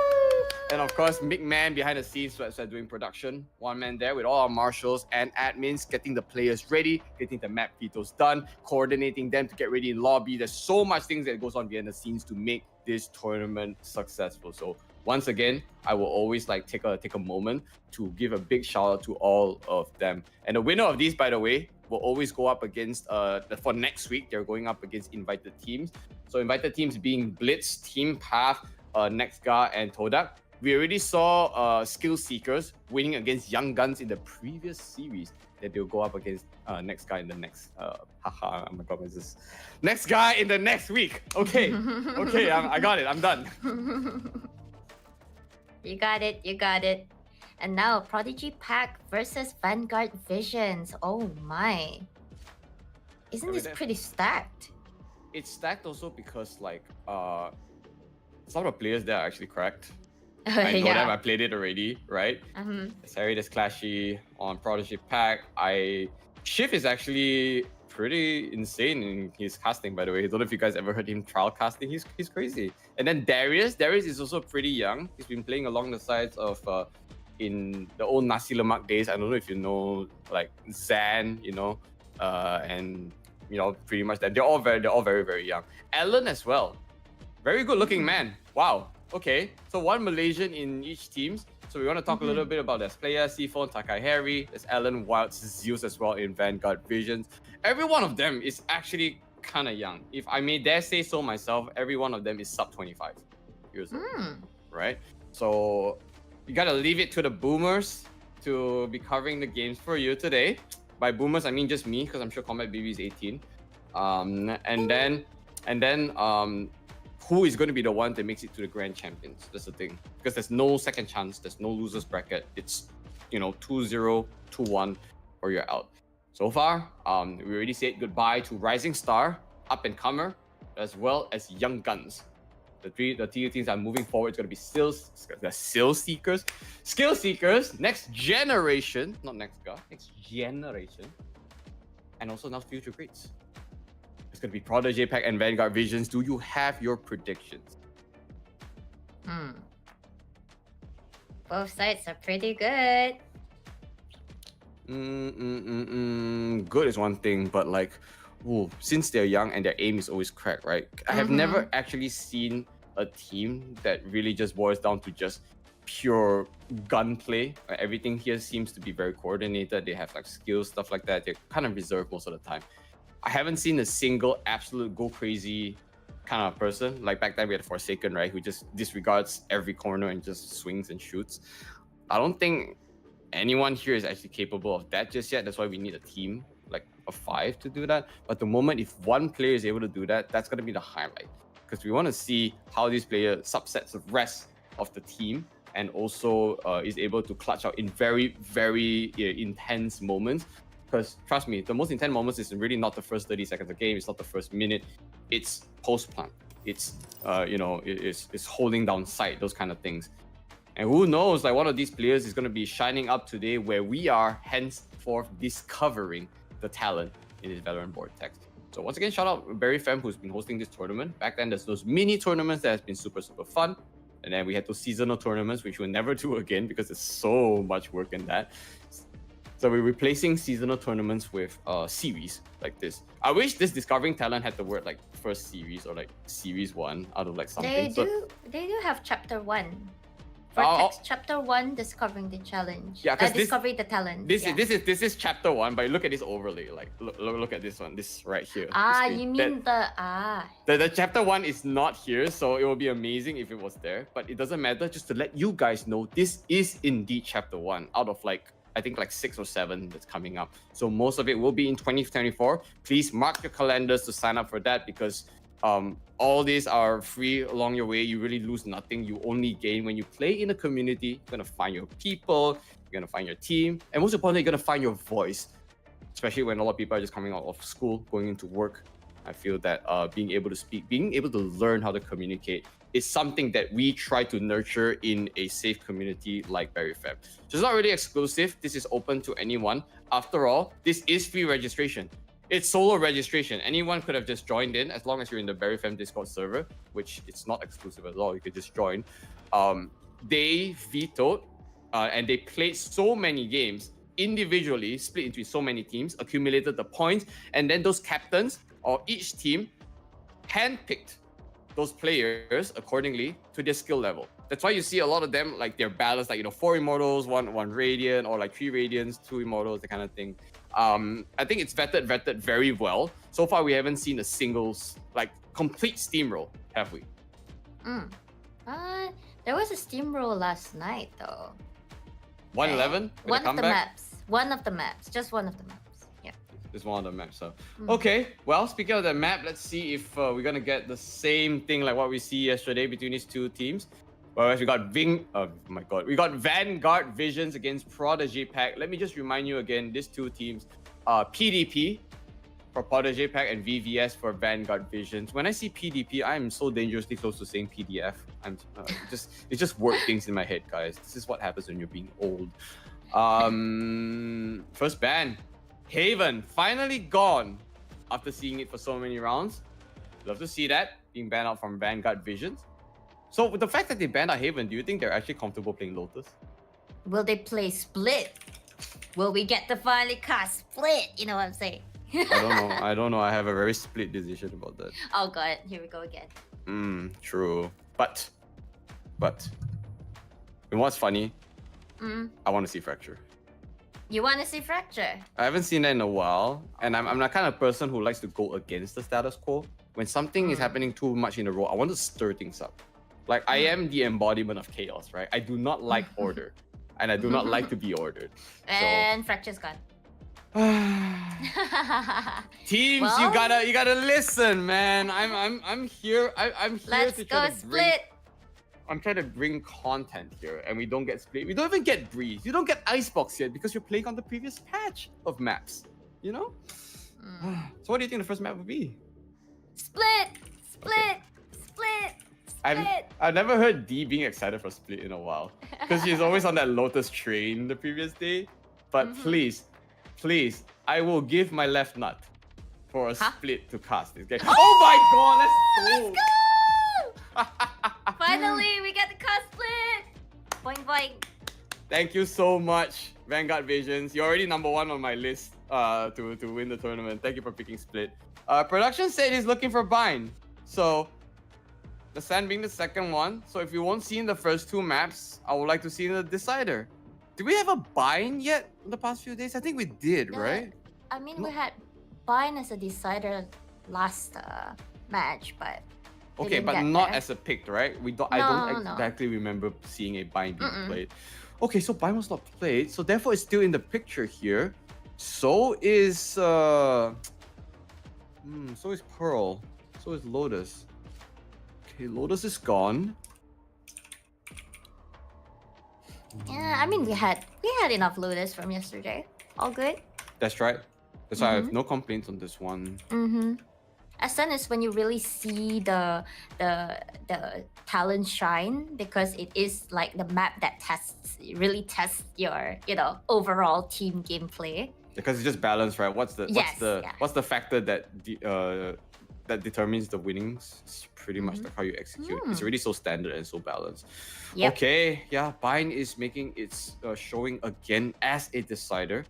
And of course, big man behind the scenes, so doing production. One man there with all our marshals and admins, getting the players ready, getting the map vetoes done, coordinating them to get ready in lobby. There's so much things that goes on behind the scenes to make this tournament successful. So once again, I will always take a moment to give a big shout out to all of them. And the winner of these, by the way, will always go up against, for next week, they're going up against invited teams. So invited teams being Blitz, Team Path, Nextgar, and Todak. We already saw Skill Seekers winning against Young Guns in the previous series. That they'll go up against next guy in the next. Next guy in the next week. Okay, okay, I got it. I'm done. You got it. And now Prodigy Pack versus Vanguard Visions. Oh my. Isn't I mean, this that- pretty stacked? It's stacked also because like some of the players there are actually cracked. I know them, I played it already, right? Sorry, there's Clashy on Prodigy Pack. Shift is actually pretty insane in his casting, by the way. I don't know if you guys ever heard him trial casting. He's crazy. And then Darius is also pretty young. He's been playing along the sides of in the old Nasi Lemak days. I don't know if you know like Zan, you know, and you know pretty much that they're all very very young. Alan as well, very good looking man. Wow. Okay, so one Malaysian in each team. So we want to talk a little bit about this player, Seaphone, Takai Harry, there's Alan Wilds, Zeus as well in Vanguard Visions. Every one of them is actually kind of young. If I may dare say so myself, every one of them is sub 25 years old, right? So you gotta leave it to the boomers to be covering the games for you today. By boomers, I mean just me, because I'm sure Combatbaby is 18. And then who is going to be the one that makes it to the Grand Champions? That's the thing. Because there's no second chance. There's no losers bracket. It's, 2-0, 2-1, or you're out. So far, we already said goodbye to Rising Star, Up and Comer, as well as Young Guns. The two teams are moving forward. It's going to be Skill Seekers, Next Generation, not Next God, Next Generation, and also now Future Greats. It's going to be Prodigy Pack and Vanguard Visions. Do you have your predictions? Both sides are pretty good. Good is one thing, but like, since they're young and their aim is always cracked, right? I have never actually seen a team that really just boils down to just pure gunplay. Everything here seems to be very coordinated. They have like skills, stuff like that. They're kind of reserved most of the time. I haven't seen a single absolute go crazy kind of person. Like back then we had Forsaken, right? Who just disregards every corner and just swings and shoots. I don't think anyone here is actually capable of that just yet. That's why we need a team like of 5 to do that. But the moment if one player is able to do that, that's going to be the highlight. Because we want to see how this player subsets the rest of the team and also is able to clutch out in very, very intense moments. Because trust me, the most intense moments is really not the first 30 seconds of the game. It's not the first minute. It's post-plant. It's, it's holding down sight, those kind of things. And who knows, like one of these players is going to be shining up today where we are henceforth discovering the talent in this Valorant Vortex. So once again, shout out Berryfam who's been hosting this tournament. Back then, there's those mini tournaments that has been super, super fun. And then we had those seasonal tournaments, which we'll never do again because there's so much work in that. So we're replacing seasonal tournaments with series like this. I wish this Discovering Talent had the word like first series or like series 1 out of like something. They do have chapter 1. Vortex chapter 1, Discovering the Challenge. Yeah, because Discovering the Talent. This is chapter 1, but look at this overlay. Like look at this one. This right here. You mean the chapter 1 is not here, so it would be amazing if it was there. But it doesn't matter. Just to let you guys know, this is indeed chapter 1 out of like I think like 6 or 7 that's coming up. So most of it will be in 2024. Please mark your calendars to sign up for that because all these are free along your way. You really lose nothing. You only gain when you play in a community. You're gonna find your people, you're gonna find your team, and most importantly, you're gonna find your voice. Especially when a lot of people are just coming out of school, going into work. I feel that being able to speak, being able to learn how to communicate is something that we try to nurture in a safe community like Berryfam. So it's not really exclusive. This is open to anyone. After all, this is free registration. It's solo registration. Anyone could have just joined in as long as you're in the Berryfam Discord server, which it's not exclusive at all. You could just join. They vetoed and they played so many games individually, split into so many teams, accumulated the points, and then those captains or each team handpicked those players accordingly to their skill level. That's why you see a lot of them like they're balanced, like 4 Immortals, one Radiant, or like 3 Radiants, 2 Immortals, that kind of thing. I think it's vetted very well. So far, we haven't seen a single like complete steamroll, have we? There was a steamroll last night though. 111? One of the maps. One of the maps. Just one of the maps. Yeah. Just one of the maps. So okay. Well, speaking of the map, let's see if we're gonna get the same thing like what we see yesterday between these two teams. Well, we got oh my god, we got Vanguard Visions against Protege Pack. Let me just remind you again, these two teams are PDP for Protege Pack and VVS for Vanguard Visions. When I see PDP, I am so dangerously close to saying PDF. It's just word things in my head, guys. This is what happens when you're being old. First ban, Haven finally gone after seeing it for so many rounds. Love to see that being banned out from Vanguard Visions. So with the fact that they banned out Haven, do you think they're actually comfortable playing Lotus? Will they play Split? Will we get to finally cast Split? You know what I'm saying? I don't know. I have a very split decision about that. Oh god, here we go again. True. But, and what's funny? I want to see Fracture. You want to see Fracture? I haven't seen that in a while, and I'm the kind of person who likes to go against the status quo. When something is happening too much in a row, I want to stir things up. Like, I am the embodiment of chaos, right? I do not like order, and I do not like to be ordered. And Fracture's gone. Teams, Well, you gotta listen, man. I'm here. I'm here let's to go try to bring. Split. I'm trying to bring content here, and we don't get Split. We don't even get Breeze. You don't get Icebox yet because you're playing on the previous patch of maps. You know. So what do you think the first map would be? Split. Okay. Split. I've never heard Dee being excited for Split in a while because she's always on that Lotus train the previous day. But please, I will give my left nut for a Split to cast this game. Oh my god, let's go! Finally, we get the cast Split. Boing boing. Thank you so much, Vanguard Visions. You're already number one on my list to win the tournament. Thank you for picking Split. Production said he's looking for Bind. So, the Sand being the second one. So if you won't see in the first two maps, I would like to see in the Decider. Did we have a Bind yet in the past few days? I think we did, right? I mean, we had Bind as a decider last match, but okay, but not as a picked, right? I don't exactly remember seeing a Bind being played. Okay, so Bind was not played, so therefore it's still in the picture here. So is Pearl. So is Lotus. Okay, Lotus is gone. Yeah, I mean we had enough Lotus from yesterday. All good. That's right. That's why I have no complaints on this one. Ascent is when you really see the talent shine, because it is like the map that really tests your overall team gameplay. Because it's just balance, right? What's the factor that that determines the winnings? It's pretty much like how you execute. It's already so standard and so balanced. Yep. Okay, yeah, Bind is making its showing again as a decider.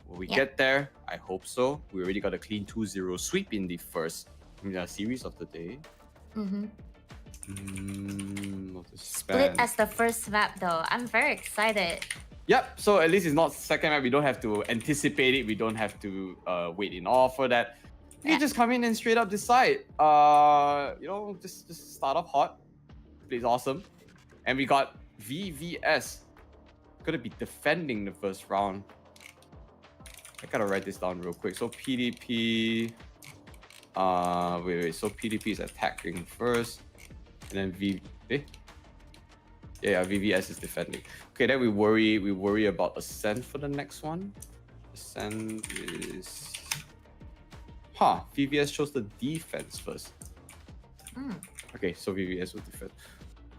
Will we get there? I hope so. We already got a clean 2-0 sweep in the first series of the day. Split as the first map though. I'm very excited. Yep, so at least it's not second map. We don't have to anticipate it. We don't have to wait in awe for that. You just come in and straight up decide. Just start off hot. Plays awesome. And we got VVS. Gonna be defending the first round. I gotta write this down real quick. So PDP. So PDP is attacking first. And then VVS is defending. Okay, then we worry about Ascent for the next one. Ascent is VVS chose the defense first. Okay, so VVS will defend.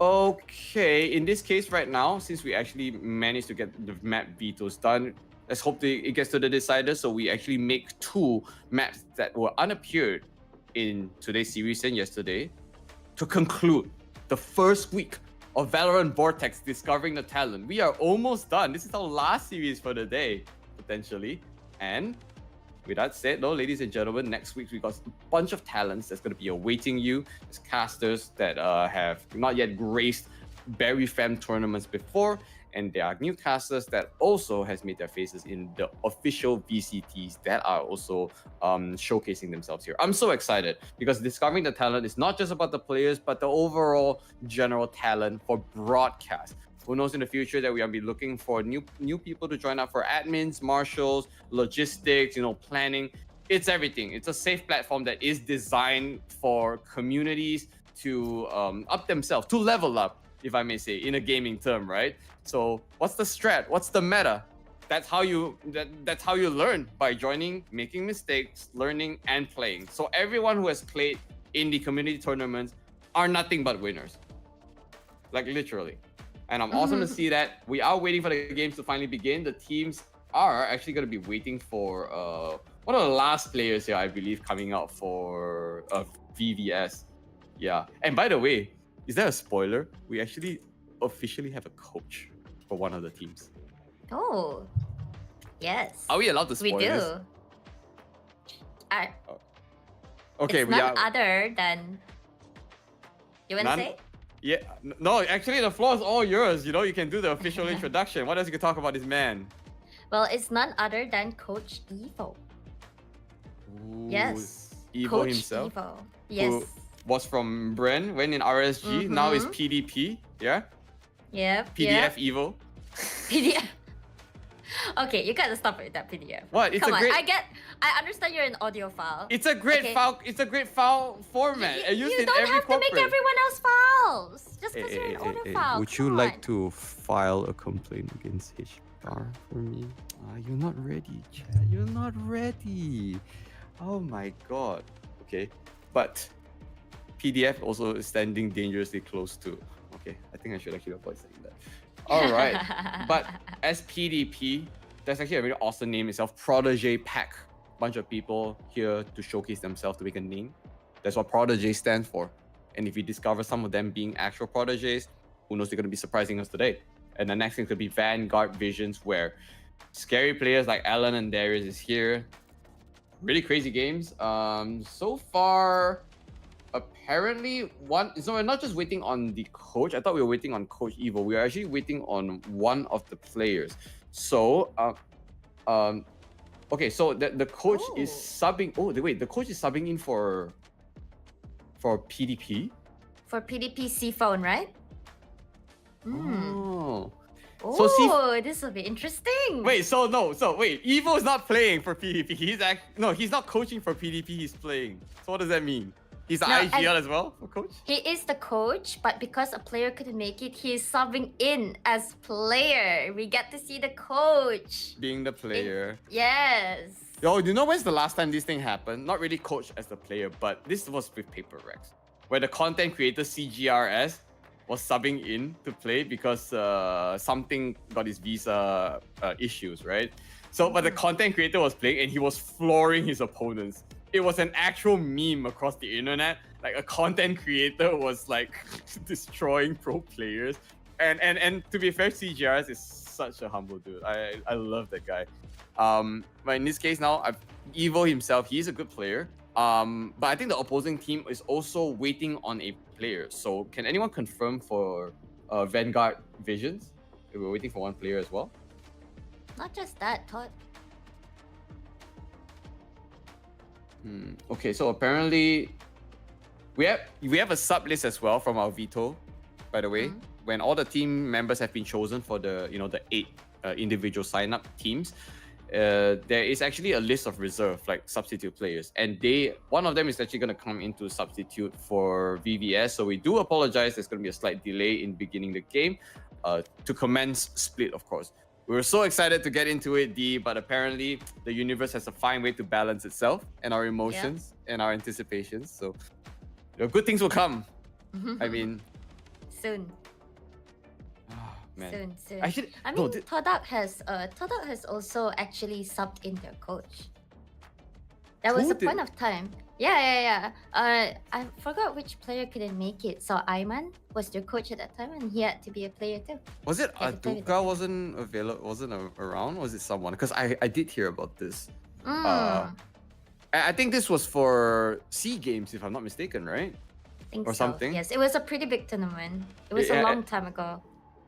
Okay, in this case right now, since we actually managed to get the map vetoes done, let's hope it gets to the decider, so we actually make two maps that were unappeared in today's series and yesterday to conclude the first week of Valorant Vortex Discovering the Talent. We are almost done. This is our last series for the day, potentially. And with that said, though, ladies and gentlemen, next week we got a bunch of talents that's going to be awaiting you. There's casters that have not yet graced Berryfam tournaments before, and there are new casters that also has made their faces in the official VCTs that are also showcasing themselves here. I'm so excited because Discovering the Talent is not just about the players, but the overall general talent for broadcast. Who knows in the future that we will be looking for new people to join up for admins, marshals, logistics, planning. It's everything. It's a safe platform that is designed for communities to up themselves, to level up, if I may say, in a gaming term, right? So what's the strat? What's the meta? That's how you learn, by joining, making mistakes, learning, and playing. So everyone who has played in the community tournaments are nothing but winners. Like literally. And I'm awesome to see that. We are waiting for the games to finally begin. The teams are actually going to be waiting for one of the last players here, I believe, coming out for VVS. Yeah. And by the way, is that a spoiler? We actually officially have a coach for one of the teams. Oh, yes. Are we allowed to spoil We do. this? Okay, it's we none are. other than. You want to None- say? Yeah, no, actually the floor is all yours. You know, you can do the official introduction. What else you can talk about this man? Well, it's none other than Coach Evo. Ooh, Yes. Evo Coach himself. Evo. Yes. Who was from Bren, went in RSG, now is PDP. Yeah? Yep. PDF Evo. PDF. Okay, you gotta stop with that PDF. What? It's Come a on, great. I understand you're an audiophile. It's a great Okay. file. It's a great file format. and used You in don't every have corporate. to make everyone else files. Just because you're an audiophile. Would you come like on. to file a complaint against HR for me? You're not ready, Chad. You're not ready. Oh my god. Okay, but PDF also is standing dangerously close to. Okay, I think I should actually avoid saying that. All right, but as PDP, that's actually a really awesome name itself. Protege Pack. Bunch of people here to showcase themselves, to make a name. That's what Protege stands for. And if we discover some of them being actual proteges, who knows, they're going to be surprising us today. And the next thing could be Vanguard Visions, where scary players like Alan and Darius is here. Really crazy games. So far, apparently so we're not just waiting on the coach. I thought we were waiting on Coach Evo. We are actually waiting on one of the players. So okay, so the coach is subbing. Oh, wait, the coach is subbing in for PDP. For PDP C phone, right? Oh. Oh, So this will be interesting. Wait, wait, Evo is not playing for PDP. He's not coaching for PDP, he's playing. So what does that mean? He's the No, IGL as well for coach? He is the coach, but because a player couldn't make it, he is subbing in as player. We get to see the coach. Being the player. Yes. Yo, do you know when's the last time this thing happened? Not really coach as the player, but this was with Paper Rex, where the content creator CGRS was subbing in to play because something got his visa issues, right? So, but the content creator was playing and he was flooring his opponents. It was an actual meme across the internet. Like a content creator was like destroying pro players. And to be fair, CGRS is such a humble dude. I love that guy. But in this case now, Evo himself, he's a good player. But I think the opposing team is also waiting on a player. So can anyone confirm for Vanguard Visions? We're waiting for one player as well. Not just that, Todd. Okay, so apparently we have a sub list as well from our veto, by the way. When all the team members have been chosen for the the 8 individual sign up teams, there is actually a list of reserve, like substitute players, and one of them is actually going to come into substitute for VVS. So we do apologize. There's going to be a slight delay in beginning the game to commence split, of course. We were so excited to get into it, D, but apparently the universe has a fine way to balance itself and our emotions and our anticipations. So good things will come. I mean, Soon. man. Soon. Actually, I no, mean, Todak has also actually subbed in their coach. There was Who a did? point of time. Yeah. I forgot which player couldn't make it. So Ayman was their coach at that time, and he had to be a player too. Was it Yeah, the player Aduka wasn't around? Was it someone? Because I did hear about this. I think this was for SEA Games, if I'm not mistaken, right? I think or so. something? Yes, it was a pretty big tournament. It was Yeah, a long time ago.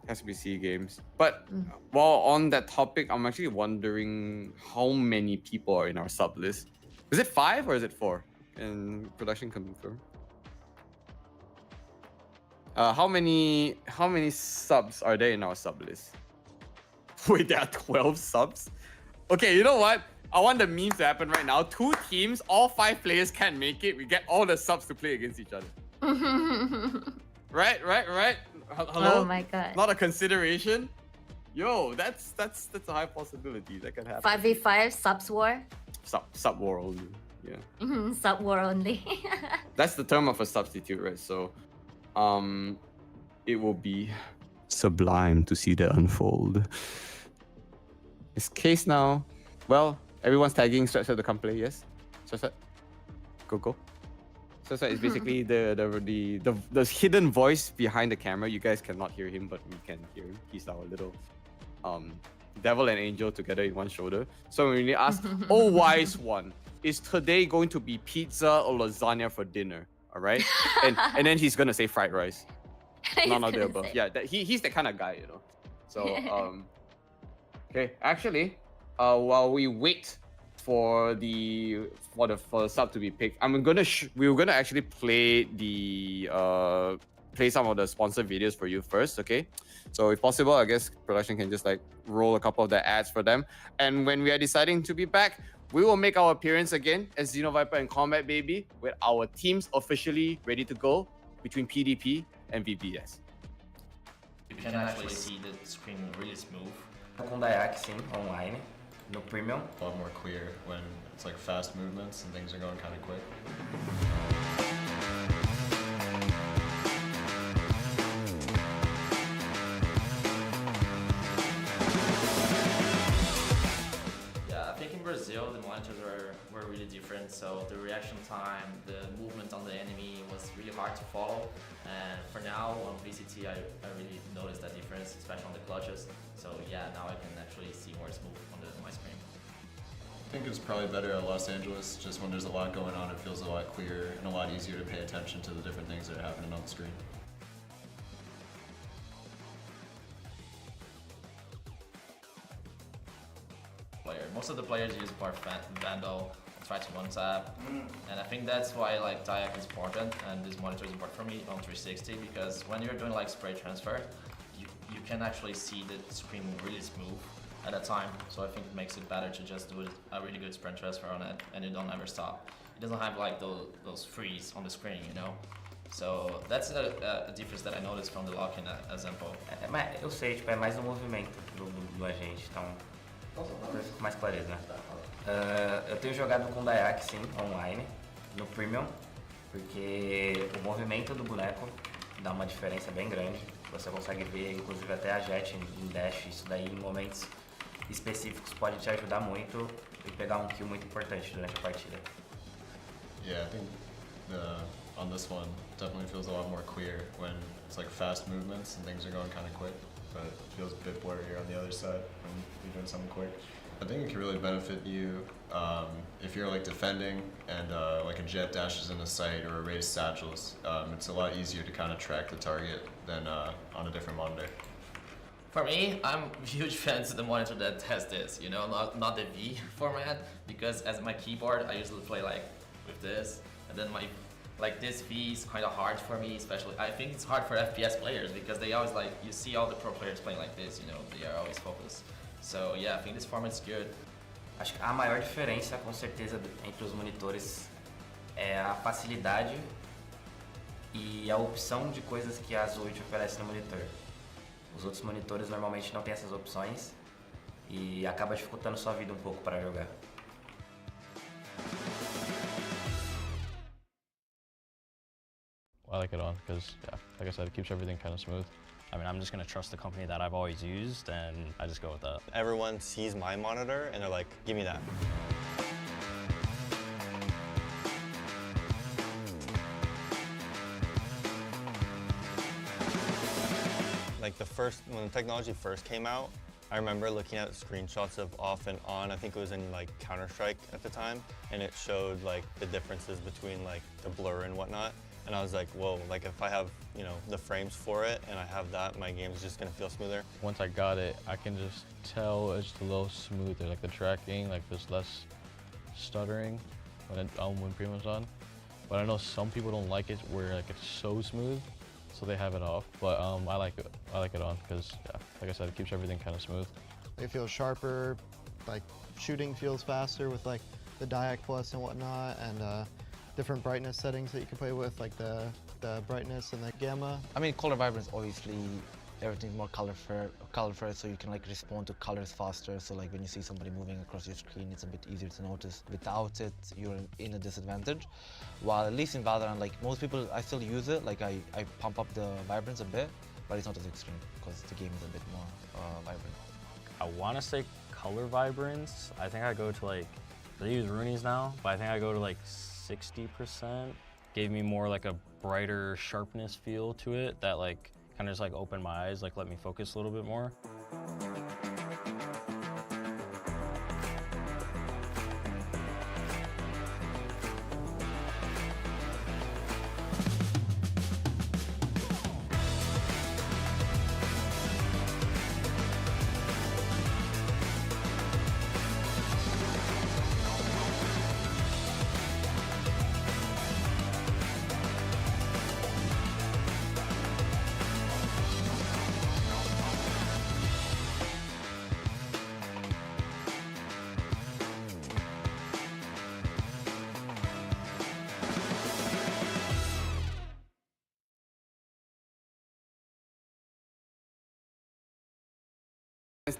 Has to be SEA Games. But while on that topic, I'm actually wondering how many people are in our sub list. Is it 5 or is it 4? Can production confirm? How many subs are there in our sub list? Wait, there are 12 subs? Okay, you know what? I want the memes to happen right now. 2 teams, all 5 players can't make it. We get all the subs to play against each other. Right. Hello? Oh my god. Not a consideration? Yo, that's a high possibility. That can happen. 5v5 subs war. Sub war only. Yeah. Sub war only. That's the term of a substitute, right? So, it will be sublime to see that unfold. It's case now. Well, everyone's tagging Sweat to come play. Yes, Sweat, go. Sweat is basically the hidden voice behind the camera. You guys cannot hear him, but we can hear him. He's our little devil and angel together in one shoulder. So when we ask, oh wise one, is today going to be pizza or lasagna for dinner? All right, and then he's gonna say fried rice. None of the above. Yeah, he's the kind of guy, you know. So okay, actually, while we wait for the sub to be picked, we're gonna actually play some of the sponsored videos for you first, okay? So if possible, I guess production can just like roll a couple of the ads for them. And when we are deciding to be back, we will make our appearance again as Xenoviper and Combatbaby with our teams officially ready to go between PDP and VBS. You can actually see the screen really smooth. Com Dayak, sim, online, no premium. A lot more clear when it's like fast movements and things are going kind of quick. Yeah, I think in Brazil the monitors were really different, so the reaction time, the movement on the enemy was really hard to follow. And for now on VCT, I really noticed that difference, especially on the clutches. So yeah, now I can actually see more smooth on my screen. I think it's probably better at Los Angeles. Just when there's a lot going on, it feels a lot clearer and a lot easier to pay attention to the different things that are happening on the screen. Most of the players use Vandal, try to one tap, and I think that's why like Dayak is important and this monitor is important for me on 360, because when you're doing like spray transfer, you can actually see the screen really smooth at a time. So I think it makes it better to just do a really good sprint transfer on it, and you don't ever stop. It doesn't have like those freeze on the screen, you know. So that's a difference that I noticed from the lock-in example. Mas eu sei, tipo, é mais o movimento do agente, então com mais clareza. Eu tenho jogado com Dayak, sim, online, no Premium, porque o movimento do boneco dá uma diferença bem grande. Você consegue ver, inclusive, até a jet em dash. Isso daí, em momentos específicos, pode te ajudar muito e pegar um kill muito importante durante a partida. Yeah, I think on this one definitely feels a lot more clear when it's like fast movements and things are going kind of quick, but it feels a bit blurrier on the other side when you're doing something quick. I think it can really benefit you if you're like defending and like a jet dashes into sight or a raised satchels. It's a lot easier to kind of track the target than on a different monitor. For me, I'm a huge fan of the monitor that has this, you know, not the V format, because as my keyboard, I usually play like with this, and then like this V is kind of hard for me, especially. I think it's hard for FPS players because they always like, you see all the pro players playing like this, you know, they are always focused. So yeah, I think this format's good. Acho que a maior diferença, com certeza, entre os monitores é a facilidade e a opção de coisas que a Azul te oferece no monitor. Os outros monitores normalmente não têm essas opções e acaba dificultando sua vida um pouco para jogar. I like it on because, yeah, like I said, it keeps everything kind of smooth. I mean, I'm just going to trust the company that I've always used, and I just go with that. Everyone sees my monitor, and they're like, give me that. Like when the technology first came out, I remember looking at screenshots of off and on. I think it was in like Counter-Strike at the time, and it showed like the differences between like the blur and whatnot. And I was like, whoa, like if I have, you know, the frames for it and I have that, my game's just gonna feel smoother. Once I got it, I can just tell it's a little smoother, like the tracking, like there's less stuttering when Primo's on. But I know some people don't like it where like it's so smooth, so they have it off. But I like it on because, yeah, like I said, it keeps everything kind of smooth. They feel sharper, like shooting feels faster with like the Dayak Plus and whatnot, and different brightness settings that you can play with, like the the brightness and the gamma. I mean, color vibrance, obviously, everything's more color so you can like respond to colors faster. So like when you see somebody moving across your screen, it's a bit easier to notice. Without it, you're in a disadvantage. While at least in Valorant, like most people, I still use it. Like I pump up the vibrance a bit, but it's not as extreme because the game is a bit more vibrant. I want to say color vibrance. I think I go to like, I use Rooney's now, but I think I go to like 60%. Gave me more like a brighter sharpness feel to it that like kind of just like opened my eyes, like let me focus a little bit more.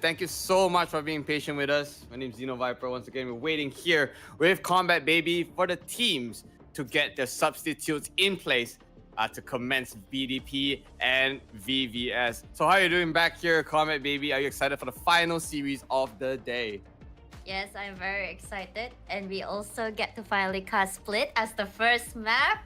Thank you so much for being patient with us. My name is Xenoviper. Once again, we're waiting here with Combatbaby for the teams to get their substitutes in place to commence BDP and VVS. So how are you doing back here, Combatbaby? Are you excited for the final series of the day? Yes, I'm very excited. And we also get to finally cast Split as the first map.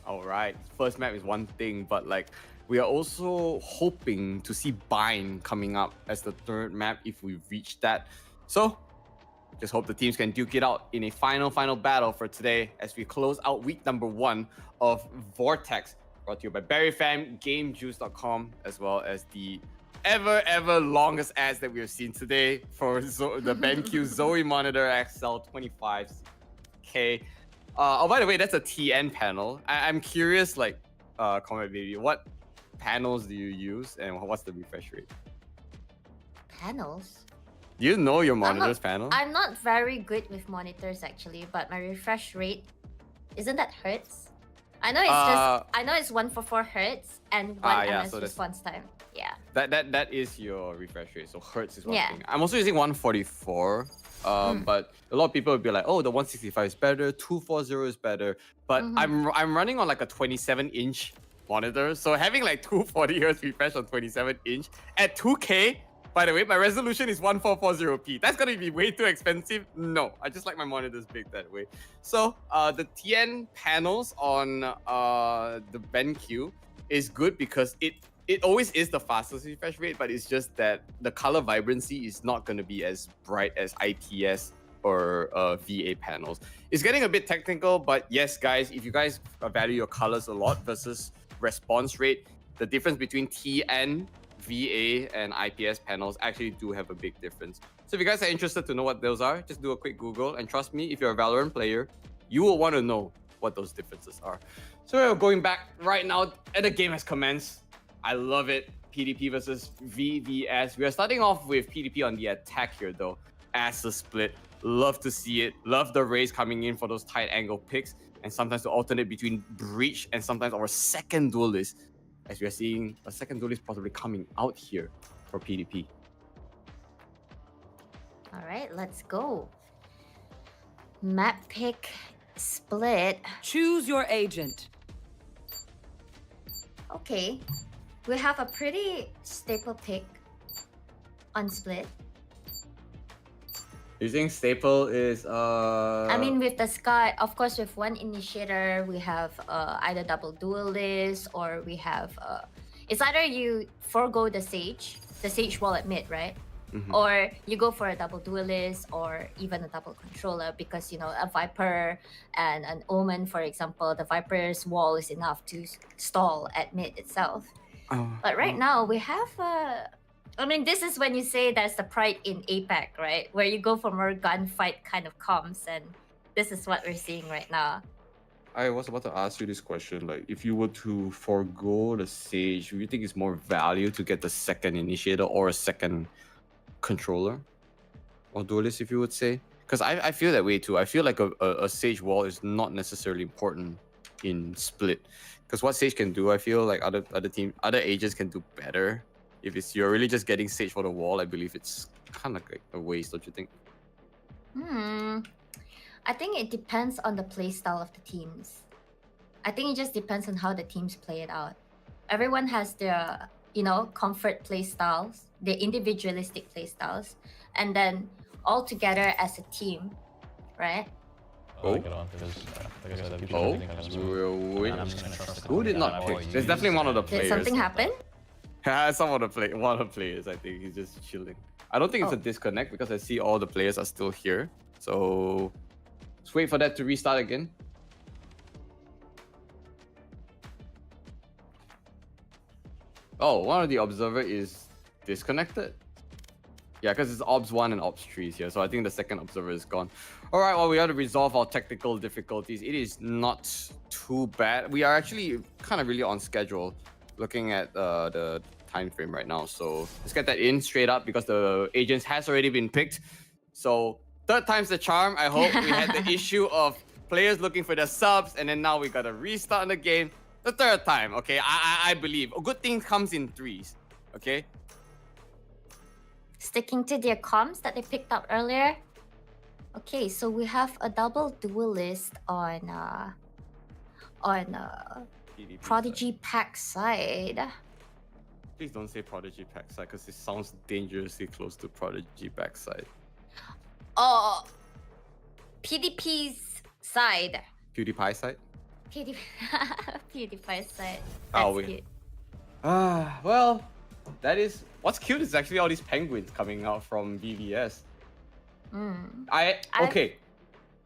All right, first map is one thing, but like we are also hoping to see Bind coming up as the third map if we reach that. So just hope the teams can duke it out in a final battle for today as we close out week number 1 of Vortex, brought to you by Berryfam, GameJuice.com, as well as the ever longest ads that we have seen today for the BenQ Zoe Monitor XL25K. Oh, by the way, that's a TN panel. I'm curious, like, Combatbaby, what panels do you use and what's the refresh rate? Panels? Do you know your monitor's panel? I'm not very good with monitors actually, but my refresh rate, isn't that hertz? I know it's 144 hertz and 1 ms so response time. Yeah. That is your refresh rate. So hertz is one thing. I'm also using 144. But a lot of people will be like, oh, the 165 is better, 240 is better. But I'm running on like a 27-inch monitor, so having like 240 hertz refresh on 27-inch at 2K. By the way, my resolution is 1440p. That's gonna be way too expensive. No, I just like my monitors big that way. So the TN panels on the BenQ is good because it always is the fastest refresh rate, but it's just that the color vibrancy is not going to be as bright as IPS or VA panels. It's getting a bit technical, but yes, guys, if you guys value your colors a lot versus response rate, the difference between TN, VA, and IPS panels actually do have a big difference. So if you guys are interested to know what those are, just do a quick Google, and trust me, if you're a Valorant player, you will want to know what those differences are. So we're going back right now, and the game has commenced. I love it. PDP versus VVS. We are starting off with PDP on the attack here, though, as a split. Love to see it. Love the rays coming in for those tight angle picks, and sometimes to alternate between Breach and sometimes our second duelist, as we are seeing a second duelist possibly coming out here for PDP. All right, let's go. Map pick, split. Choose your agent. Okay. We have a pretty staple pick on split. You think staple is I mean, with the Sky, of course, with one initiator, we have either double duelist, or we have it's either you forego the sage wall at mid, right? Or you go for a double duelist or even a double controller, because you know a Viper and an Omen, for example, the Viper's wall is enough to stall at mid itself. But right now we have I mean, this is when you say that's the pride in APAC, right? Where you go for more gunfight kind of comms, and this is what we're seeing right now. I was about to ask you this question, like if you were to forego the Sage, do you think it's more value to get the second initiator or a second controller? Or duelist, if you would say? Because I feel that way too. I feel like a Sage wall is not necessarily important in split. Because what Sage can do, I feel like other agents can do better. If you're really just getting Sage for the wall, I believe it's kind of like a waste, don't you think? I think it depends on the playstyle of the teams. I think it just depends on how the teams play it out. Everyone has their, comfort playstyles, their individualistic playstyles, and then all together as a team, right? I like it on because, like I said, that who did not pick? There's definitely one of the players. Did something happen? One of the players, I think he's just chilling. I don't think it's a disconnect because I see all the players are still here. So let's wait for that to restart again. Oh, one of the observer is disconnected. Yeah, because it's Ops 1 and Ops 3 here. So I think the second observer is gone. All right, well, we have to resolve our technical difficulties. It is not too bad. We are actually kind of really on schedule looking at the time frame right now. So let's get that in straight up because the agents has already been picked. So third time's the charm. I hope we had the issue of players looking for their subs and then now we got to restart the game. The third time, okay? I believe. A good thing comes in threes, okay? Sticking to their comms that they picked up earlier. Okay, so we have a double duelist on Prodigy Pack side. Please don't say Prodigy Pack side because it sounds dangerously close to Prodigy backside. Oh, PDP's side. PewDiePie side? PewDiePie's side. Oh, That's cute. Well, that is what's cute is actually all these penguins coming out from VVS. Okay.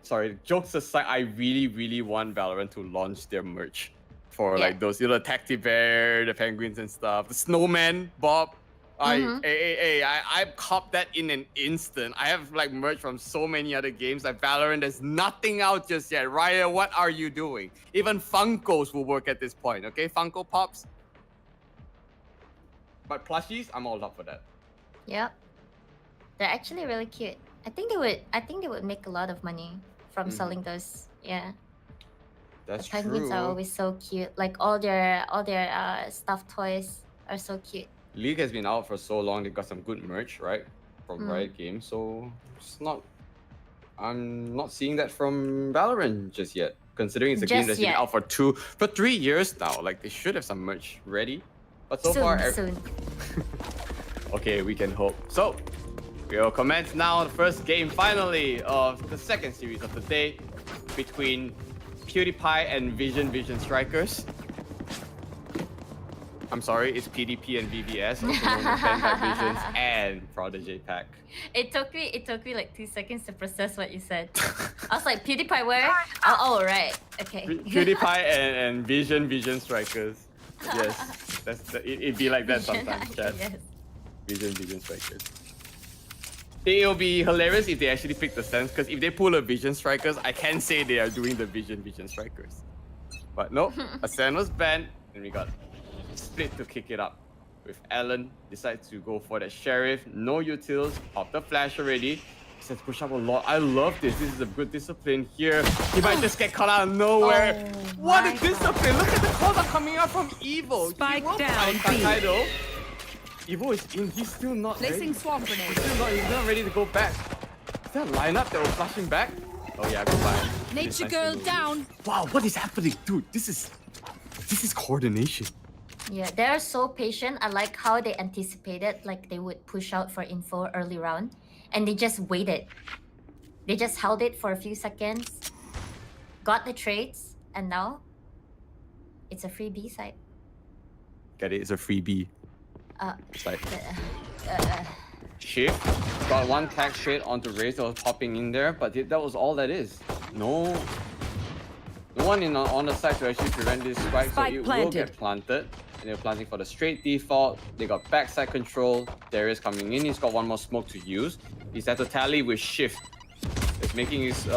Sorry, jokes aside, I really want Valorant to launch their merch for like those, the Tacti Bear, the penguins and stuff, the snowman, Bob. I copped that in an instant. I have like merch from so many other games like Valorant. There's nothing out just yet. Raya, what are you doing? Even Funkos will work at this point, okay? Funko Pops. But plushies, I'm all up for that. Yep. They're actually really cute. I think they would make a lot of money from selling those. Yeah. That's the penguins true. are always so cute. Like all their stuffed toys are so cute. League has been out for so long. They've got some good merch, right? From Riot Games. So I'm not seeing that from Valorant just yet. Considering it's a game that's been out for 3 years now. Like they should have some merch ready. But so far, soon. Okay, we can hope. So we'll commence now the first game finally of the second series of the day between PewDiePie and Vision Strikers. I'm sorry, it's PDP and VVS, also known as Visions and Prodigy Pack. It took me like 2 seconds to process what you said. I was like, PewDiePie where? Oh, right. Okay. PewDiePie and Vision Strikers. Yes, it'd be like that sometimes, chat. Yes. Vision Strikers. It'll be hilarious if they actually pick the sense, because if they pull a Vision Strikers, I can say they are doing the Vision Strikers. But no, Ascend was banned, and we got Split to kick it up. With Alan, decides to go for that Sheriff, no utils, pop the flash already. He says push up a lot. I love this. This is a good discipline here. He might just get caught out of nowhere. What a discipline! Look at the calls are coming out from Evo. Spike down, Kaido. Evo is in. He's still not Placing swamp grenade. He's not ready to go back. Is that a lineup that was flashing back? Oh yeah, goodbye. Nature girl down. Wow, what is happening, dude? This is coordination. Yeah, they're so patient. I like how they anticipated, like they would push out for info early round, and they just waited. They just held it for a few seconds, got the trades, and now it's a free B side. Get it? It's a free B. Side. Shift. Got one tag straight onto Raze that was popping in there, but that was all that is. No one on the side to actually prevent this spike, so it will get planted. And they're planting for the straight default. They got backside control. Darius coming in. He's got one more smoke to use. He's at to tally with Shift. He's making his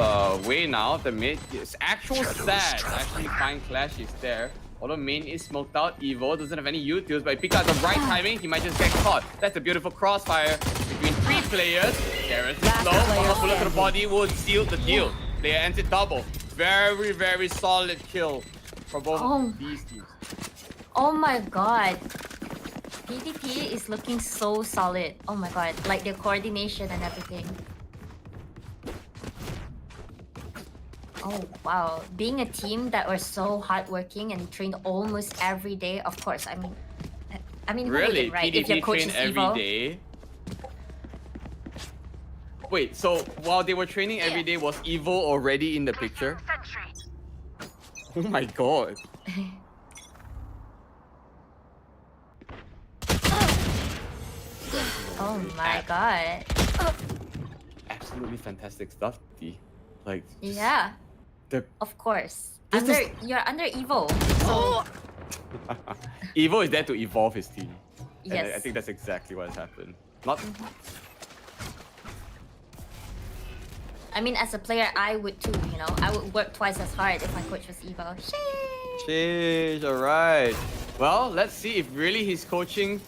way now. The mid is actual sad. Actually, fine clash is there. Although main is smoked out. Evo doesn't have any utils, but he picked out the right timing. He might just get caught. That's a beautiful crossfire between 3 players. Darius is low. One bullet to the body will seal the deal. Player ends it double. Very solid kill for both these teams. Oh my god. PvP is looking so solid. Oh my god. Like the coordination and everything. Oh wow. Being a team that were so hardworking and trained almost every day, of course. I mean, who Really? wouldn't, right? PvP If your coach train is every evil. day? Wait, so while they were training every day, was Evo already in the picture? Oh my god. Oh my god. Absolutely fantastic stuff, D. Like, Yeah. the Of course. This is- You're under Evo. So Evo is there to evolve his team. And I yes. think that's exactly what has happened. Not I mean, as a player, I would too, you know. I would work twice as hard if my coach was Evo. Sheesh, alright. Well, let's see if really his coaching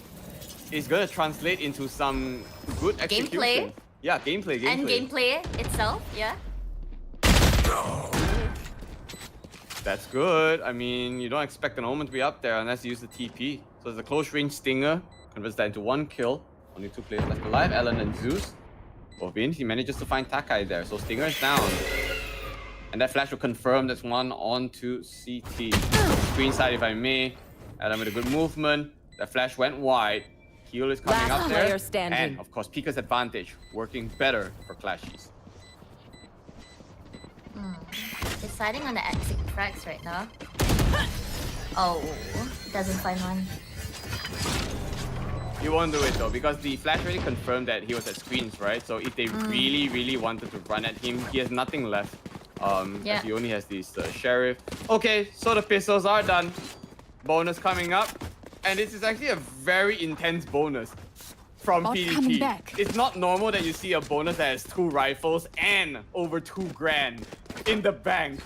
is gonna translate into some good execution. Gameplay. Yeah, gameplay. And gameplay itself, yeah. That's good. I mean, you don't expect an Omen to be up there unless you use the TP. So it's a close range stinger. Converts that into 1 kill. Only 2 players left alive, Alan and Zeus. Both in, he manages to find Takai there. So Stinger is down. And that flash will confirm that's one onto CT. Screen side, if I may. Adam with a good movement. That flash went wide. Heal is coming Last up player there. standing. And of course, Pika's advantage working better for Clashies. Deciding on the exit tracks right now. Oh, doesn't find one. He won't do it though, because the flash already confirmed that he was at screens, right? So if they really wanted to run at him, he has nothing left. Yeah. As he only has this sheriff. Okay, so the pistols are done. Bonus coming up. And this is actually a very intense bonus from Bot coming PvP. back. It's not normal that you see a bonus that has 2 rifles and over 2 grand in the bank.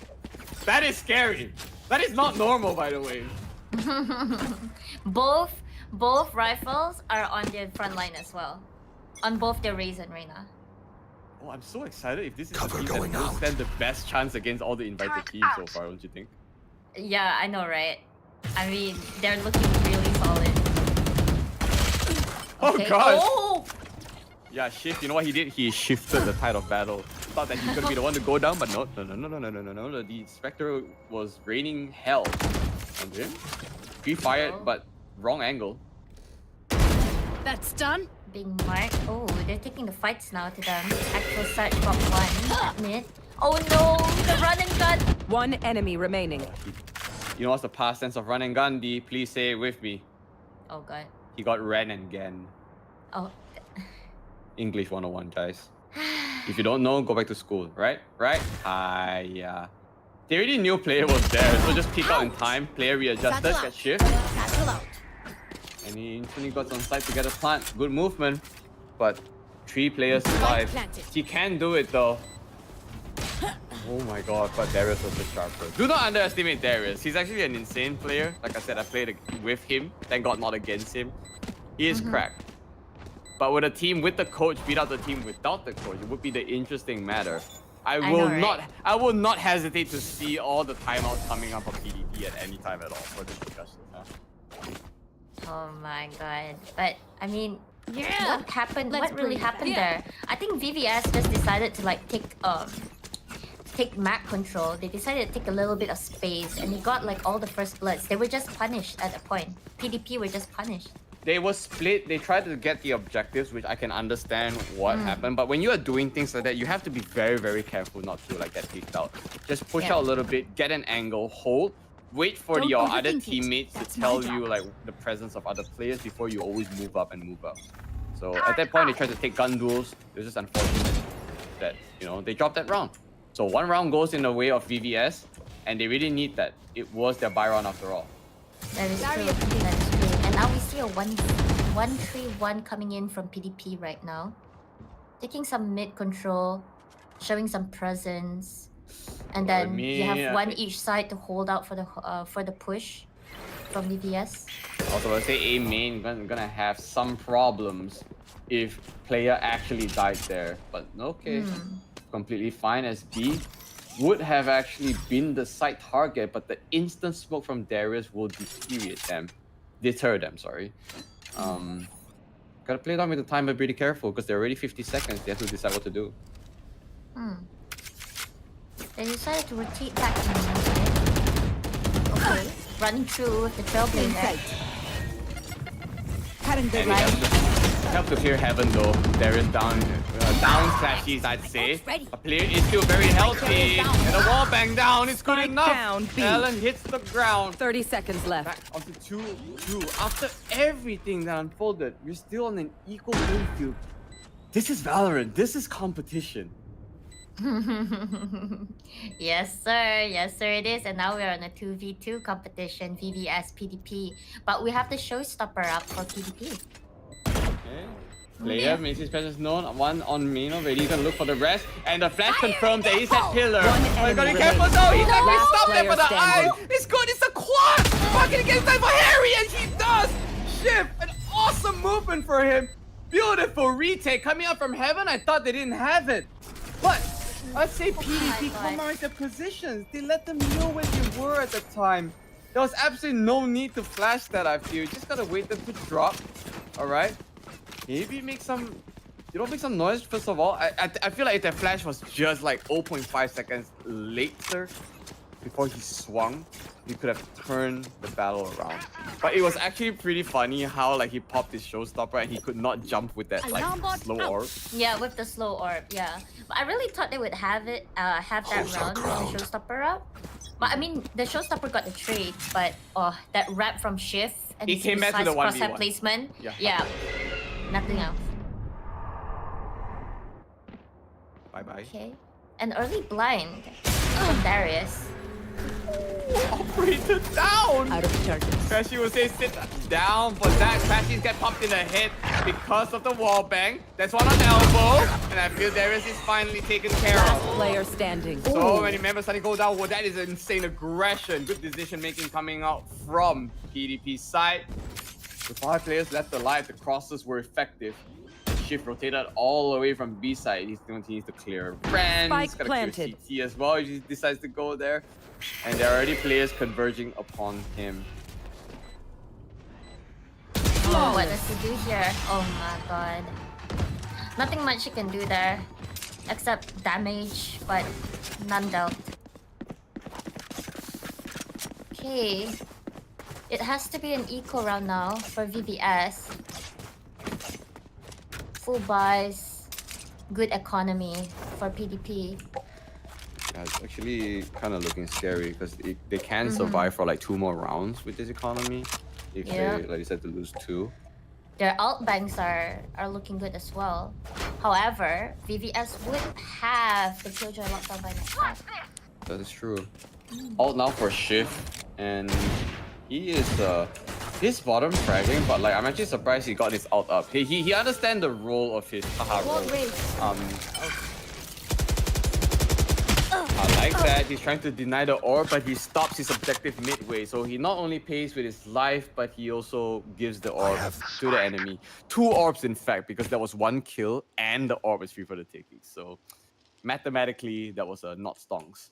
That is scary. That is not normal, by the way. Both rifles are on the front line as well. On both the Raze and Reyna. Oh, I'm so excited if this is Cover the team going that will out. stand the best chance against all the invited teams so far, don't you think? Yeah, I know, right? I mean, they're looking really solid. Oh Okay. gosh! Oh! Yeah, shift. You know what he did? He shifted the tide of battle. Thought that he's gonna be the one to go down, but no. The Spectre was raining hell on him. He fired, but wrong angle. That's done. Being marked. Oh, they're taking the fights now to them. Actual search got one. Mid. Oh no! The run and gun! One enemy remaining. You know what's the past tense of run and gun, D? Please say it with me. Oh god. He got ran and gan. Oh. English 101, guys. If you don't know, go back to school, right? Right? Yeah. They already knew player was there, so just peek out in time. Player readjusted, get shift. And he instantly got on site to get a plant. Good movement. But 3 players alive. He can do it though. Oh my god, but Darius was the sharper. Do not underestimate Darius. He's actually an insane player. Like I said, I played with him. Thank god not against him. He is cracked. But would a team with the coach beat out the team without the coach? It would be the interesting matter. I will not hesitate to see all the timeouts coming up on PvP at any time at all for this discussion. Oh my god. But I mean, Yeah. what happened? Let's What really breathe. happened Yeah. there? I think VVS just decided to like take map control. They decided to take a little bit of space, and they got like all the first bloods. They were just punished at a point. PvP were just punished. They were split. They tried to get the objectives, which I can understand what happened. But when you are doing things like that, you have to be very careful not to like get peeked out. Just push out a little bit, get an angle, hold, wait for your other teammates to tell you like the presence of other players before you always move up and move up. So at that point, they tried to take gun duels. It was just unfortunate that, you know, they dropped that round. So 1 round goes in the way of VVS, and they really need that. It was their buy round after all. That is true. That is true. And now we see a 1-3-1 coming in from PDP right now. Taking some mid control, showing some presence. And then you have one each side to hold out for the push from VVS. Also, I say A main gonna have some problems if player actually died there. But okay, completely fine as B. would have actually been the side target, but the instant smoke from Darius will deter them, sorry. Gotta play down with the time, but be careful because they're already 50 seconds. They have to decide what to do. They decided to rotate back in the okay. Running through with the trailblazer. And it helps to clear heaven though. Darius down clashes, I'd say. A player is still very healthy. And the wall bang down is good enough. Down, B. Ellen hits the ground. 30 seconds left. Back onto 2-2. After everything that unfolded, you're still on an equal playing field. This is Valorant. This is competition. Yes sir it is, and now we're on a 2v2 competition, VVS PDP, but we have the showstopper up for PDP. Okay. Player makes his presence known. One on main already. He's gonna look for the rest, and the flash confirms that he's at pillar. But gotta be careful though. He's actually stopped there for the eye. It's good. It's a quad. Fucking against time for Harry, and he does shift. An awesome movement for him. Beautiful retake coming up from heaven. I thought they didn't have it, but let's say PDP compromised their positions. They let them know where they were at the time. There was absolutely no need to flash that, I feel. You just gotta wait them to drop. Alright? Maybe make some... You don't make some noise, first of all. I feel like if that flash was just like 0.5 seconds later before he swung, he could have turned the battle around. But it was actually pretty funny how like he popped his showstopper and he could not jump with that like slow orb. Yeah, with the slow orb, yeah. But I really thought they would have it, have that round with the showstopper up. But I mean, the showstopper got the trade, but that wrap from Shift and he came back to the 1v1 placement. Yeah. Nothing else. Bye bye. Okay. An early blind from Darius. Operator down! Out of charges. Crashy will say sit down, but that Crashies get popped in the head because of the wall bang. That's one on elbow, and I feel Darius is finally taken care of. Player standing. So many members starting to go down. Well, that is insane aggression. Good decision making coming out from PDP's side. The 5 players left alive. The crosses were effective. Shift rotated all the way from B side. He continues to clear Rand. He's got to clear CT as well. He decides to go there. And there are already players converging upon him. Oh, what does he do here? Oh my god. Nothing much he can do there. Except damage, but none dealt. Okay. It has to be an eco round now for VVS. Full buys, good economy for PDP. Yeah, it's actually kind of looking scary because they can survive for like 2 more rounds with this economy. If they, like you said, to lose 2. Their alt banks are looking good as well. However, VVS would have the Killjoy lockdown by next time. That is true. Alt now for Shift, and he is his bottom fragging, but like I'm actually surprised he got his ult up. He understands the role of his haha role. I like that. He's trying to deny the orb, but he stops his objective midway. So he not only pays with his life, but he also gives the orb to the enemy. 2 orbs, in fact, because there was 1 kill and the orb is free for the taking. So mathematically, that was a not stonks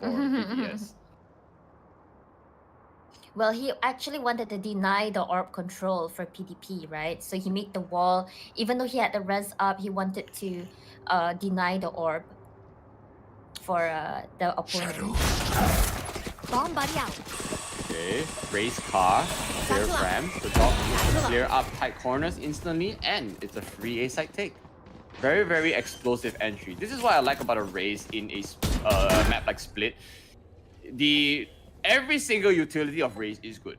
for PPS. Well, he actually wanted to deny the orb control for PDP, right? So he made the wall. Even though he had the res up, he wanted to deny the orb for the opponent. Bomb buddy out. Okay, race car, clear ram, the dog needs to clear up tight corners instantly, and it's a free A side take. Very, very explosive entry. This is what I like about a race in a map like Split. Every single utility of race is good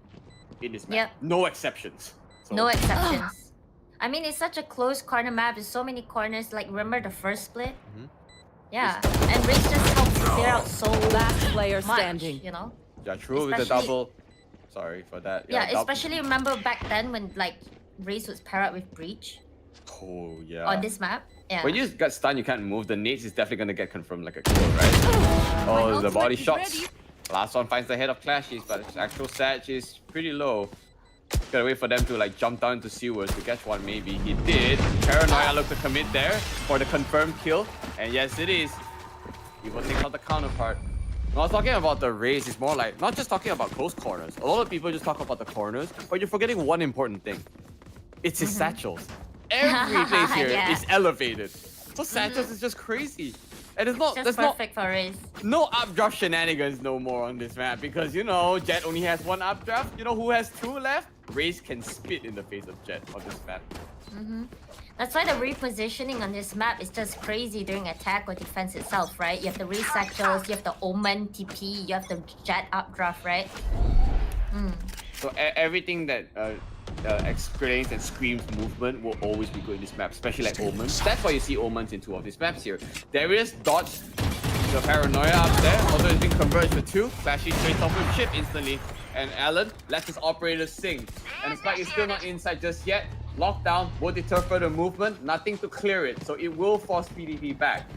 in this map. No exceptions. So. No exceptions. I mean, it's such a close corner map. There's so many corners. Like, remember the first Split? Yeah, and race just helps clear out so much, standing. You know? Yeah, true, with the double. Sorry for that. Yeah, especially remember back then when like race was paired up with breach. Oh yeah. On this map. Yeah. When you got stunned, you can't move. The nades is definitely gonna get confirmed like a kill, right? Oh, the body shots. Last one finds the head of Clashes, but its actual Sag is pretty low. Gotta wait for them to like jump down into sewers to catch one maybe. He did. Paranoia looked to commit there for the confirmed kill. And yes, it is. Evo takes out the counterpart. When I was talking about the race, it's more like not just talking about close corners. A lot of people just talk about the corners, but you're forgetting one important thing. It's his satchels. Every place here is elevated. So satchels is just crazy. And it's not Just perfect for race. no updraft shenanigans no more on this map because you know Jet only has one updraft. You know who has two left? Raze can spit in the face of Jet on this map. That's why the repositioning on this map is just crazy during attack or defense itself, right? You have the Raze satchels, you have the Omen TP, you have the Jet updraft, right? So everything that explains and screams movement will always be good in this map, especially like Omens. That's why you see Omens in two of these maps here. Darius dodged the paranoia up there, although it's been converged with two. Flashy straight off with chip instantly. And Alan lets his operator sing. And the spike is still not inside just yet. Lockdown will deter further movement, nothing to clear it, so it will force PDP back.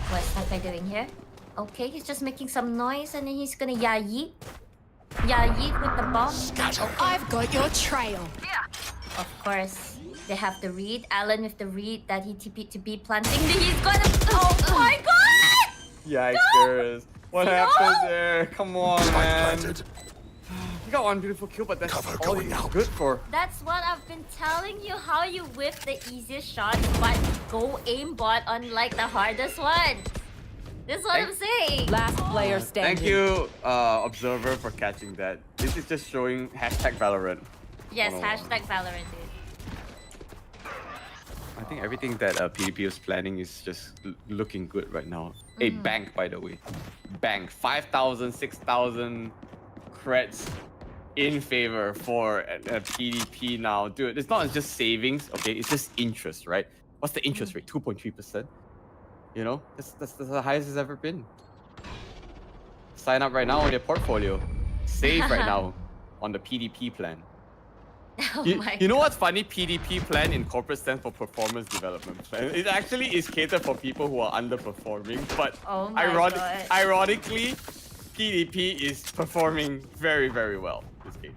What's Sniper doing here? Okay, he's just making some noise and then he's gonna yeet. Yeet with the bomb. I've got your trail. Of course, they have the read. Alan with the read that he TP'd to be planting. He's gonna. Oh my god! Yikers. What happened there? Come on, man. You got one beautiful kill, but that's all he's good for. That's what I've been telling you, how you whip the easiest shots, but go aimbot on like the hardest one. That's what I'm saying. Last player standing. Thank you, Observer, for catching that. This is just showing #Valorant. Yes, 101. #Valorant, dude. I think everything that PDP was planning is just looking good right now. A bank, by the way. Bank. 5,000, 6,000 creds in favor for a PDP now. Dude, it's not just savings, okay? It's just interest, right? What's the interest rate? 2.3%? You know, that's the highest it's ever been. Sign up right now on your portfolio. Save right now on the PDP plan. You know what's funny? PDP plan in corporate stands for performance development plan. It actually is catered for people who are underperforming, but ironically, PDP is performing very, very well this game.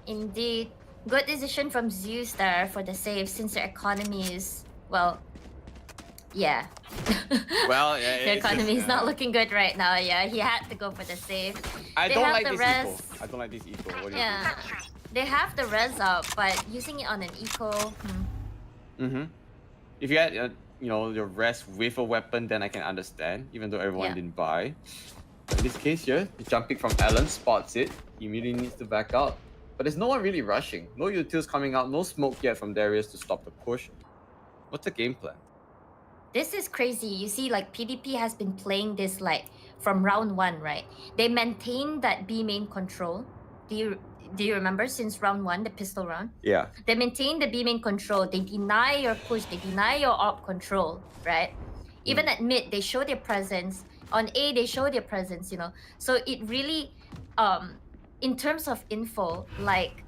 Indeed. Good decision from Zeus there for the save since their economy is, well, yeah. Well, yeah, the economy is not looking good right now. Yeah, he had to go for the save. I They don't have like the this res. eco. I don't like this eco. What do you Yeah, they have the res up, but using it on an eco. think? If you had, you know, your rest with a weapon, then I can understand, even though everyone didn't buy. In this case here, the jump pick from Alan spots it. He immediately needs to back out. But there's no one really rushing. No utils coming out, no smoke yet from Darius to stop the push. What's the game plan? This is crazy. You see, like PDP has been playing this like from round 1, right? They maintain that B main control. Do you remember since round 1, the pistol round? Yeah. They maintain the B main control. They deny your push. They deny your op control, right? Even at mid, they show their presence. On A, they show their presence. You know, so it really, in terms of info, like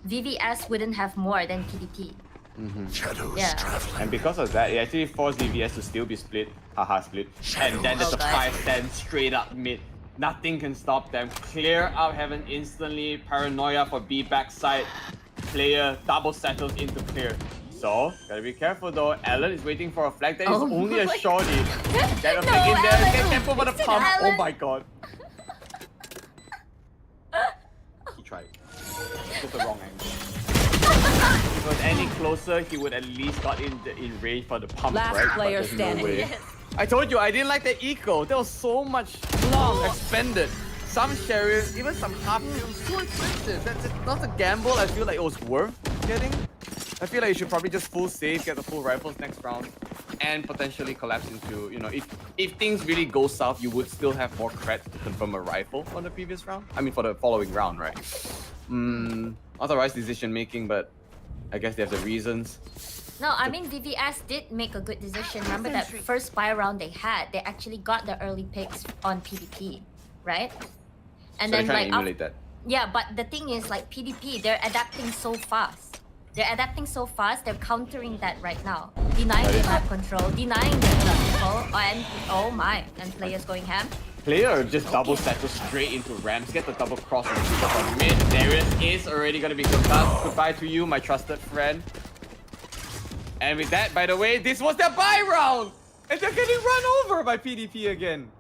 VVS wouldn't have more than PDP. And because of that, it actually forced VVS to still be split. Haha, split. And then there's a 5-10 straight up mid. Nothing can stop them. Clear out heaven instantly. Paranoia for B backside. Player double settles into clear. So, gotta be careful though. Alan is waiting for a flag. That is only a shorty. Get a flag in there. Get careful for the pump. Oh my god. He tried. Just the wrong angle. If it was any closer, he would at least got in range for the pump, Last right? player But there's standing. No way. I told you, I didn't like the eco. There was so much long expended. Some sheriffs, even some half kills, so expensive. That's a gamble I feel like it was worth getting. I feel like you should probably just full save, get the full rifles next round, and potentially collapse into, you know, if things really go south, you would still have more credits to confirm a rifle on the previous round. I mean, for the following round, right? Authorized decision making, but I guess they have the reasons. No, I mean VVS did make a good decision. Remember that first buy round they had? They actually got the early picks on PDP, right? And So then they're trying like to emulate that. yeah, but the thing is like PDP, they're adapting so fast. They're countering that right now. Denying the map control, denying the people, and oh my, and players going ham. Player just double settle straight into ramps, get the double cross and super from mid. Darius is already gonna be concussed. Goodbye to you, my trusted friend. And with that, by the way, this was their buy round! And they're getting run over by PDP again.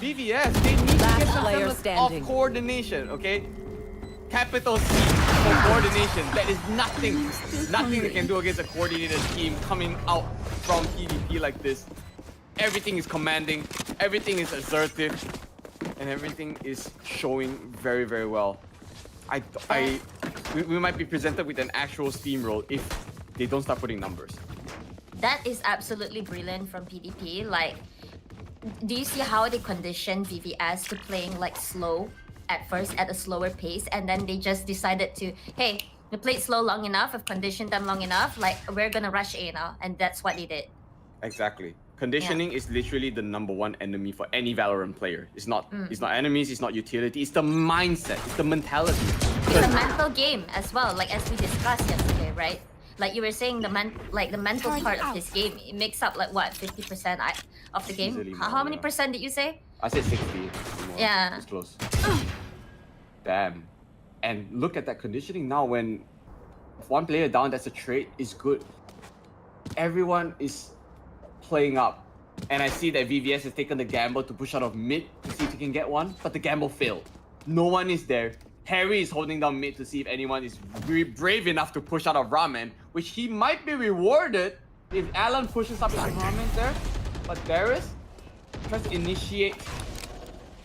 BVS, they need to get some player semblance standing. of coordination, okay? Capital C for coordination. That is nothing they can do against a coordinated team coming out from PDP like this. Everything is commanding, everything is assertive, and everything is showing very, very well. We might be presented with an actual steamroll if they don't start putting numbers. That is absolutely brilliant from PDP. Like, do you see how they conditioned VVS to playing like slow at first at a slower pace, and then they just decided to, hey, we played slow long enough, I've conditioned them long enough, like we're gonna rush A now, and that's what they did. Exactly. Conditioning is literally the #1 enemy for any Valorant player. It's not enemies, it's not utility, it's the mindset, it's the mentality. It's a mental game as well, like as we discussed yesterday, right? Like you were saying, the mental part of this game, it makes up like what, 50% of the game? Easily How more, many percent did you say? I said 60. Yeah. It's close. Damn. And look at that conditioning now. When one player down, that's a trade, is good. Everyone is playing up. And I see that VVS has taken the gamble to push out of mid to see if he can get one, but the gamble failed. No one is there. Harry is holding down mid to see if anyone is brave enough to push out of Ramen, which he might be rewarded if Alan pushes up his Ramen there. But Darius tries to initiate,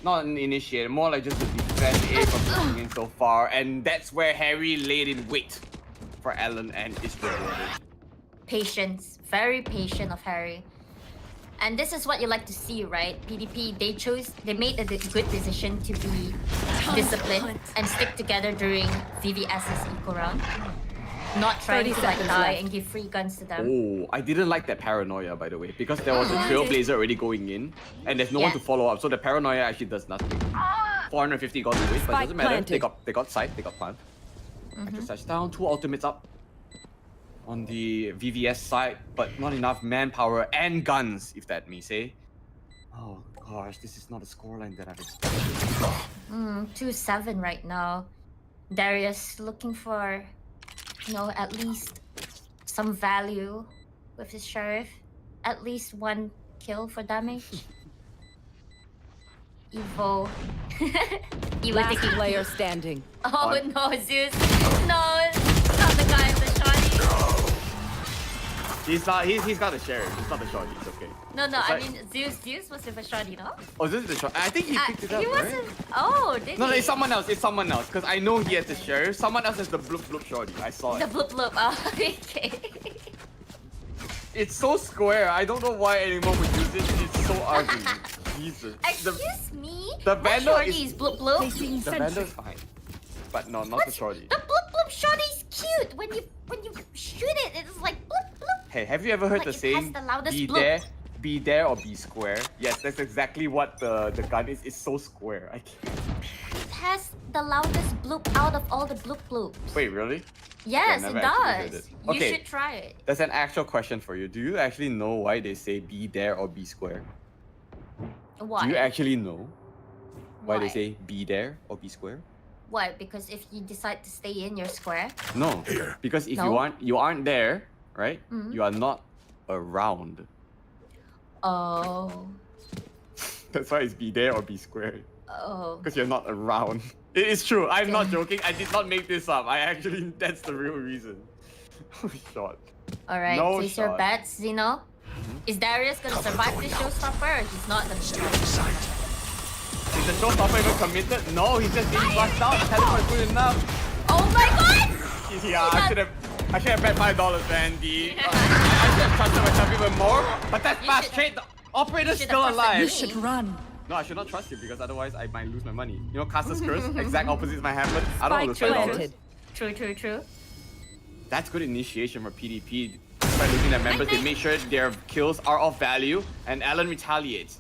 not initiate, more like just to defend A from coming in so far, and that's where Harry laid in wait for Alan and is rewarded. Patience, very patient of Harry. And this is what you like to see, right? PDP, they made a good decision to be disciplined and stick together during VVS's eco round. Not trying to like die and give free guns to them. Oh, I didn't like that paranoia, by the way, because there was a Trailblazer already going in, and there's no one to follow up, so the paranoia actually does nothing. 450 got away, but it doesn't matter. They got sight, they got plant. Extra touchdown, 2 ultimates up on the VVS side, but not enough manpower and guns, if that may say. Oh gosh, this is not a scoreline that I've expected. 2-7 right now. Darius looking for, at least some value with his Sheriff. At least 1 kill for damage. Evo. Evo Last taking player standing. Oh no, Zeus. No, it's not the guy with the shotty. He's got the Sheriff, he's not the shorty, it's okay. No, It's I like- mean, Zeus was with a shotty, no? Oh, this is the shot. I think he picked it up, He right? wasn't. Oh, did No, he? it's someone else, because I know he has the Sheriff. Someone else has the bloop bloop shorty, I saw The it. bloop bloop. Oh, okay. It's so square, I don't know why anyone would use it, it's so ugly. Jesus. Excuse me? The What Vandal shorty is bloop bloop? The Vandal's fine. But no, not the shorty. The bloop bloop shorty's cute. When you shoot it, it's like bloop bloop. Hey, have you ever heard Like the it has saying, the loudest be bloop. there or be square? Yes, that's exactly what the gun is. It's so square. I can't. It has the loudest bloop out of all the bloop bloops. Wait, really? Yes, Yeah, it never actually heard does. it. You Okay. should try it. That's an actual question for you. Do you actually know why they say be there or be square? Why? Do you actually know why they Why? say be there or be square? Why? Because if you decide to stay in your square. No. Because if No? you aren't there, right? Mhm. You are not around. Oh. That's why it's be there or be square. Oh. Because you're not around. It is true. I'm not joking. I did not make this up. That's the real reason. Oh, shot. Alright, No place your shot. bets, Zeno. Is Darius gonna survive this showstopper or he's not gonna survive? Is the showstopper even committed? No, he's just being flushed out. The teleport's good enough. Oh my god! Yeah, I should have bet $5, Andy. I should have trusted myself even more. But that's fast trade. The operator's should still have trusted alive. me. You should run. No, I should not trust you because otherwise I might lose my money. You know, Caster's Curse, exact opposite might happen. I don't lose $5. True. That's good initiation for PDP. By losing their members, they make sure their kills are of value, and Alan retaliates.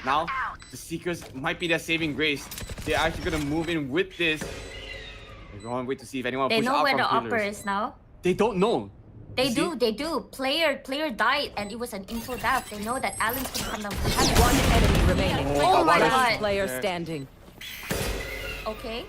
Now, the Seekers might be their saving grace. They're actually gonna move in with this. Everyone wait to see if anyone They push know out where from the upper pillars. is now. They don't know. They You do, see? Player died and it was an info death. They know that Alan's gonna come down. One enemy remaining. Oh my Last god. player standing. Okay.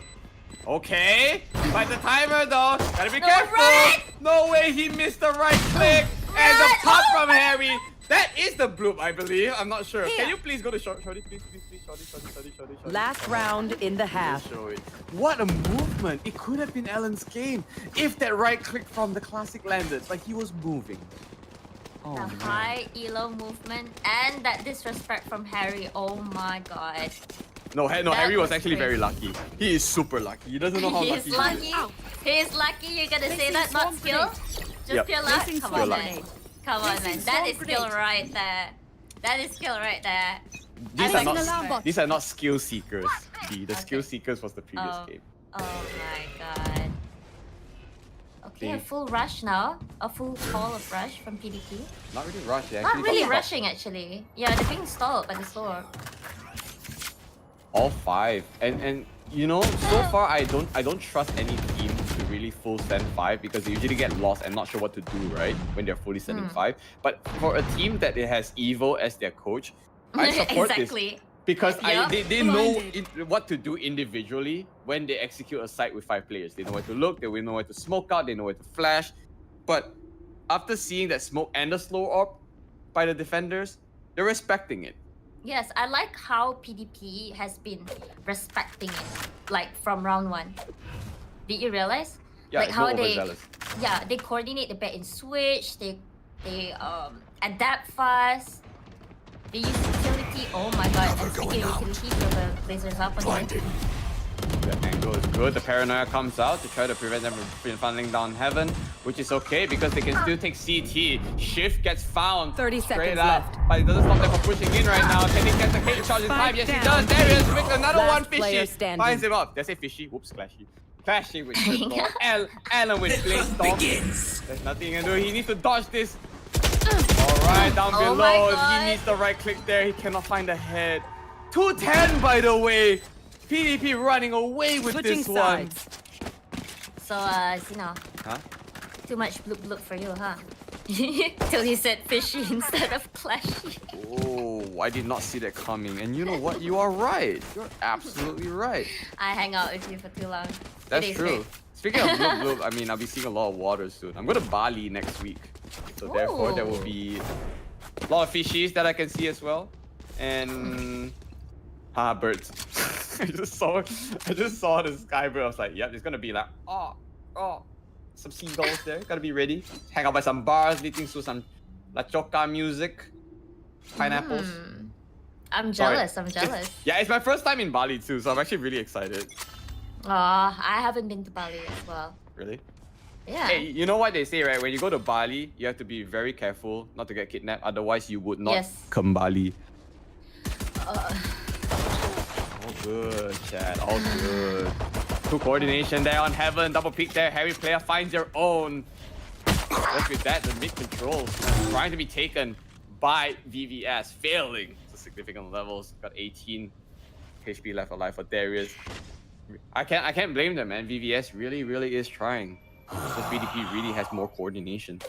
Okay. By the timer though, gotta be No, careful. run! No way he missed the right click. And the pop from Harry. That is the bloop, I believe. I'm not sure. Can you please go to Shorty? Please. Shorty. Last round in the half. Show it. What a movement. It could have been Alan's game if that right click from the classic landed. Like he was moving. Oh, The man. high elo movement and that disrespect from Harry. Oh my god. No, That Harry was was actually very lucky. He is super lucky. He doesn't know how He's lucky he is. lucky. He's lucky. You're gonna say that, not skill? Just Yep. pure luck? Placing Come swarm on, man. grenade. Come on, man. Placing That swarm is skill grenade. right there. That is skill right there. These are not skill seekers. The skill seekers was the previous Oh. game. Oh my god. Okay, a full rush now. A full call of rush from PDP. Not really rush. They Not actually really got rushing actually. Yeah, they're being stalled by the store. all 5. And you know, so far I don't trust any team to really full stand 5 because they usually get lost and not sure what to do, right? When they're fully standing 5. But for a team that it has Evo as their coach, I support Exactly. this. Because Yup. they know what to do individually when they execute a site with 5 players. They know where to look, they know where to smoke out, they know where to flash. But after seeing that smoke and the slow up by the defenders, they're respecting it. Yes, I like how PDP has been respecting it, like from round 1. Did you realize? Yeah, like it's how not they, overzealous. yeah, they coordinate the bet in switch. They adapt fast. They use utility. Oh my god! And speaking of utility, throw the lasers up on him. The angle is good. The paranoia comes out to try to prevent them from funneling down heaven, which is okay because they can still take CT. Shift gets found 30 straight seconds up, left. but it doesn't stop them from pushing in right now. Can he get the hit charge in time? Yes, he does. There he is with another Last one. player Fishy standing. finds him up. Did I say fishy? Whoops, clashy. Clashy with Crystal. Alan with Blaze Storm. There's nothing he can do. He needs to dodge this. Alright, down Oh my below. God. He needs the right click there. He cannot find the head. 210 by the way. PDP running away with Switching this sides. So, Zeno, one. Huh? too much bloop bloop for you, huh? Till he said fishy instead of clashy. Oh, I did not see that coming. And you know what? You are right. You're absolutely right. I hang out with you for too long. That's It is true. great. Speaking of bloop bloop, I mean, I'll be seeing a lot of water soon. I'm going to Bali next week. So therefore, there will Ooh. be a lot of fishies that I can see as well. And... birds. I just saw the sky bird. I was like, yep, it's gonna be like, some seagulls there. Gotta be ready. Hang out by some bars, listening to some La Choca music. Pineapples. I'm Sorry. jealous. I'm jealous. Yeah, it's my first time in Bali too, so I'm actually really excited. I haven't been to Bali as well. Really? Yeah. Hey, you know what they say, right? When you go to Bali, you have to be very careful not to get kidnapped. Otherwise, you would not Yes. come Bali. Uh, All good, Chad. All good. Good coordination there on Heaven. Double peek there. Harry player finds their own. Just with that, the mid controls trying to be taken by VVS, failing to significant levels. Got 18 HP left alive for Darius. I can't blame them, man. VVS really is trying. Just BDP really has more coordination.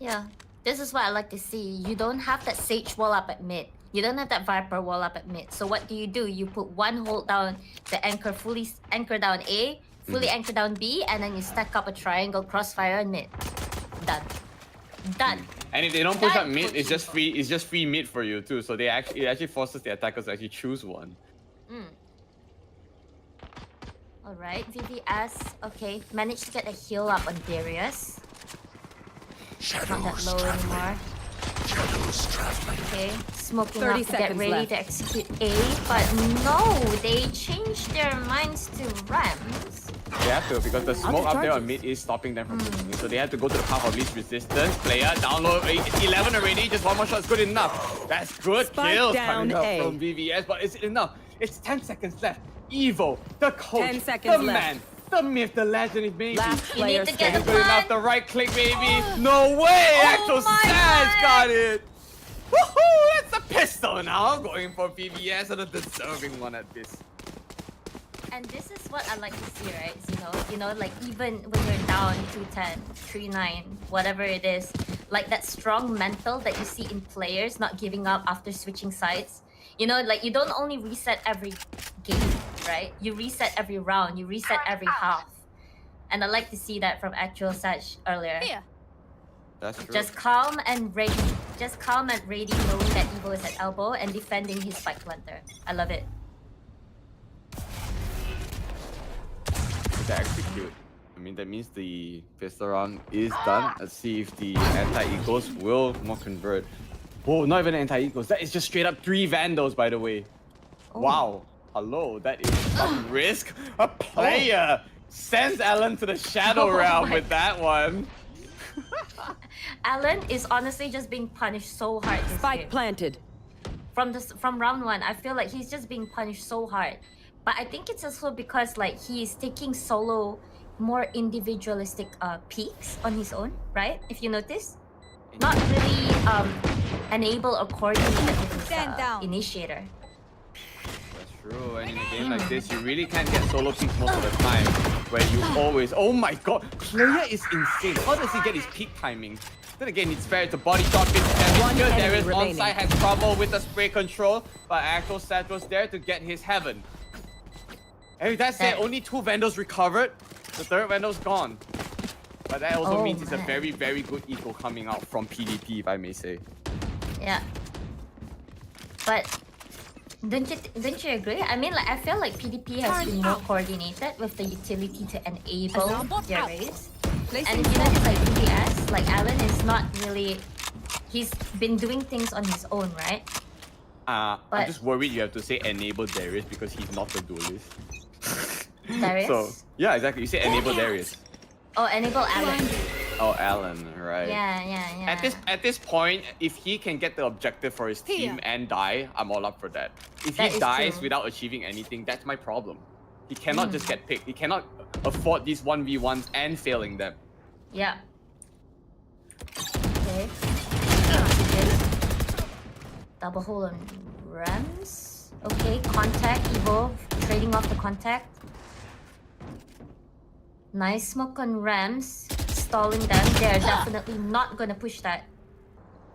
yeah. This is what I like to see. You don't have that Sage wall up at mid. You don't have that Viper wall up at mid. So what do? You put one hold down the anchor, fully anchor down A, fully anchor down B, and then you stack up a triangle crossfire on mid. Done. Done. And if they don't push That up mid, puts it's you just free. It's just free mid for you too. So it actually forces the attackers to actually choose one. Alright, VVS. Okay, managed to get a heal up on Darius. Not that low anymore. Okay, smoking 30 up to get seconds ready left. to execute A, but no, they changed their minds to Rams. They have to because the smoke Out of up there on charges. mid is stopping them from pushing. So they have to go to the path of least resistance. Player download 11 already. Just one more shot is good enough. That's good Spike kills down coming up A. from VVS, but is it enough? It's 10 seconds left. Evo, the coach, 10 seconds the left. man, the myth, the legend is baby. Last You player need to get standing. the Good enough. The right click, baby. No way. Actual my Sans God. got it. Woohoo! That's a pistol now. Going for VVS and a deserving one at this. And this is what I like to see, right? You know, like even when you're down 210, 3-9, whatever it is, like that strong mental that you see in players not giving up after switching sides. You know, like you don't only reset every game, right? You reset every round, you reset every half. And I like to see that from actual Sag earlier. Here. That's true. Just calm and ready. Just calm and ready, knowing that Evo is at elbow and defending his spike planter. I love it. To execute. I mean, that means the pistol round is done. Let's see if the anti-egos will not convert. Oh, not even anti-egos. That is just straight up 3 Vandals, by the way. Oh. Wow. Hello, that is a risk. A player sends Alan to the Shadow Realm with that one. Alan is honestly just being punished so hard this Spike game. planted. From round 1, I feel like he's just being punished so hard. But I think it's also because like he is taking solo more individualistic peaks on his own, right? If you notice, not really enable or coordinate with his initiator. That's true, and in a game like this, you really can't get solo peaks most of the time, where you always... Oh my god, player is insane. How does he get his peak timing? Then again, it's fair, it's a body shot, good. There is onside, has trouble with the spray control, but actual Sag was there to get his heaven. And with that said, only 2 Vandals recovered. The 3rd Vandal's gone. But that also means it's a very, very good eco coming out from PDP, if I may say. Yeah. But don't you agree? I mean, like I feel like PDP has been more coordinated with the utility to enable their race. And you know, like PBS, like Alan is not really. He's been doing things on his own, right? I'm just worried you have to say enable Darius because he's not the duelist. Darius? So, yeah, exactly. You say enable Darius. Oh, enable Alan. Oh, Alan, right. Yeah. At this point, if he can get the objective for his team and die, I'm all up for that. If he dies without achieving anything, that's my problem. He cannot just get picked. He cannot afford these 1v1s and failing them. Yeah. Okay. Double hole on Rams. Okay, contact, Evo, trading off the contact. Nice smoke on Rams, stalling them. They're definitely not gonna push that.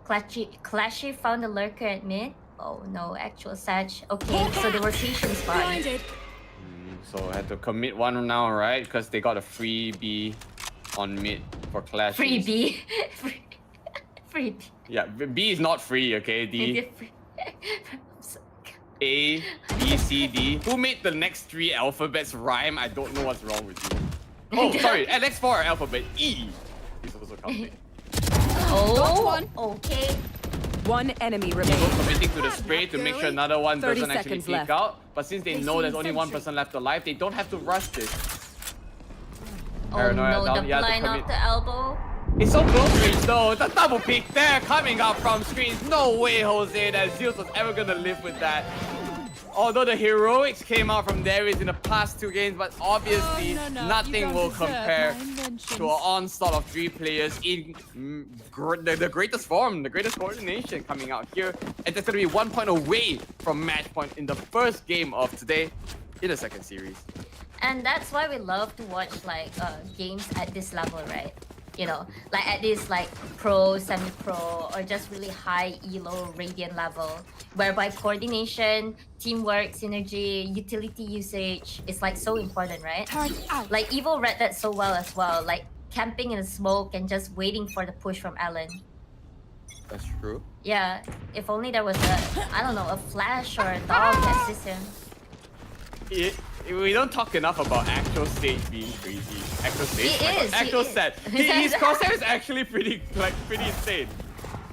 Clashy found a lurker at mid. Oh no, actual Sag. Okay, so the rotation spot. So I had to commit one now, right? Because they got a free B on mid for Clash. Free B. Free B. Yeah, B is not free, okay? D. A, B, C, D. Who made the next 3 alphabets rhyme? I don't know what's wrong with you. Oh, sorry. Next 4 alphabet. E is also counting. Oh, okay. 1 enemy remaining. Committing to the spray to make sure another one 30 doesn't actually seconds peek left. out. But since they know there's only one person left alive, they don't have to rush this. Oh Paranoia no, down. the You have to blind off commit. the elbow. It's so close range though. The double peek there coming out from screens. No way, Jose, that Zeus was ever gonna live with that. Although the heroics came out from Darius in the past 2 games, but obviously nothing will compare to an onslaught of 3 players in the greatest form, the greatest coordination coming out here. And that's gonna be 1 point away from match point in the first game of today in the second series. And that's why we love to watch like games at this level, right? You know, like at this like pro, semi-pro, or just really high elo radiant level, whereby coordination, teamwork, synergy, utility usage is like so important, right? Like Evo read that so well as well, like camping in the smoke and just waiting for the push from Alan. That's true. Yeah, if only there was a, I don't know, a flash or a dog that assists him. We don't talk enough about actual Sage being crazy. Actual Sage, He is, actual he is. set. His crosshair is actually pretty insane.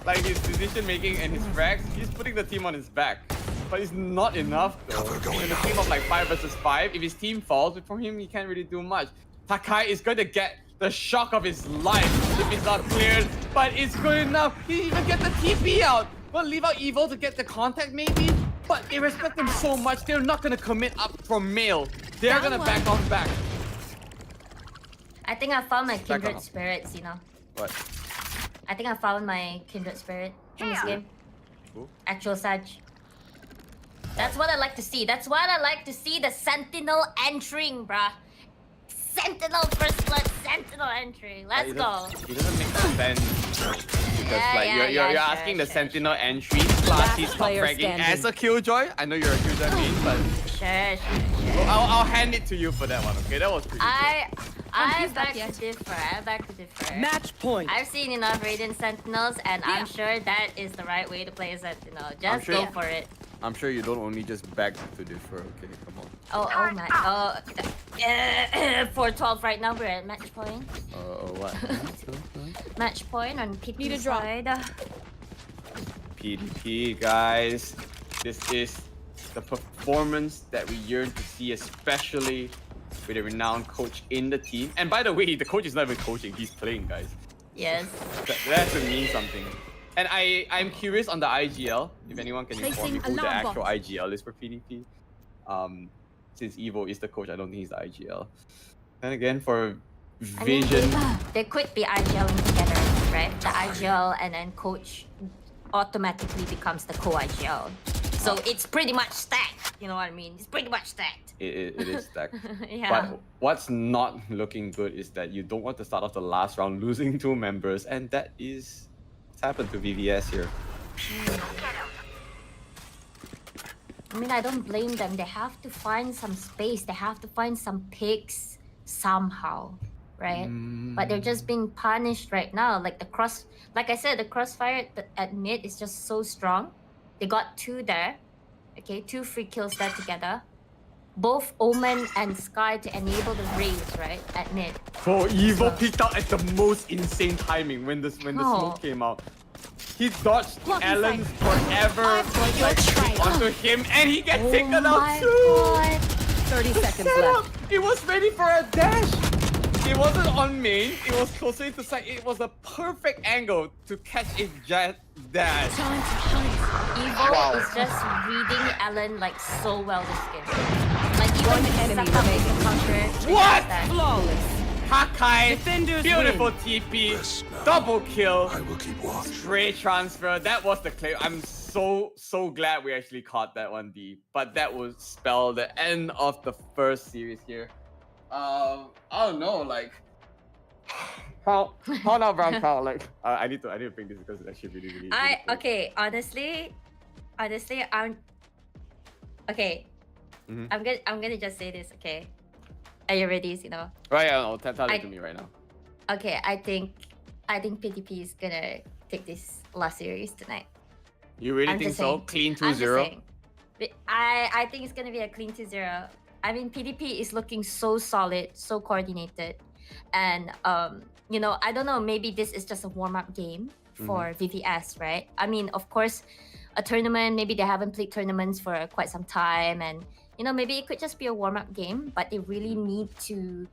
Like his decision making and his frags, he's putting the team on his back. But it's not enough though. In a team of like 5 versus 5, if his team falls for him, he can't really do much. Takai is going to get the shock of his life if he's not cleared, but it's good enough. He even get the TP out. Well, leave out Evo to get the contact maybe, but they respect him so much, they're not gonna commit up from male. They're gonna back off back. I think I found my kindred spirits, you know. What? I think I found my kindred spirit in this game. Who? Actual Sag. That's what I like to see. That's what I like to see, the Sentinel entering, bruh. Sentinel first blood, Sentinel entry. Let's go. It doesn't make sense. Because you're asking the Sentinel entry plus he's top fragging as a Killjoy. I know you're a Killjoy main, but Sure. Well, I'll hand it to you for that one, okay? That was pretty I beg to differ. Match point. I've seen enough Radiant Sentinels, and I'm sure that is the right way to play a Sentinel. Just sure- go for it. I'm sure you don't only just beg to differ, okay? Come on. Oh my. 4-12 right now. We're at match point. What? Match point on PT Need a drop. side. PDP, guys. This is the performance that we yearn to see, especially with a renowned coach in the team. And by the way, the coach is not even coaching, he's playing, guys. Yes. That has to mean something. And I'm curious on the IGL, if anyone can inform me Placing who the alarm actual bot. IGL is for PDP. Since Evo is the coach, I don't think he's the IGL. And again, for I mean, Vision, they could be IGLing together, right? The IGL and then coach automatically becomes the co-IGL. So it's pretty much stacked. You know what I mean? It's pretty much stacked. it is stacked. Yeah. But what's not looking good is that you don't want to start off the last round losing 2 members, and that is what's happened to VVS here. I mean, I don't blame them. They have to find some space. They have to find some picks somehow, right? But they're just being punished right now. Like I said, the crossfire at mid is just so strong. They got 2 there. Okay, 2 free kills there together. Both Omen and Sky to enable the raise, right? At mid. Oh, Evo picked out at the most insane timing when the smoke came out. He dodged Alan forever onto him, and he gets taken out too. 30 seconds left. It was ready for a dash. It wasn't on main. It was closer to side. It was a perfect angle to catch a jet dash. Evo is just reading Alan like so well this game. Like even One with enemy Saka remaining. making counter. What? Flawless. Hakai, Defenders beautiful win. TP, Yes, now double kill, I will keep watch. straight transfer. That was the claim. I'm so glad we actually caught that one, D. But that would spell the end of the first series here. I don't know, like how now, Brown Cow? Like I need to bring this because it's actually really cool. Okay, honestly, I'm okay. I'm gonna just say this, okay? Are you ready, Xeno? Right, yeah, no, tell it to me right now. Okay, I think PDP is gonna take this last series tonight. You really I'm think just so? saying. Clean I'm just 2-0? saying. I think it's gonna be a clean 2-0. I mean, PDP is looking so solid, so coordinated, and you know, I don't know. Maybe this is just a warm-up game for VVS, right? I mean, of course, a tournament. Maybe they haven't played tournaments for quite some time, and you know, maybe it could just be a warm-up game. But they really need to,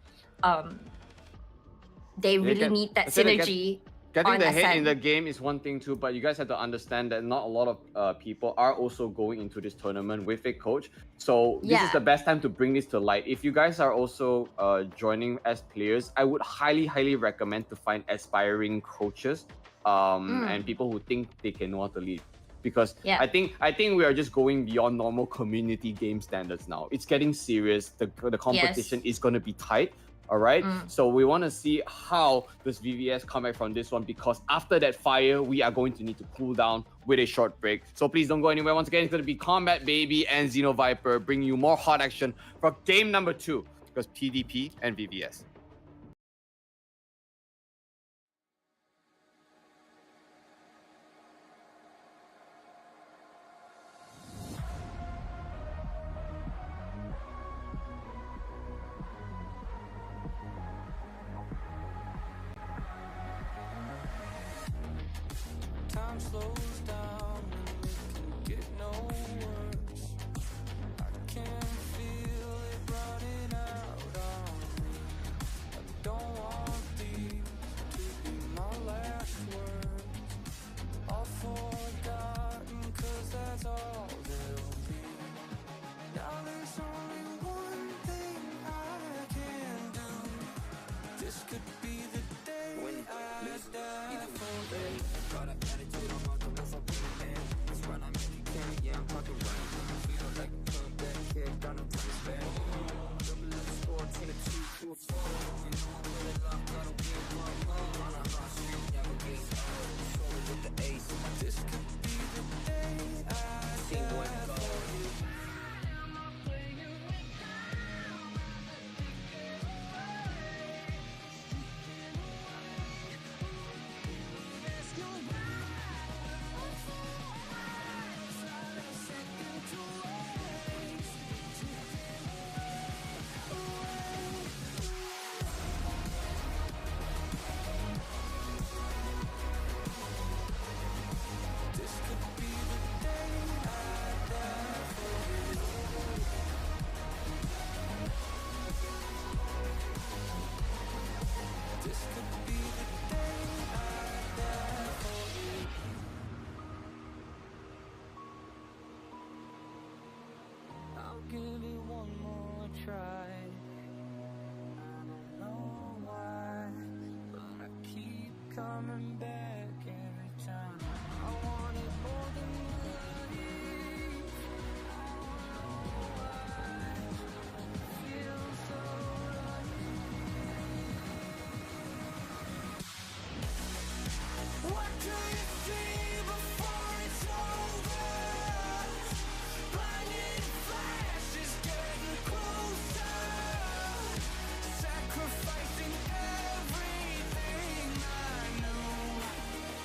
need that synergy. Getting the hit in Ascent. the game is one thing too, but you guys have to understand that not a lot of people are also going into this tournament with a coach. So this is the best time to bring this to light. If you guys are also joining as players, I would highly recommend to find aspiring coaches and people who think they can know how to lead. Because I think we are just going beyond normal community game standards now. It's getting serious. The competition is going to be tight. All right, so we want to see how does VVS come back from this one, because after that fire, we are going to need to cool down with a short break. So please don't go anywhere. Once again, it's going to be Combatbaby and Xenoviper bringing you more hot action for game number 2, because PDP and VVS. Time slows down and it can get no worse. I can feel it running out on me. I don't want these to be my last words. All forgotten, 'cause that's all they'll be. Now there's only one thing I can do. This could be the day I die for it. This could be the day I die for you. I'll give it one more try. I don't know why, but I keep coming back every time. I want it more than money. I don't know why. It feels so right. What do you see before it's over? Blinding flashes getting closer. Sacrificing everything I know.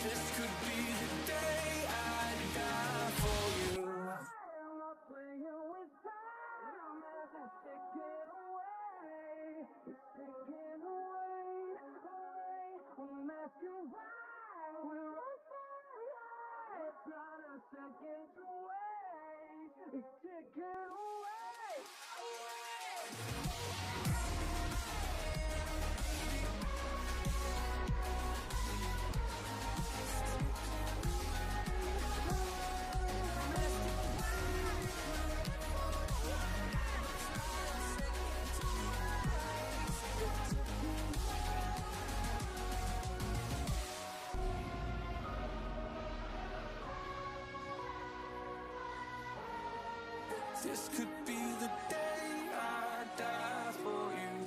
This could be the day I die for you. I'm not playing with time as it's ticking away. It's ticking away, away. I'm asking why we're on fire. It's not a second away. It's ticking away, away. This could be the day I die for you.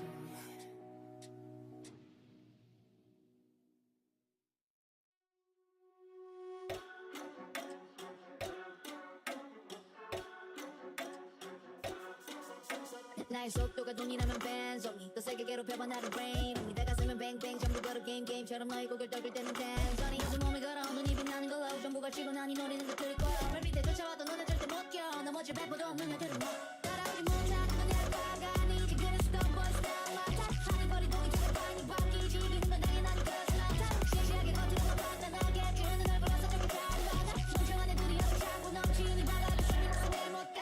나의 속도가 돈이라면 벤송이 더 세게 괴롭혀봐 나를 rain 내가 쓰면 뱅뱅 전부 걸어 게임처럼 너의 고개를 떨굴 때는 텐션이 요즘 몸이 걸어 눈이 빛나는 걸로 전부 걸치고 난 이 노래는 그 들을 거야 발 밑에 쫓아와도 너는 절대 못 껴 넘어질 백보도 없는 애들은 뭐 따라오지 못하는 건 내가 가니 지금은 stop boy style 마타 하는 거리도 이쪽에 많이 바뀌지 비는 건 당연한 것은 않다 시시하게 겉으로만 판단하게 주는 널 보면서 저기 잘 받아 멍청한 애들이 옆에 자꾸 넘치니 바다도 숨이 나서 내일 못 가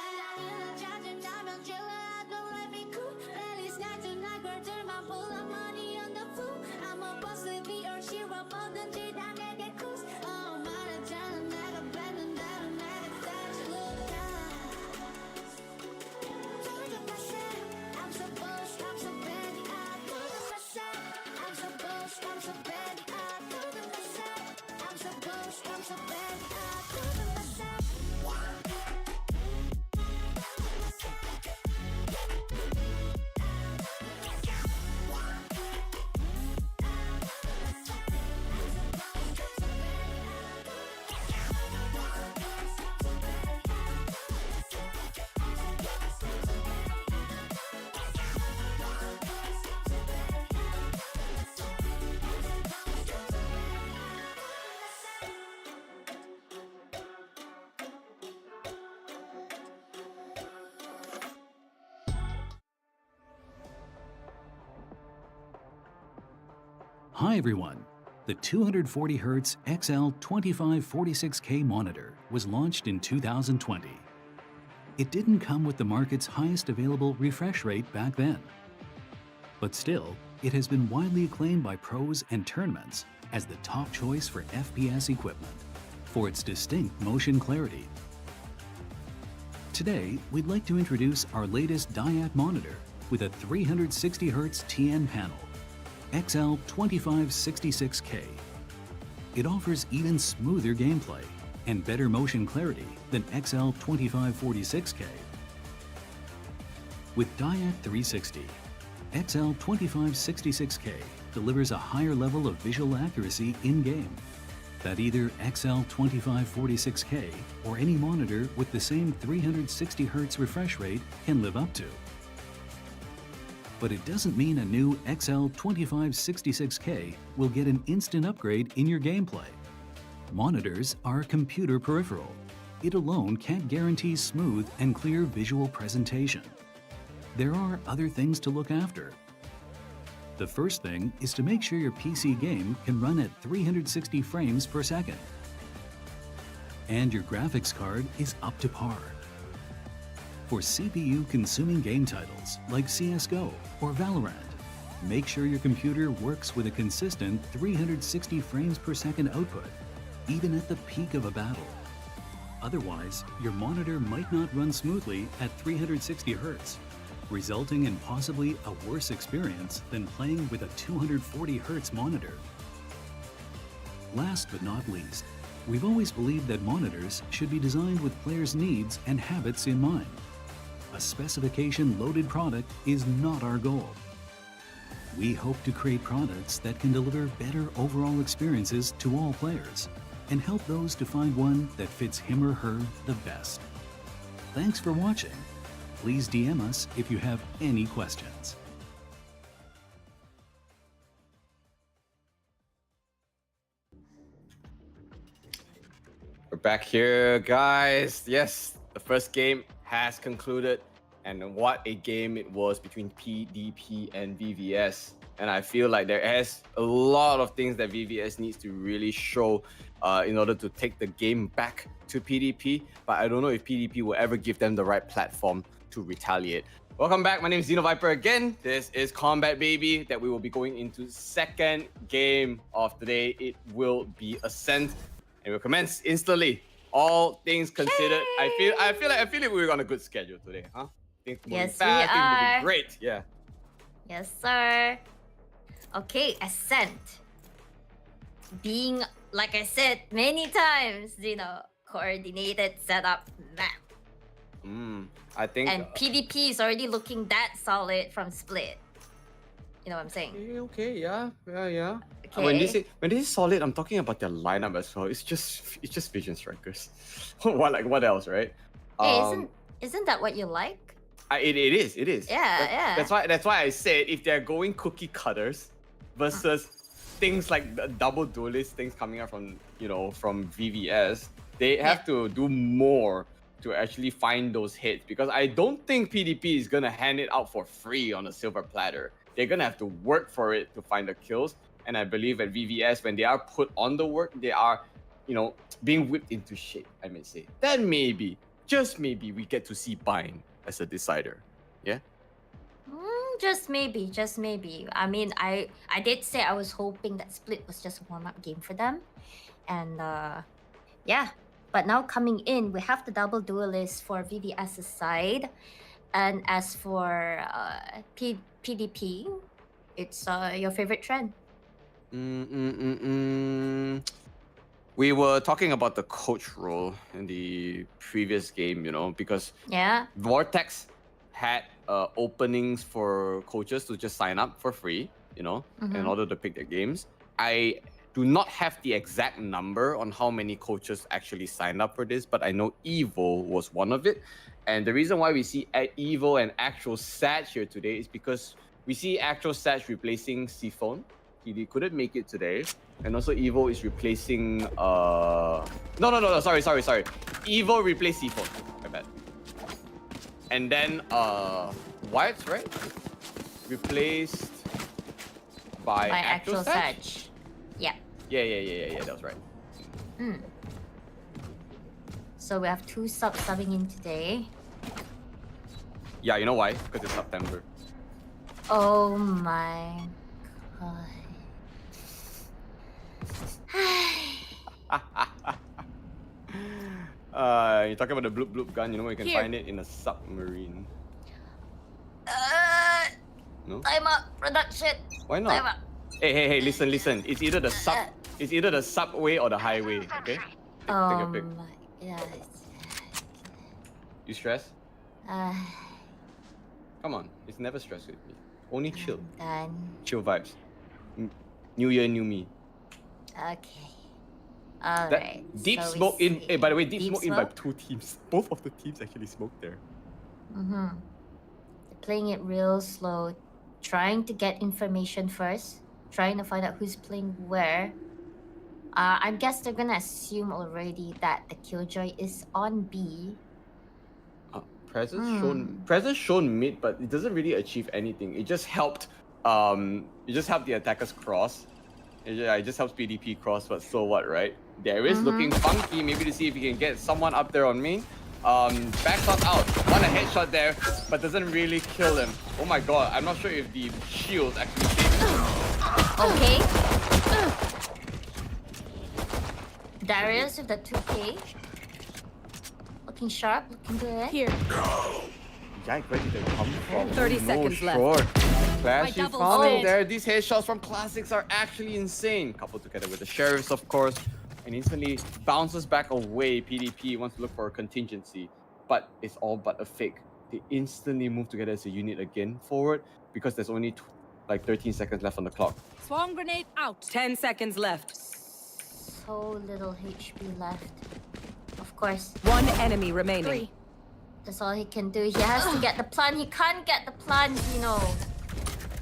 짜증나면 질러 Let me cool, at least not tonight. girl들만 pull up money on the floor. I'm a boss, be or she roll 뭐든지 다 내게 cruise. 말하잖아 내가 뱉는 대로 내가 다시 look nice. Told you myself, I'm so boss, I'm so bad. I told you myself, I'm so boss, I'm so bad. I told you myself, I'm so boss, I'm so bad. I told you myself. Hi everyone! The 240Hz XL2546K monitor was launched in 2020. It didn't come with the market's highest available refresh rate back then. But still, it has been widely acclaimed by pros and tournaments as the top choice for FPS equipment for its distinct motion clarity. Today, we'd like to introduce our latest DIAT monitor with a 360Hz TN panel, XL2566K. It offers even smoother gameplay and better motion clarity than XL2546K. With DIAT 360, XL2566K delivers a higher level of visual accuracy in-game that either XL2546K or any monitor with the same 360Hz refresh rate can live up to. But it doesn't mean a new XL2566K will get an instant upgrade in your gameplay. Monitors are a computer peripheral. It alone can't guarantee smooth and clear visual presentation. There are other things to look after. The first thing is to make sure your PC game can run at 360 frames per second. And your graphics card is up to par. For CPU-consuming game titles like CSGO or Valorant, make sure your computer works with a consistent 360 frames per second output, even at the peak of a battle. Otherwise, your monitor might not run smoothly at 360 Hz, resulting in possibly a worse experience than playing with a 240 Hz monitor. Last but not least, we've always believed that monitors should be designed with players' needs and habits in mind. A specification-loaded product is not our goal. We hope to create products that can deliver better overall experiences to all players and help those to find one that fits him or her the best. Thanks for watching. Please DM us if you have any questions. We're back here, guys. Yes, the first game has concluded, and what a game it was between PDP and VVS. And I feel like there is a lot of things that VVS needs to really show in order to take the game back to PDP. But I don't know if PDP will ever give them the right platform to retaliate. Welcome back. My name is Xenoviper again. This is Combatbaby that we will be going into second game of today. It will be Ascent, and we'll commence instantly. All things considered, I feel like we're on a good schedule today, huh? Things moving Yes, fast, we things moving are. great. Yeah. Yes, sir. Okay, Ascent. Being, like I said many times, coordinated setup map. I think. And PDP is already looking that solid from Split. You know what I'm saying? Okay, yeah. Okay. When this is solid, I'm talking about their lineup as well. It's just Vision Strikers. what else, right? Hey, isn't that what you like? It is. Yeah. That's why I said if they're going cookie cutters versus things like the double duelist things coming out from from VVS, they have to do more to actually find those hits, because I don't think PDP is gonna hand it out for free on a silver platter. They're gonna have to work for it to find the kills. And I believe at VVS, when they are put on the work, they are, being whipped into shape, I may say. Then maybe, just maybe, we get to see Bind as a decider. Yeah? Just maybe. I mean, I did say I was hoping that Split was just a warm-up game for them. And, yeah. But now coming in, we have the double duelist for VVS's side. And as for PDP, it's your favorite trend. We were talking about the coach role in the previous game, because Vortex had openings for coaches to just sign up for free, in order to pick their games. I do not have the exact number on how many coaches actually signed up for this, but I know Evo was one of it. And the reason why we see Evo and Actual Sag here today is because we see Actual Sag replacing Seaphone. He couldn't make it today. And also Evo is replacing no, sorry. Evo replaced Seaphone. My bad. And then White's right? Replaced by Actual Sag. Yeah. Yeah, that was right. So we have two subs subbing in today. Yeah, you know why? Because it's September. Oh my god. You're talking about the bloop bloop gun, you can find it in a submarine. No? Time up, production. Why not? Time up. Hey, listen. It's either the subway or the highway, okay? Take a pick. My god. You stress? Come on, it's never stress with me. Only chill. Done. Chill vibes. New year, new me. Okay. Alright. Deep so smoke in. Hey, by the way, deep smoke in by smoke? 2 teams. Both of the teams actually smoked there. They're playing it real slow, trying to get information first, trying to find out who's playing where. I guess they're gonna assume already that the Killjoy is on B. Presence shown mid, but it doesn't really achieve anything. It just helped. The attackers cross. It just helps PDP cross, but so what, right? There is looking funky. Maybe to see if he can get someone up there on main. Backs on out. One a headshot there, but doesn't really kill him. Oh my god, I'm not sure if the shield actually saves him. Okay. Darius with the 2K. Looking sharp, looking good. Here. Yikes, where did they come from? 30 seconds left. Short. Clash, you double found fold. it there. These headshots from Classics are actually insane. Coupled together with the Sheriffs, of course. And instantly bounces back away. PDP wants to look for a contingency. But it's all but a fake. They instantly move together as a unit again forward because there's only like 13 seconds left on the clock. Swarm grenade out. 10 seconds left. So little HP left. Of course. One enemy remaining. 3. That's all he can do. He has to get the plant. He can't get the plant, you know.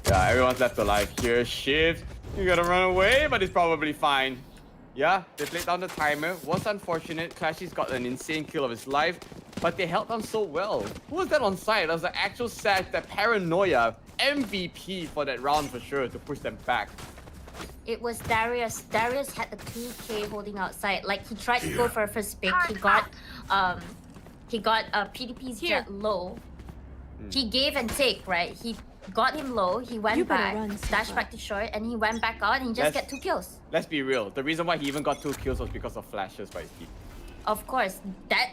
Yeah, everyone's left alive here. Shift. You gotta run away, but it's probably fine. Yeah, they played down the timer. Was unfortunate. Clashy's got an insane kill of his life, but they held on so well. Who was that on side? That was the actual Sash, that Paranoia. MVP for that round for sure to push them back. It was Darius. Darius had the 2K holding outside. Like he tried to go for a first pick. He got PDP's jet low. He gave and take, right? He got him low. He went back, dashed back to short, and he went back out and he just got 2 kills. Let's be real. The reason why he even got 2 kills was because of flashes by his team. Of course, that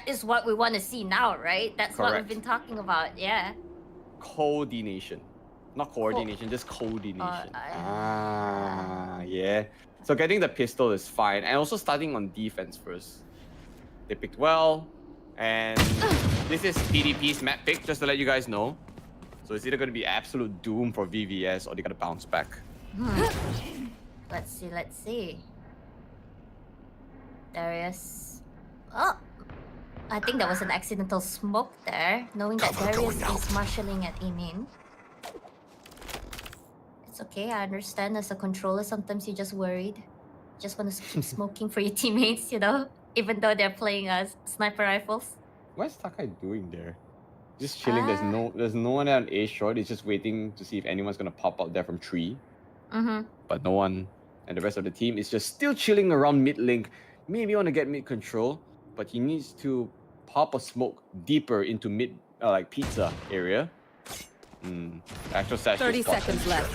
is what we want to see now, right? That's what we've been talking about. Yeah. Coordination. Not coordination, just coordination. Yeah. So getting the pistol is fine. And also starting on defense first. They picked well. And this is PDP's map pick, just to let you guys know. So it's either going to be absolute doom for VVS or they got to bounce back. Let's see. Darius. Oh, I think that was an accidental smoke there, knowing that Darius is marshalling at E-main. It's okay, I understand. As a controller, sometimes you're just worried. Just want to keep smoking for your teammates, you know? Even though they're playing sniper rifles. What's Takai doing there? Just chilling. There's no one on A short. He's just waiting to see if anyone's gonna pop out there from tree. But no one. And the rest of the team is just still chilling around mid link. Maybe want to get mid control, but he needs to pop a smoke deeper into mid, like pizza area. Actual Sash. 30 seconds left.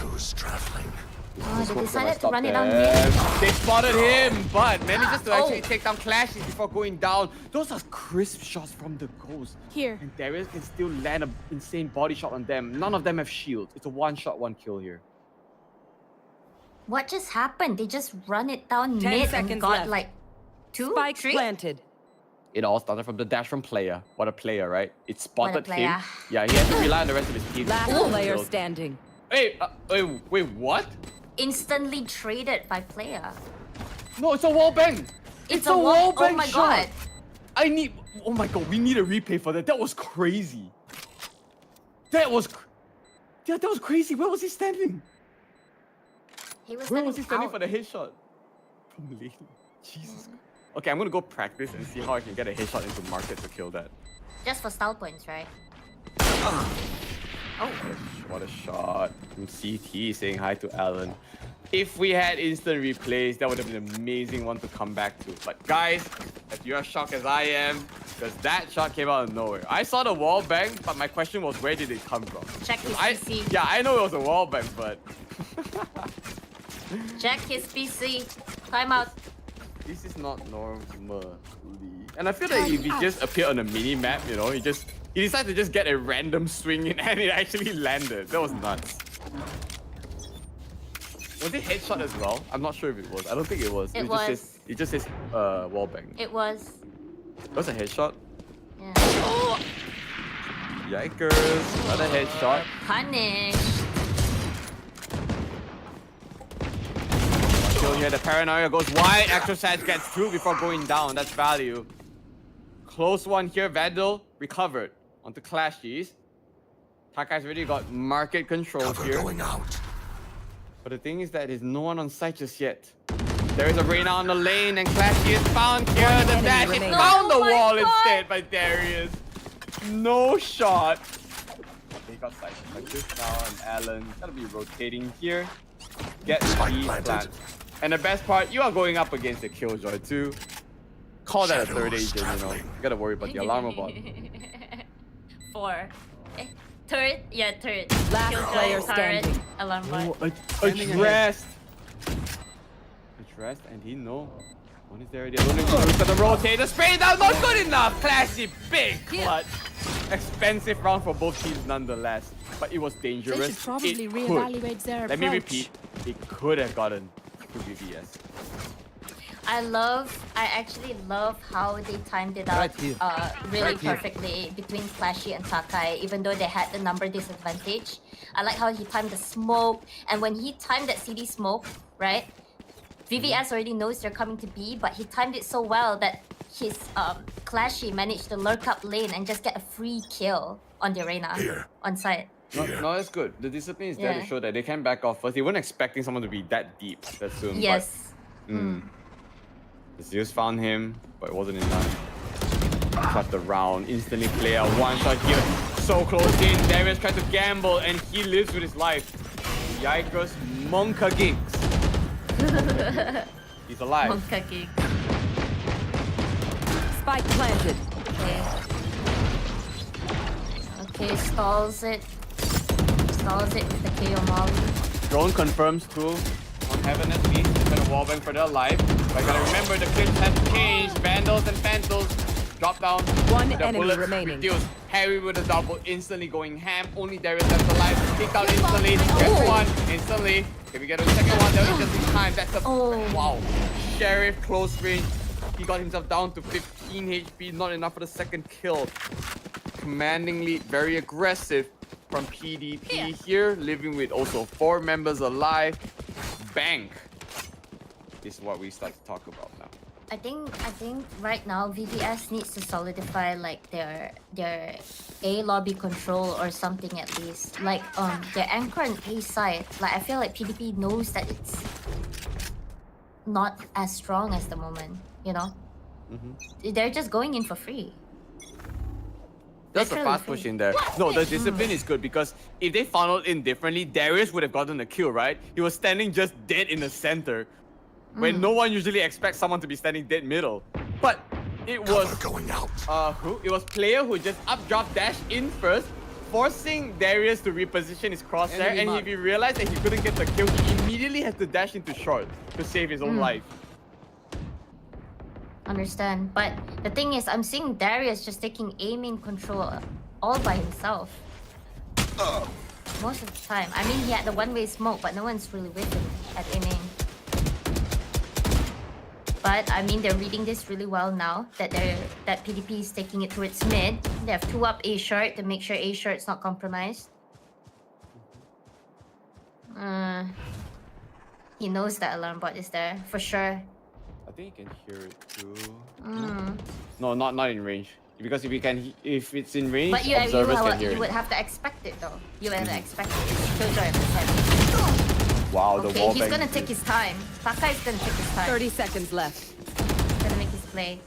Oh, they decided to run it down mid. They spotted him, but manages to actually take down Clashes before going down. Those are crisp shots from the Ghost. Here. And Darius can still land an insane body shot on them. None of them have shields. It's a one-shot, one kill here. What just happened? They just run it down 10 mid seconds and got left. like 2, Spike 3? planted. It all started from the dash from player. What a player, right? It spotted him. player. Yeah, he has to rely on the rest of his team. Last player standing. Hey, wait, what? Instantly traded by player. No, it's a wall bang. It's a wall bang. Oh my shot. god. Oh my god, we need a replay for that. That was crazy. That was crazy. Where was he standing? Where was he standing out. for the headshot? From lane. Jesus. Okay, I'm gonna go practice and see how I can get a headshot into market to kill that. Just for style points, right? What a shot from CT saying hi to Alan. If we had instant replays, that would have been an amazing one to come back to. But guys, if you're as shocked as I am, because that shot came out of nowhere. I saw the wall bang, but my question was where did it come from? Check his PC. Yeah, I know it was a wall bang, but... Check his PC. Timeout. This is not normal. And I feel like if he just appeared on a mini-map, you know, he decided to just get a random swing in and it actually landed. That was nuts. Was it headshot as well? I'm not sure if it was. I don't think it was. It just says wall bang. It was. It was a headshot? Yeah. Oh! Yikers. Another headshot. Punished. Kill here. The paranoia goes wide. Actual Sage gets 2 before going down. That's value. Close one here. Vandal recovered onto Clashies. Takai's already got market control here. Going out. But the thing is that there's no one on site just yet. There is a Reyna on the lane and Clashy is found here. The dash is found the wall instead by Darius. No shot. They got sight like this now and Alan. Gotta be rotating here. Get the plant. And the best part, you are going up against the Killjoy too. call that a third agent, you know. You gotta worry about the alarm bot. 4. Third? Yeah, third. Last Killjoy, player turret, standing. alarm bot. Addressed, and he know. One is there, the other one is gonna rotate. The spray down, not good enough. Classy, big clutch. Expensive round for both teams nonetheless. But it was dangerous. They should probably It reevaluate their Let me approach. repeat, it could have gotten to VVS. I actually love how they timed it out Right here. really Right here. perfectly between Flashy and Sakai, even though they had the number disadvantage. I like how he timed the smoke, and when he timed that CD smoke, right? VVS already knows they're coming to B, but he timed it so well that his Clashy managed to lurk up lane and just get a free kill on the arena on site. No, that's good. The discipline is there to Yeah. show that they can back off first. They weren't expecting someone to be that deep that soon. Yes. But, Zeus found him, but it wasn't enough. Cut the round, instantly play a one-shot here. So close in, Darius tried to gamble and he lives with his life. Yikers, Monka Gigs. He's alive. Monka Gig. Spike planted. Okay, stalls it. Stalls it with the KO Molly. Drone confirms too. On Heaven at least, they're gonna wallbang for their life. But gotta remember the clips have changed. Vandals and Phantoms drop down. One The enemy bullets remaining. reduced. Harry with a double, instantly going ham. Only Darius left alive. Kicked out instantly. Gets one instantly. Can we get a second one? That was just in time. That's a wow. Sheriff close range. He got himself down to 15 HP. Not enough for the second kill. Commandingly very aggressive from PDP here, living with also 4 members alive. Bank. This is what we start to talk about now. I think right now VVS needs to solidify like their A lobby control or something at least. Like their anchor and A side. Like I feel like PDP knows that it's not as strong as the moment, you know? They're just going in for free. That's a Literally fast free. push in there. No, the discipline is good because if they funneled in differently, Darius would have gotten the kill, right? He was standing just dead in the center, when no one usually expects someone to be standing dead middle. But it was going out. Who? It was player who just up drop dash in first, forcing Darius to reposition his crosshair. Enemy And mark. if he realized that he couldn't get the kill, he immediately had to dash into short to save his own life. Understand. But the thing is, I'm seeing Darius just taking aiming control all by himself. Most of the time. I mean, he had the one-way smoke, but no one's really with him at aiming. But I mean, they're reading this really well now that PDP is taking it towards mid. They have 2 up A short to make sure A short's not compromised. He knows that alarm bot is there for sure. I think you can hear it too. No, not in range. Because if it's in range, But observers can hear you it. would have to expect it though. You would have to expect it. Killjoy understand. Wow, the Okay, wall he's bang. gonna take his time. Sakai is gonna take his time. 30 seconds left. He's gonna make his play.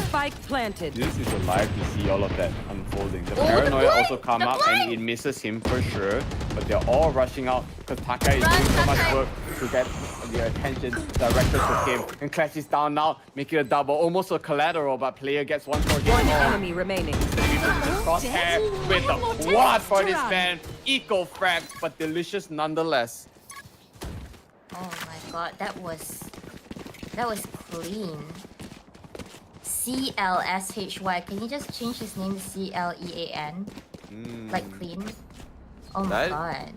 Spike planted. This is alive to see all of that unfolding. The Oh, the paranoia blind! also come The up blind! and it misses him for sure. But they're all rushing out because Takai is Run, doing so much Takai! work to get their attention directed to him. And Clash is down now, making a double, almost a collateral, but player gets one more hit. One enemy remaining. Crosshair with the quad for this man. Eco frag, but delicious nonetheless. Oh my god, that was clean. CLSHY. Can you just change his name to CLEAN? Like clean? Oh my That- god.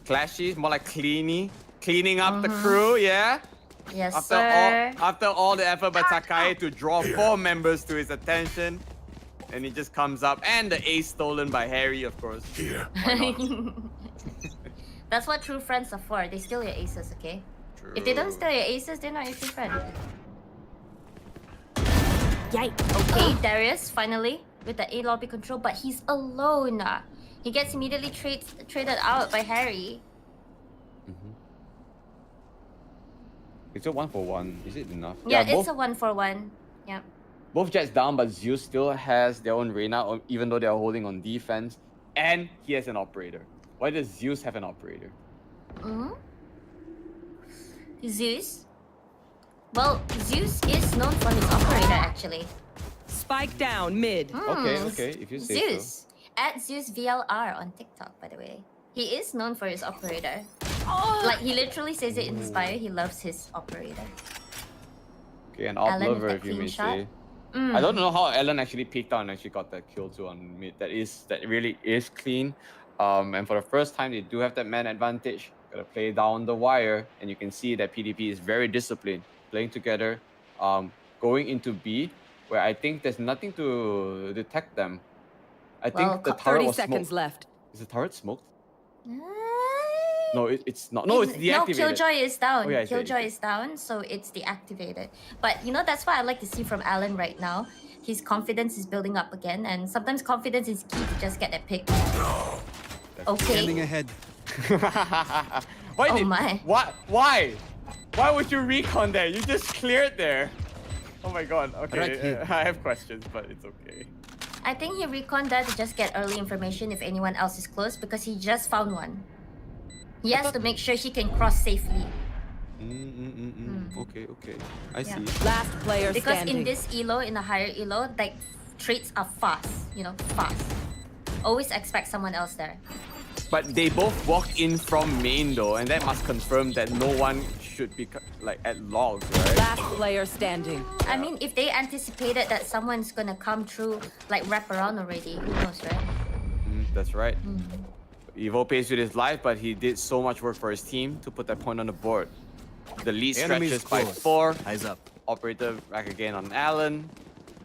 Clashy, more like cleaning up the crew, yeah? Yes, sir. After all the effort by Takai to draw 4 members to his attention, and he just comes up, and the ace stolen by Harry, of course. Here. That's what true friends are for. They steal your aces, okay? If they don't steal your aces, they're not your true friend. Yikes. Okay, Darius finally with the A lobby control, but he's alone. He gets immediately traded out by Harry. It's a 1-for-1. Is it enough? Yeah, both, it's a 1-for-1. Yeah. both Jets down, but Zeus still has their own Reyna, even though they are holding on defense. And he has an operator. Why does Zeus have an operator? Zeus? Well, Zeus is known for his operator actually. Spike down mid. Okay, if you say so. Zeus. At Zeus VLR on TikTok, by the way. He is known for his operator. Like, he literally says it in his bio, he loves his operator. Okay, an op Alan with lover, that if you clean may shot. say. I don't know how Ellen actually peeked out and actually got that kill too on mid. That really is clean. And for the first time, they do have that man advantage. Gotta play down the wire, and you can see that PDP is very disciplined, playing together, going into B, where I think there's nothing to detect them. I think the turret 30 was seconds smoked. left. Is the turret smoked? No, it's not. No, it's deactivated. No, Killjoy is down. Oh, yeah, it's Killjoy deactivated. is down, so it's deactivated. But you know, that's what I like to see from Alan right now. His confidence is building up again, and sometimes confidence is key to just get that pick. Okay. Standing ahead. Why Oh did, my. What? Why? Why would you recon there? You just cleared there. Oh my god. Okay, Right here. I have questions, but it's okay. I think he reconned that to just get early information if anyone else is close because he just found one. He has to make sure he can cross safely. Okay. I Yeah. see. Last player Because standing. in this elo, in the higher elo, like traits are fast. You know, fast. Always expect someone else there. But they both walked in from main though, and that must confirm that no one should be like at logs, right? Last player standing. I mean, if they anticipated that someone's gonna come through, like wrap around already, who knows, right? That's right. Evo pays with his life, but he did so much work for his team to put that point on the board. The lead Enemies stretches by close. 4. Eyes up. Operator back again on Alan.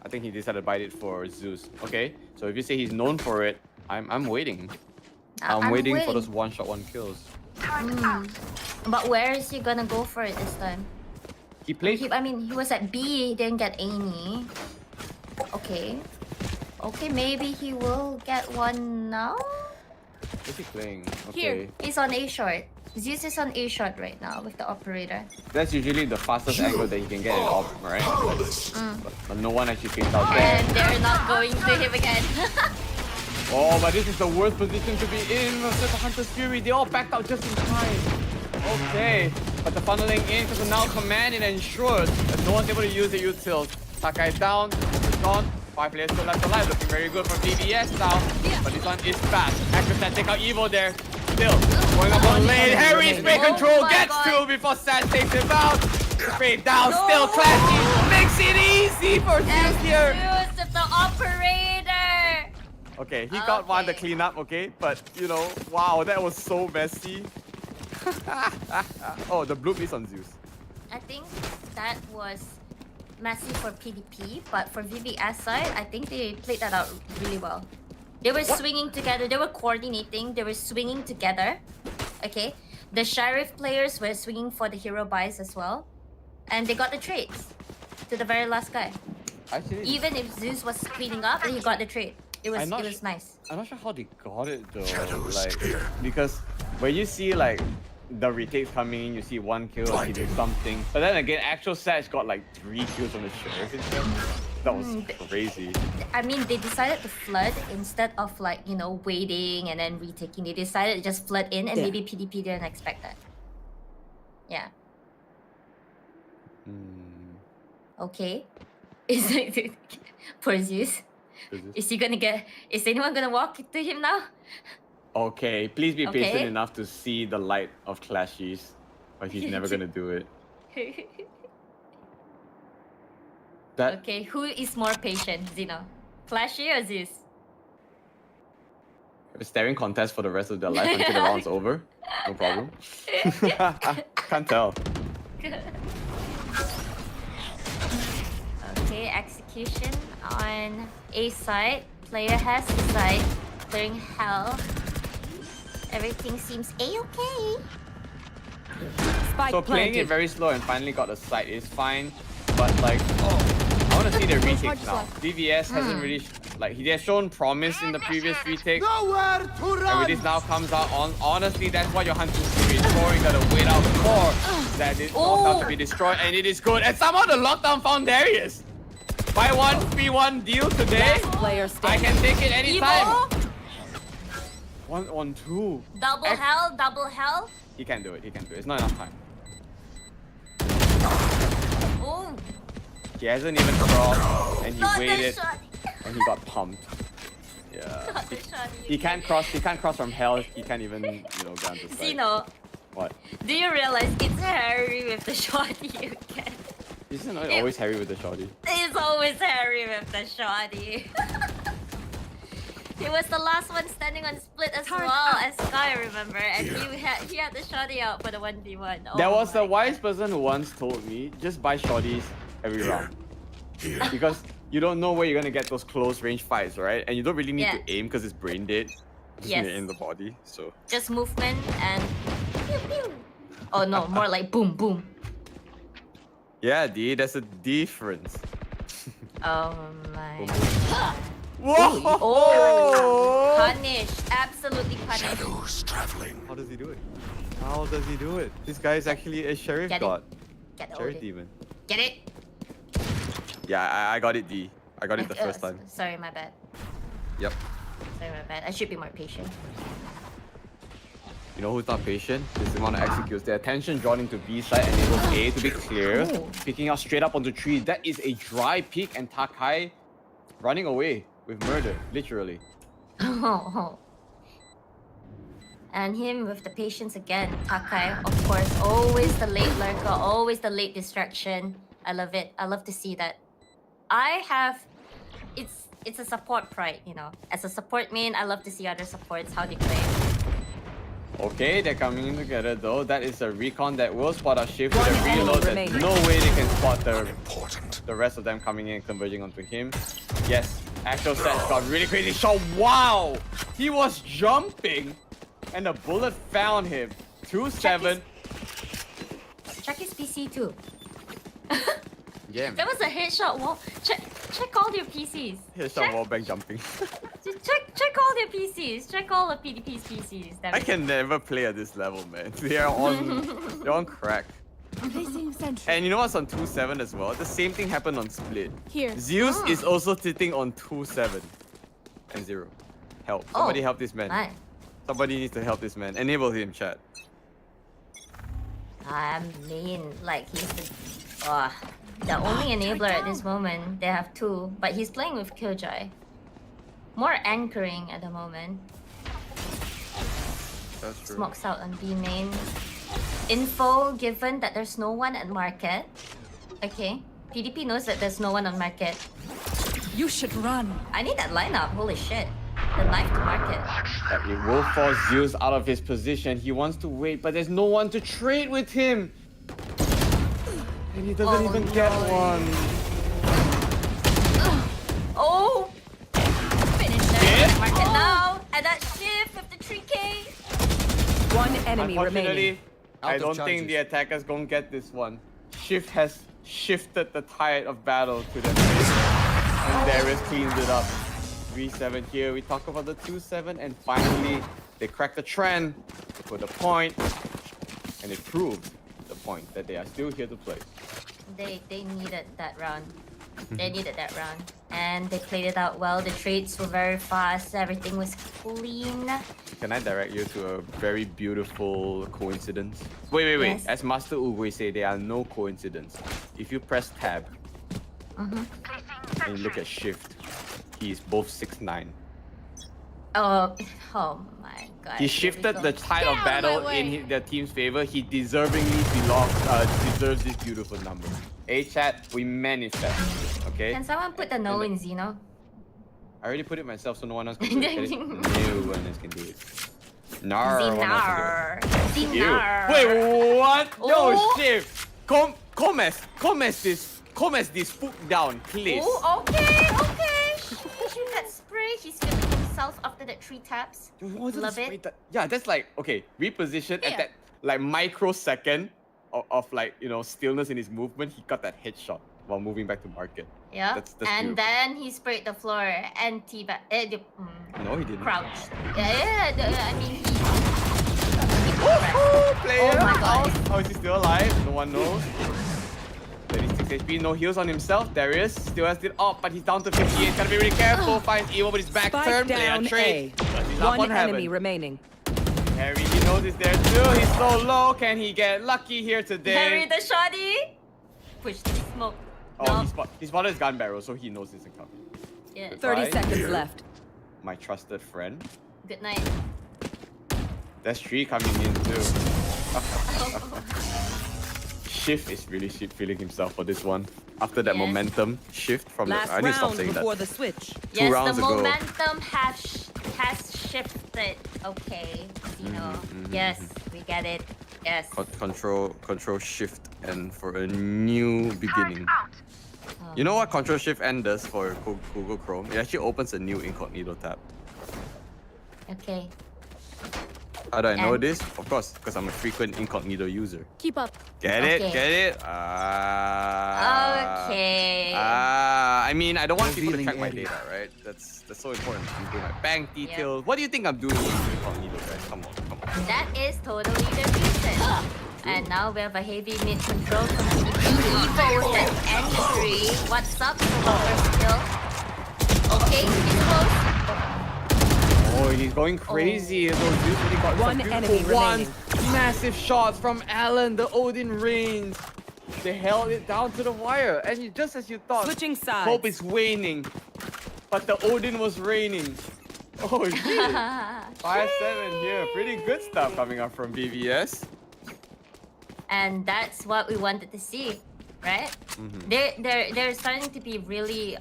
I think he decided to bite it for Zeus. Okay, so if you say he's known for it, I'm waiting. I'm waiting for those one-shot, one kills. But where is he gonna go for it this time? He played. I mean, he was at B, he didn't get any. Okay. Okay, maybe he will get one now? What's he playing? Here, Okay. he's on A short. Zeus is on A short right now with the operator. That's usually the fastest angle that he can get it off, right? But no one actually came out there. And they're not going to him again. Oh, but this is the worst position to be in versus the Hunter's Fury. They all backed out just in time. Okay, but the funneling in because now command it ensures that no one's able to use the utils. Sakai is down, it's gone. 5 players still left alive, looking very good for BBS now. But this one is fast. Actors that take out Evo there. Still going up on lane. Harry spray control gets two before Sat takes him out. Spray down, still classy. Makes it easy for Zeus here. Zeus with the operator. Okay, he got one to clean up, okay? But, you know, wow, that was so messy. Oh, the bloop is on Zeus. I think that was messy for PvP, but for VVS side, I think they played that out really well. They were swinging together, they were coordinating, they were swinging together. Okay, the Sheriff players were swinging for the hero buys as well. And they got the trades to the very last guy. Actually, Even if Zeus was cleaning up, he got the trade. It was I'm not nice. I'm not sure how they got it though. Like, because when you see like the retakes coming in, you see 1 kill and he did something. But then again, actual Satch got like 3 kills on the Sheriff instead. That was crazy. I mean, they decided to flood instead of like, you know, waiting and then retaking. They decided to just flood in and maybe PDP didn't expect that. Yeah. Okay. Is it poor Zeus? Is he gonna get... Is anyone gonna walk to him now? Okay, please be patient Okay. enough to see the light of Clashies. But he's never gonna do it. That Okay, who is more patient, Xeno? Flashy or Zeus? a staring contest for the rest of their life until the round's over. No problem. Can't tell. Okay, execution on A side. Player has the side. Clearing hell. Everything seems A-okay. So playing it very slow and finally got a sight is fine, but like, I want to see the retakes now. DVS hasn't really, like, he has shown promise in the previous retake. And with this now comes out on, honestly, that's what your Hunter Fury is for. You gotta wait out for that is knocked out to be destroyed, and it is good. And somehow the lockdown found Darius. Buy 1, free 1 deal today. I can take it anytime. 1 on 2. Double hell, double hell. He can't do it, he can't do it. It's not enough time. Boom. He hasn't even crossed, and he Not the waited, shot. and he got pumped. Yeah. Not the shot. He can't cross. He can't cross from hell. He can't even, go down to side. Zeno, What? do you realize it's Harry with the shotty you get? Isn't it always Harry with the shorty? It's always Harry with the shotty. He was the last one standing on split as well as Sky, remember? And he had the shotty out for the 1v1. Oh There was my a wise person who once told me, just buy shorties every round. Because you don't know where you're gonna get those close range fights, right? And you don't really need to aim because it's brain dead. Just Yes. in the body, so. Just movement and pew pew. Oh no, more like boom boom. Yeah, D, there's a difference. Oh my. Whoa! Oh! Punished. Absolutely punished. Shadows traveling. How does he do it? How does he do it? This guy is actually a sheriff Get it. god. Get the Sheriff ult. demon. Get it? Yeah, I got it, D. I got it the first time. Sorry, my bad. Yep. Sorry, my bad. I should be more patient. You know who's not patient? This is the one that executes. The attention drawn into B side enables A to be clear. Ooh. Picking out straight up onto 3. That is a dry peek, and Takai running away with murder, literally. And him with the patience again. Takai, of course, always the late lurker, always the late distraction. I love it. I love to see that. It's a support pride, As a support main, I love to see other supports, how they play. Okay, they're coming in together though. That is a recon that will spot our shift with a enemy reload. There's remaining. no way they can spot the rest of them coming in and converging onto him. Yes, actual sets got really crazy shot. Wow! He was jumping and the bullet found him. 2-7. Check his PC too. Yeah, That was a headshot wall. Check all your PCs. headshot wallbang jumping. Check all their PCs. Check all of PDP's PCs. I can never play at this level, man. They're on crack. Placing sentry. And you know what's on 2-7 as well? The same thing happened on Split. Here. Zeus is also sitting on 2-7 and 0. Help. Somebody help this man. Nice. Somebody needs to help this man. Enable him, chat. I mean, like he's the only enabler at this moment. They have 2, but he's playing with Killjoy. More anchoring at the moment. That's true. Smokes out on B main. Info given that there's no one at market. Okay. PDP knows that there's no one on market. You should run. I need that lineup. Holy shit. The knife to market. It will force Zeus out of his position. He wants to wait, but there's no one to trade with him. And he doesn't even get one. Oh! Finish that market now. And that shift with the 3K. One enemy remaining. Unfortunately, I Out of don't think charges. the attackers gonna get this one. Shift has shifted the tide of battle to them. And Darius cleans it up. 3-7 here. We talk about the 2-7, and finally they crack the trend for the point, and it proved the point that they are still here to play. They needed that round. They needed that round. And they played it out well. The trades were very fast. Everything was clean. Can I direct you to a very beautiful coincidence? Wait. Yes. As Master Uwe say, there are no coincidence. If you press tab and you look at shift, he is both 6'9". Oh my god. He Here we shifted go. the tide Get of out my battle way. in their team's favor. He deservingly deserves this beautiful number. Hey chat, we manifest, okay? Can someone put the no in Xeno? I already put it myself, so no one else can do it. No one else can do it. Nar. Zinar. Ew. Zinar. Wait, what? Oh. No shit. Commence this foot down, please. Oh, okay. Shoot that spray. He's feeling himself after that 3 taps. Love it. Yeah, that's like, okay, reposition Yeah. at that like microsecond of like, stillness in his movement. He got that headshot while moving back to market. Yeah. That's And beautiful. then he sprayed the floor and T-back. No, he didn't. Crouched. Yeah. I mean, he Player. Oh my god. How is he still alive? No one knows. 36 HP, no heals on himself. Darius still has it up, but he's down to 58. Gotta be really careful. Finds evil, but his back Spike turn. Player down trade. A. But he's up One on enemy heaven. remaining. Harry, he knows he's there too. He's so low. Can he get lucky here today? Harry the shoddy. Push this. smoke. Oh, No. he spotted his gun barrel, so he knows it's incoming. Yeah. 30 seconds left. My trusted friend. Good night. There's 3 coming in too. Shift is really feeling himself for this one. After that momentum shift from Last the... I need to stop round saying before that. the switch. Yes, rounds the ago. momentum has shifted. Okay, you know. Yes, we get it. Yes. Control shift and for a new beginning. You know what Control Shift N does for Google Chrome? It actually opens a new incognito tab. Okay. How do I know And- this? Of course, because I'm a frequent incognito user. Keep up. Get it? Okay. Get it? Okay. I mean, I don't want people to track my data, right? That's so important. I'm doing my bank details. What do you think I'm doing in incognito, guys? Come on. That is totally the reason. And now we have a heavy mid control from Evo with an entry. What's up, first kill? Okay, he's close. Oh, he's going crazy. Those dudes really got One some enemy beautiful remaining. Massive shots from Alan, the Odin reigns. They held it down to the wire. And just as you thought, Switching sides. hope is waning. But the Odin was raining. Oh, shit. 5-7 here. Pretty good stuff coming up from BVS. And that's what we wanted to see, right? They're starting to be really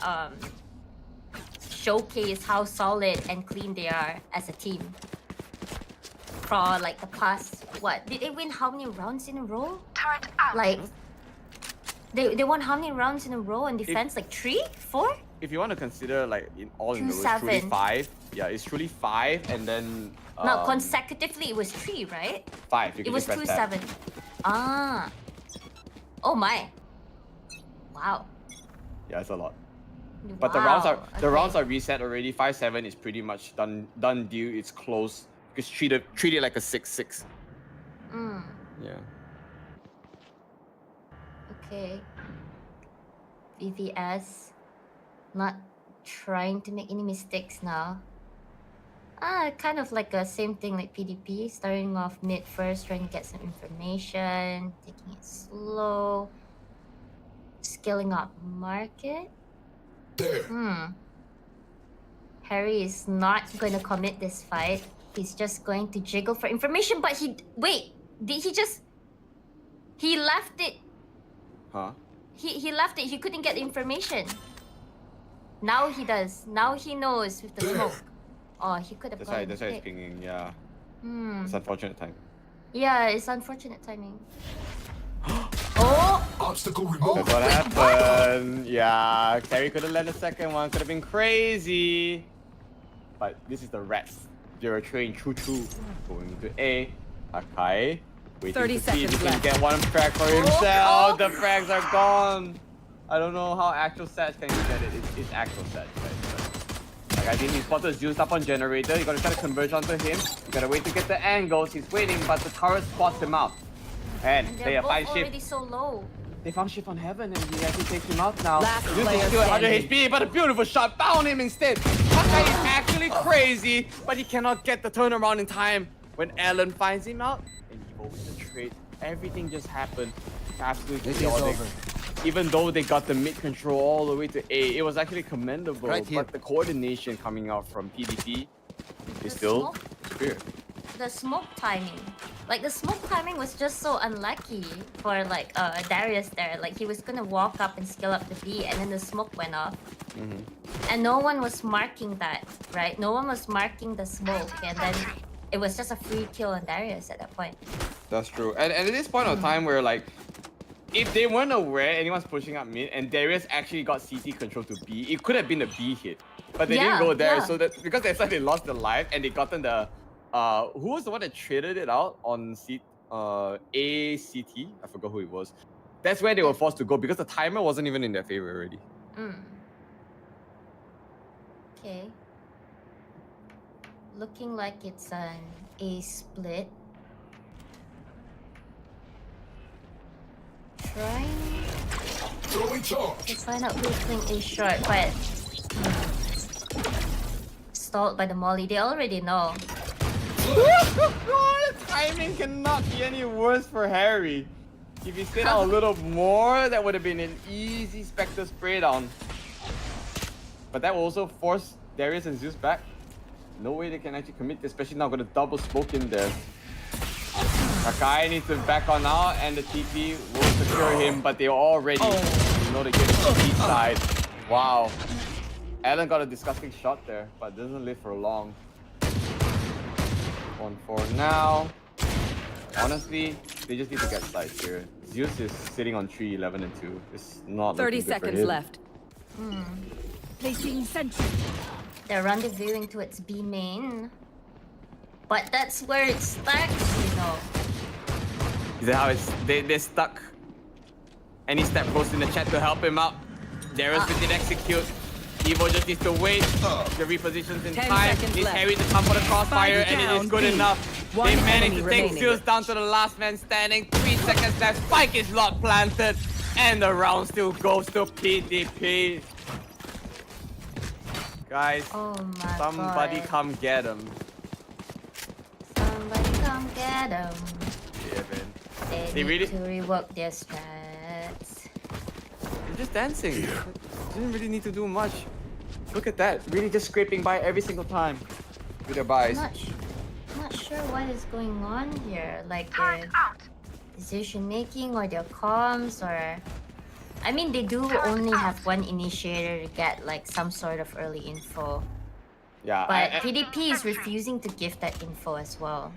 showcase how solid and clean they are as a team. For like the past, what did they win? How many rounds in a row? Like they won how many rounds in a row on defense? Like 3, 4? If you want to consider like in all in the 2-7. truly 5. Yeah, it's truly 5 and then No, consecutively it was 3, right? 5. You It can was just press tab. 2-7. Ah. Oh my. Wow. Yeah, it's a lot. But the rounds are Wow, okay. reset already. 5-7 is pretty much done deal. It's close. Because treat it like a 6-6. Yeah. Okay. VVS not trying to make any mistakes now. Kind of like a same thing like PDP, starting off mid first, trying to get some information, taking it slow, scaling up market. Harry is not going to commit this fight. He's just going to jiggle for information, but he left it. Huh? He left it. He couldn't get the information. Now he does. Now he knows with the smoke. Oh, he could have That's gone. why it's pinging. Yeah. It's unfortunate time. Yeah, it's unfortunate timing. Oh! Obstacle removed. That's what happened. Yeah, Terry could have led the second one. Could have been crazy. But this is the rest. Zero train choo choo. Going to A. Akai. Waiting 30 to see if he seconds can left. get one frag for himself. The frags are gone. I don't know how actual stats can you get it. It's actual stats, right? Like I think his spot is used up on generator. You gotta try to converge onto him. You gotta wait to get the angles. He's waiting, but the turret spots him out. And they They're both find already shift. so low. They found shift on heaven and he actually takes him out now. Last Using player skill at 100 standing. HP, but a beautiful shot found him instead. Hakai is actually crazy, but he cannot get the turnaround in time when Alan finds him out. And Evo with the trade. Everything just happened. Absolutely chaotic. Even though they got the mid control all the way to A, it was actually commendable. Right here. But the coordination coming out from PDP is still superior. The smoke timing. Like the smoke timing was just so unlucky for like Darius there. Like he was gonna walk up and scale up the B and then the smoke went off. And no one was marking that, right? No one was marking the smoke and then it was just a free kill on Darius at that point. That's true. And at this point of time where like, if they weren't aware anyone's pushing up mid and Darius actually got CT control to B, it could have been a B hit. But they didn't Yeah, go there, yeah. so that because they said they lost the life and they gotten the who was the one that traded it out on ACT? I forgot who it was. That's where they were forced to go because the timer wasn't even in their favor already. Okay. Looking like it's an A split. Trying Throwing charge. to find out who's playing A short, but stalled by the molly. They already know. The timing cannot be any worse for Harry. If he stayed out a little more, that would have been an easy Spectre spray down. But that will also force Darius and Zeus back. No way they can actually commit, especially now got a double smoke in there. Kakai needs to back on out, and the TP will secure him, but they're already, you know, they get the TP side. Wow. Alan got a disgusting shot there, but doesn't live for long. 1-4 now. Honestly, they just need to get sides here. Zeus is sitting on 3, 11 and 2. It's not 30 looking good for seconds him. left. Placing sentry. They're rendezvousing towards B main. But that's where it stacks, you know. Is that how it's... They're stuck. Any step post in the chat to help him out. Darius did execute. Evo just needs to wait. The repositions in 10 time. seconds Needs left. Harry to come for the crossfire, Spike and it is down, good B. enough. One They managed enemy to take remaining. Zeus down to the last man standing. 3 seconds left. Spike is locked planted. And the round still goes to PDP. Guys, somebody God. come get him. Somebody come get them. Yeah, man. They They need really- to rework their strats. They're just dancing. Didn't really need to do much. Look at that. Really just scraping by every single time with their buys. I'm not sure what is going on here. Like their decision making or their comms or... I mean, they do only have one initiator to get like some sort of early info. Yeah, But PDP is refusing to give that info as well.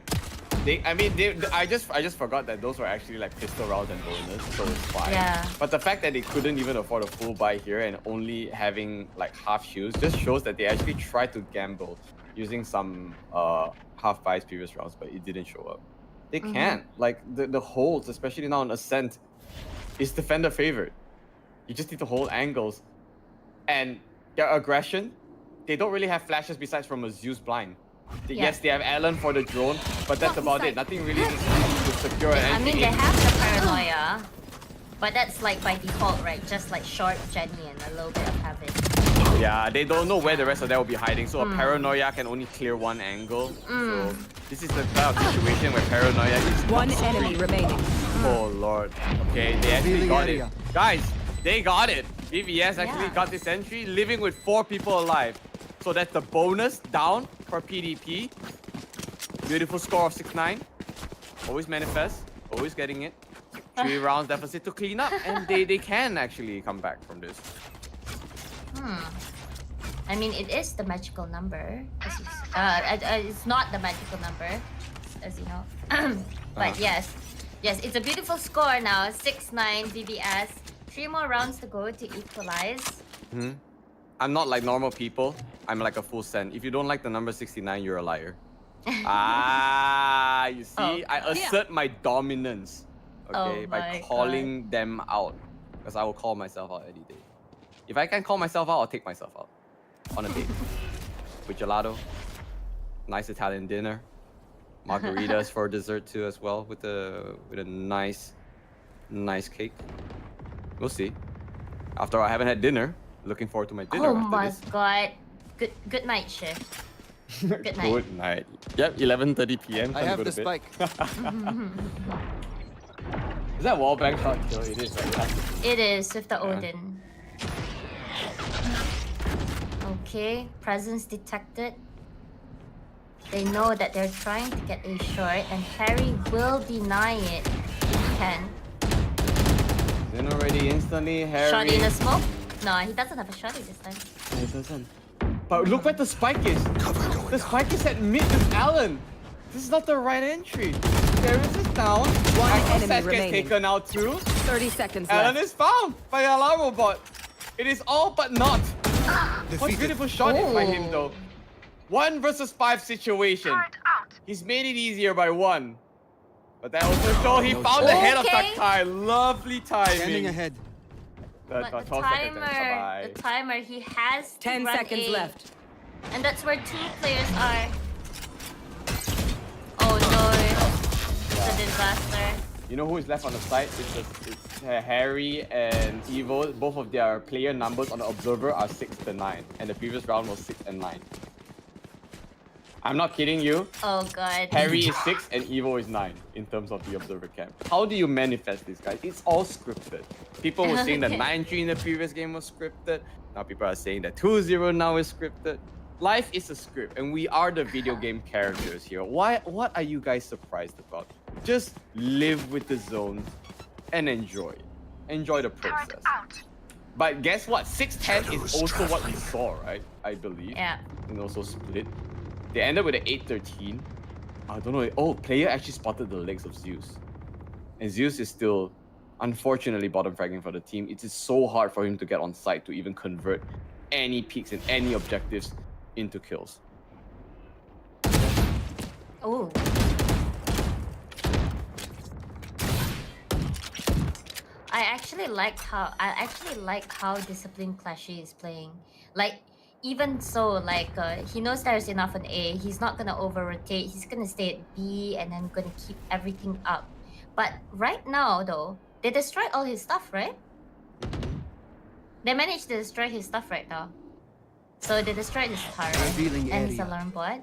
I just forgot that those were actually like pistol rounds and bonus, so it's fine. Yeah. But the fact that they couldn't even afford a full buy here and only having like half shields just shows that they actually tried to gamble using some half buys previous rounds, but it didn't show up. They can't. Like the holds, especially now on Ascent, is defender favorite. You just need to hold angles. And their aggression, they don't really have flashes besides from a Zeus blind. Yes, they have Alan for the drone, but that's about it. Nothing really to secure an I mean, entry. they have the paranoia, but that's like by default, right? Just like short Jenny and a little bit of Havoc. Yeah, they don't know where the rest of them will be hiding, so a paranoia can only clear one angle. So this is the type of situation where paranoia is One not so enemy great. remaining. Oh lord. Okay, they actually got it. Guys, they got it. VVS actually got this entry, living with 4 people alive. So that's the bonus down for PDP. Beautiful score of 6-9. Always manifest, always getting it. 3 rounds deficit to clean up, and they can actually come back from this. I mean, it is the magical number. It's not the magical number, as you know. But yes, it's a beautiful score now. 6-9 VBS. 3 more rounds to go to equalize. I'm not like normal people. I'm like a full send. If you don't like the number 69, you're a liar. You see? I assert my dominance. Okay, by calling them out. Because I will call myself out any day. If I can't call myself out, I'll take myself out. On a date. With gelato. Nice Italian dinner. Margaritas for dessert too as well. With a nice cake. We'll see. After I haven't had dinner. Looking forward to my dinner Oh after my this. god. Good night, shift. Good night. Good night. Yep, 11:30 p.m. I Time to have go the to bed. spike. Is that wallbang shot kill? It is, right? It is with the Odin. Okay, presence detected. They know that they're trying to get a short, and Harry will deny it if he can. Then already instantly, Harry. Shot in the smoke? No, he doesn't have a shot this time. No, he doesn't. But look where the spike is. The spike is at mid with Alan. This is not the right entry. Darius is down. One enemy gets remaining. taken out too. 30 seconds Alan left. is found by a Alarm Bot. It is all but not. What a beautiful shot is by him though. 1 versus 5 situation. He's made it easier by 1. But that also shows he found the head of Takai. Lovely timing. Standing ahead. But the 12 seconds and timer, bye-bye. the timer, he has to 10 run seconds A. left. And that's where 2 players are. Oh no, it's a disaster. You know who is left on the side? It's Harry and Evo. Both of their player numbers on the observer are 6 to 9. And the previous round was 6 and 9. I'm not kidding you. Oh god. Harry is 6 and Evo is 9 in terms of the observer camp. How do you manifest this, guys? It's all scripted. People were saying that 9-3 in the previous game was scripted. Now people are saying that 2-0 now is scripted. Life is a script and we are the video game characters here. What are you guys surprised about? Just live with the zones and enjoy it. Enjoy the process. But guess what? 6-10 is also what we saw, right? I believe. Yeah. And also split. They ended with an 8-13. I don't know. Oh, player actually spotted the legs of Zeus. And Zeus is still, unfortunately, bottom fragging for the team. It is so hard for him to get on site to even convert any peaks and any objectives into kills. Oh. I actually like how disciplined Clashy is playing. Like, even so, like he knows there's enough on A. He's not gonna over rotate. He's gonna stay at B and then gonna keep everything up. But right now, though, they destroyed all his stuff, right? They managed to destroy his stuff right now. So they destroyed his turret and his alarm bot.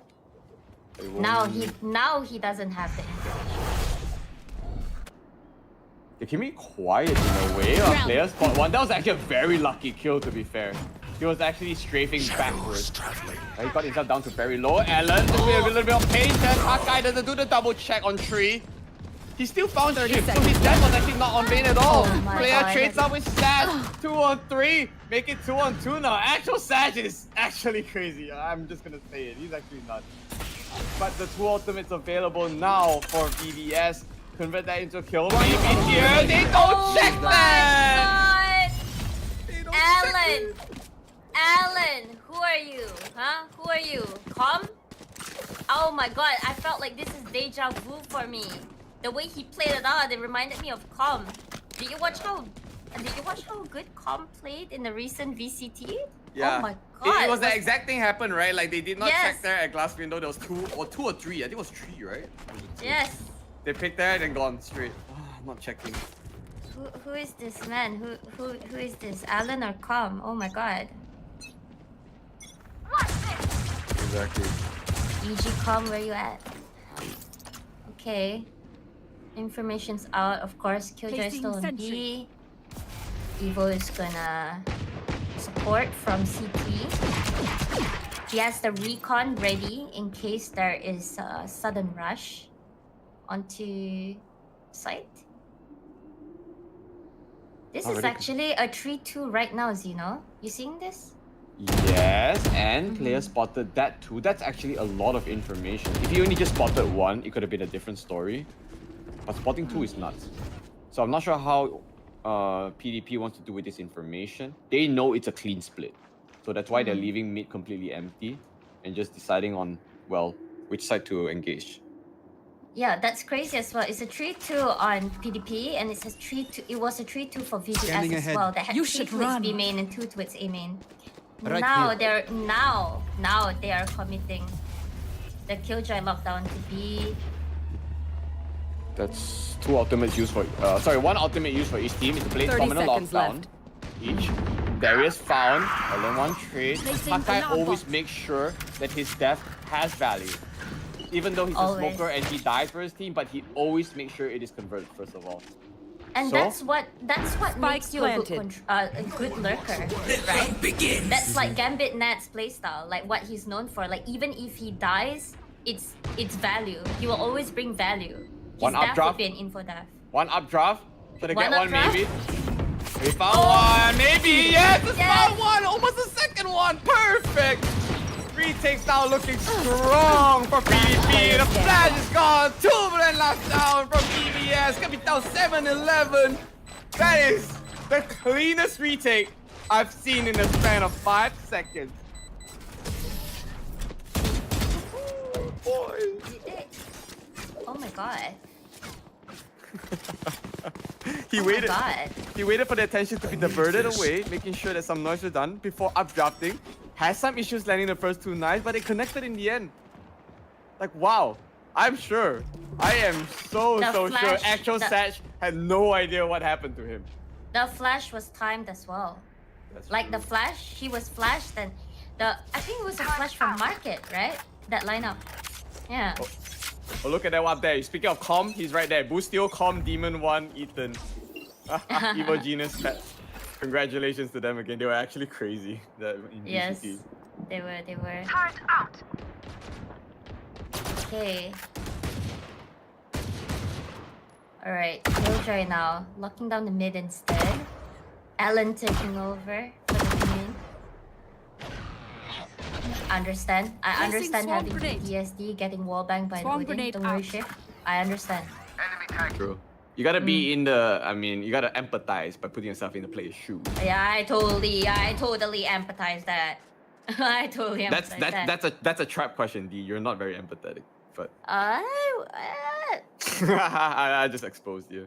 Now he doesn't have the information. They came in quiet in a way. Our player spot one. That was actually a very lucky kill, to be fair. He was actually strafing backwards. He got himself down to very low. Alan, a little bit of patience. Hawkeye doesn't do the double check on 3. He still found the chip, so his death was actually not on main at all. Player trades up with Sag. 2-on-3. Make it 2-on-2 now. Actual Sag is actually crazy. I'm just gonna say it. He's actually nuts. But the 2 ultimates available now for VVS. Convert that into a kill. Maybe here. They don't check that! Alan, who are you? Huh? Who are you? Com? Oh my god, I felt like this is deja vu for me. The way he played it out, it reminded me of Com. Did you watch how good Com played in the recent VCT? Yeah. Oh my god. It was the exact thing happened, right? Like they did not check there at glass window. There was 2 or 3. I think it was 3, right? Yes. They picked that and gone straight. Not checking. Who is this man? Who is this? Alan or Com? Oh my god. Exactly. EG Com, where you at? Okay. Information's out, of course. Killjoy is still on B. Evo is gonna support from CT. He has the recon ready in case there is a sudden rush onto site. This is actually a 3-2 right now, Xeno. You seeing this? Yes, and player spotted that too. That's actually a lot of information. If you only just spotted 1, it could have been a different story. But spotting 2 is nuts. So I'm not sure how PDP wants to do with this information. They know it's a clean split. So that's why they're leaving mid completely empty and just deciding on, well, which side to engage. Yeah, that's crazy as well. It's a 3-2 on PDP and it's a 3-2. It was a 3-2 for VVS as well. They had 3 towards B main and 2 towards A main. Right now here. now they are committing the Killjoy lockdown to B. That's 2 ultimates used for 1 ultimate used for each team is to place Commoner lockdown. Each. Darius found, Alan 1 trade. Hawkeye always makes sure that his death has value. Even though he's a smoker and he dies for his team, but he always makes sure it is converted first of all. And so, that's what makes you a good lurker, right? That's like Gambit Nat's playstyle, like what he's known for. Like even if he dies, it's value. He will always bring value. One up draft. Be an info death. 1 up draft. Should I get 1 draft? maybe? We found 1, maybe. Yes, it's found 1. Almost the second one. Perfect. Retakes now looking strong for PDP. The flash is gone. 2 men left down from EVS. Gonna be down 7-11. That is the cleanest retake I've seen in the span of 5 seconds. Boy. Oh my god. He waited for the attention to be diverted away, making sure that some noise was done before updrafting. Has some issues landing the first 2 knives, but it connected in the end. Like, wow. I'm sure. I am so sure. Actual Satch had no idea what happened to him. The flash was timed as well. That's like true. The flash, he was flashed and I think it was a flash from Market, right? that lineup. Yeah. Oh, look at that one up there. Speaking of Com, he's right there. Boostio, Com, Demon 1, Ethan. Evo Genius Pets. Congratulations to them again. They were actually crazy. In Yes, DTT. they were. Turret out. Okay. Alright, Deirdre now. Locking down the mid instead. Alan taking over for the mid. I understand Placing having swarm grenade. PTSD, getting wallbanged by Swarm the Odin. grenade Don't worry, out. Shift. I understand. True. You gotta be in the, you gotta empathize by putting yourself in the player's shoes. Yeah, I totally empathize that. I totally empathize that. That's a trap question, D. You're not very empathetic, but I I just exposed you.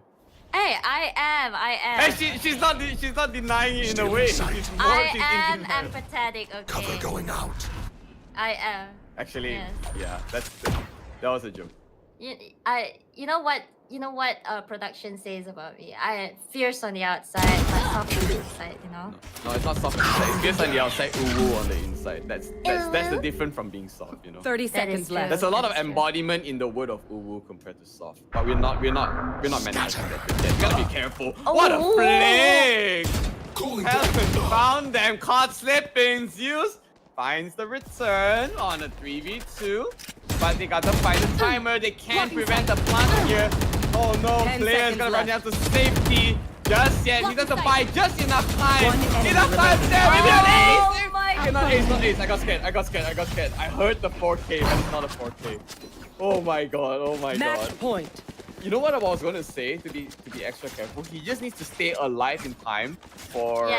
Hey, I am. Hey, she's not denying it in a way. She's I am in empathetic, okay? Cover going out. I am. Actually, Yes. yeah, that was a joke. You know what production says about me. I fierce on the outside, but soft on the inside, you know? No, it's not soft on the inside. It's fierce on the outside, uwu on the inside. That's the difference from being soft, you know? 30 seconds left. There's a lot of embodiment in the word of uwu compared to soft, but we're not manifesting that yet. You gotta be careful. What a flick! Hell, found them, caught slipping. Zeus finds the return on a 3v2, but they gotta find the timer. They can't prevent the plant here. Oh no, player's gonna run down to safety. Just yet, he doesn't buy just enough time. Enough time there, maybe an ace! Oh my Okay, not ace. I got scared. I heard the 4K, but it's not a 4K. Oh my god, Match point. You know what I was gonna say, to be extra careful? He just needs to stay alive in time for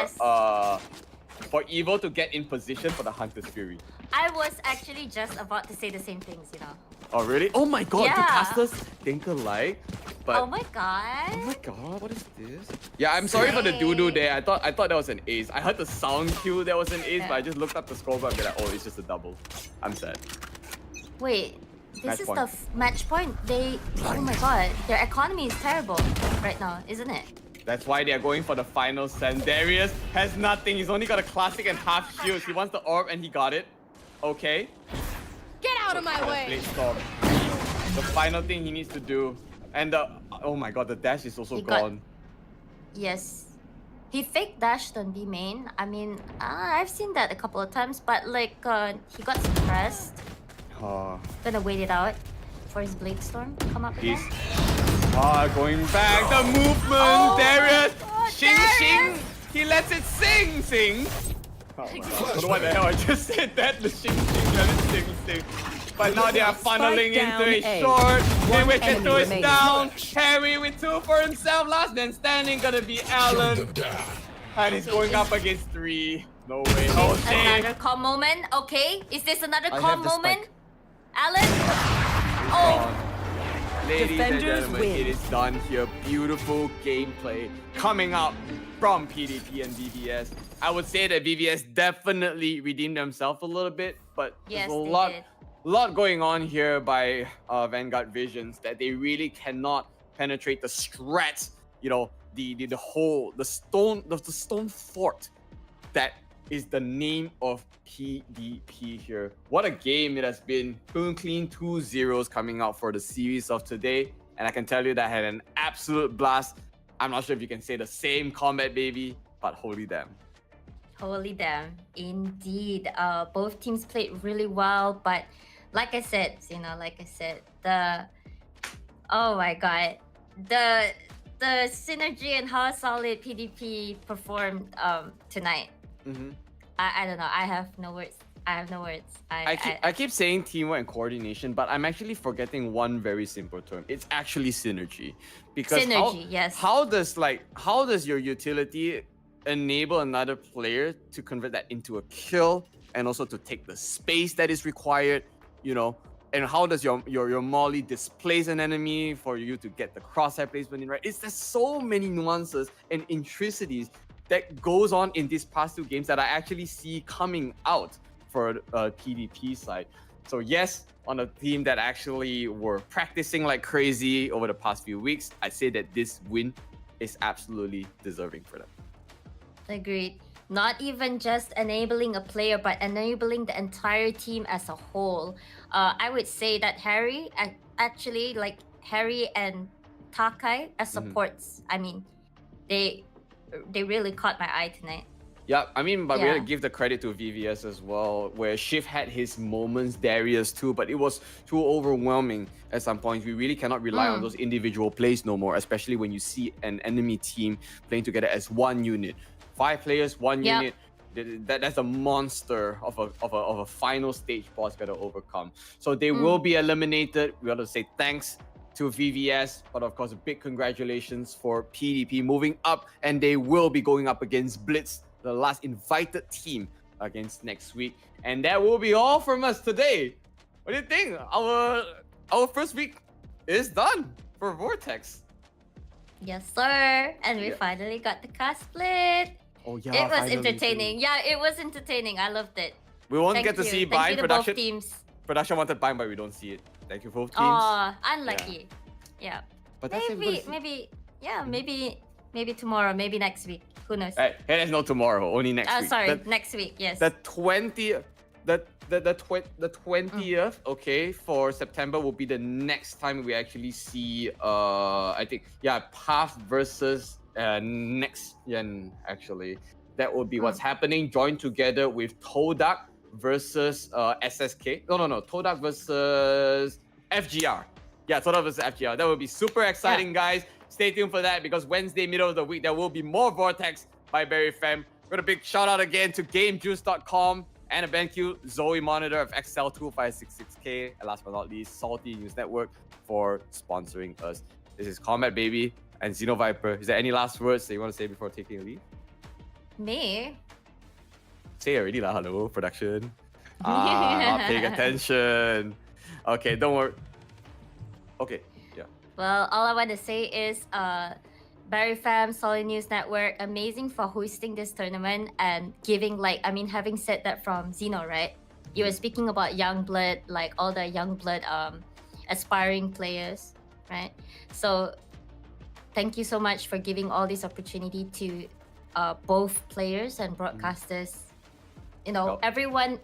for Evo to get in position for the Hunter's Fury. I was actually just about to say the same things, you know? Oh really? Oh my god, Yeah. the casters think alike. But Oh my god. oh my god, what is this? Yeah, I'm sorry for the doo-doo there. I thought that was an ace. I heard the sound cue that was an ace, but I just looked up the scoreboard and be like, oh, it's just a double. I'm sad. Wait, this Match is point. the match point. Oh my god, their economy is terrible right now, isn't it? That's why they are going for the final send. Darius has nothing. He's only got a classic and half shields. He wants the orb and he got it. Okay. Get out of my way. Blade Storm. The final thing he needs to do. And oh my god, the dash is also He got- gone. Yes. He fake dashed on B main. I mean, I've seen that a couple of times, but like, he got suppressed. Oh, Gonna wait it out for his Blade Storm to come up he's again. going back. The movement, Oh Darius. God, Shing Darius! shing. He lets it sing. Oh my god. I don't know what the hell I just said that. The shing let it sing. But now they are funneling down into a A. short. They One wish it enemy to his remaining. down. Harry with 2 for himself. Last man standing gonna be Alan. And he's going up against 3. No way. Oh shit. Another calm moment. Okay, is this another I calm have the moment? spike. Alan? Oh, Ladies and Defenders gentlemen, win. it is done here. Beautiful gameplay coming up from PDP and VVS. I would say that VVS definitely redeemed themselves a little bit, but Yes, there's a they did. lot going on here by Vanguard Visions that they really cannot penetrate the strats. You know, the stone fort that is the name of PDP here. What a game it has been. Clean 2 zeros coming out for the series of today. And I can tell you that I had an absolute blast. I'm not sure if you can say the same, Combatbaby, but holy damn. holy damn. Indeed. Both teams played really well, but like I said, oh my god. The synergy and how solid PDP performed tonight. Mm-hmm. I don't know. I have no words. I keep saying teamwork and coordination, but I'm actually forgetting one very simple term. It's actually synergy. Because Synergy, yes. How does your utility enable another player to convert that into a kill and also to take the space that is required, you know? And how does your molly displace an enemy for you to get the crosshair placement in right? There's so many nuances and intricacies that goes on in these past 2 games that I actually see coming out for PDP side. So yes, on a team that actually were practicing like crazy over the past few weeks, I say that this win is absolutely deserving for them. Agreed. not even just enabling a player, but enabling the entire team as a whole. I would say that Harry, actually, like Harry and Takai as supports. I mean, they really caught my eye tonight. Yeah, I mean, but we Yeah. gotta give the credit to VVS as well, where Shiv had his moments, Darius too, but it was too overwhelming at some points. We really cannot rely on those individual plays no more, especially when you see an enemy team playing together as one unit. 5 players, one unit. That's a monster of a final stage boss gotta overcome. So they will be eliminated. We gotta say thanks to VVS, but of course, a big congratulations for PDP moving up, and they will be going up against Blitz, the last invited team against next week. And that will be all from us today. What do you think? Our first week is done for Vortex. Yes, sir. And we finally got the cast split. Oh yeah, it was finally. entertaining. Yeah, it was entertaining. I loved it. We won't Thank get to you. see Thank Bind you to production. both teams. Production wanted Bind, but we don't see it. Thank you both teams. Oh, unlucky. Yeah. But that's Maybe tomorrow, maybe next week. Who knows? Hey, there's no tomorrow, only next week. Sorry, next week. Yes. The 20th, the 20th, okay, for September will be the next time we actually see I think Path versus next Yen actually. That will be what's happening. Joined together with Todak versus SSK. No. Todak versus FGR. Yeah, Todak versus FGR. That will be super exciting, guys. Stay tuned for that because Wednesday, middle of the week, there will be more Vortex by Berryfam. Got a big shout out again to GameJuice.com and a thank you Zoe Monitor of XL2566K, and last but not least, Salty News Network for sponsoring us. This is Combatbaby and Xenoviper. Is there any last words that you want to say before taking a leave? Me? Say already lah. Hello, production. Not paying attention. Okay, don't worry. Okay, yeah. Well, all I want to say is Berryfam, Solid News Network, amazing for hosting this tournament and giving having said that from Xeno, right? You were speaking about young blood, like all the young blood aspiring players, right? So thank you so much for giving all this opportunity to both players and broadcasters, everyone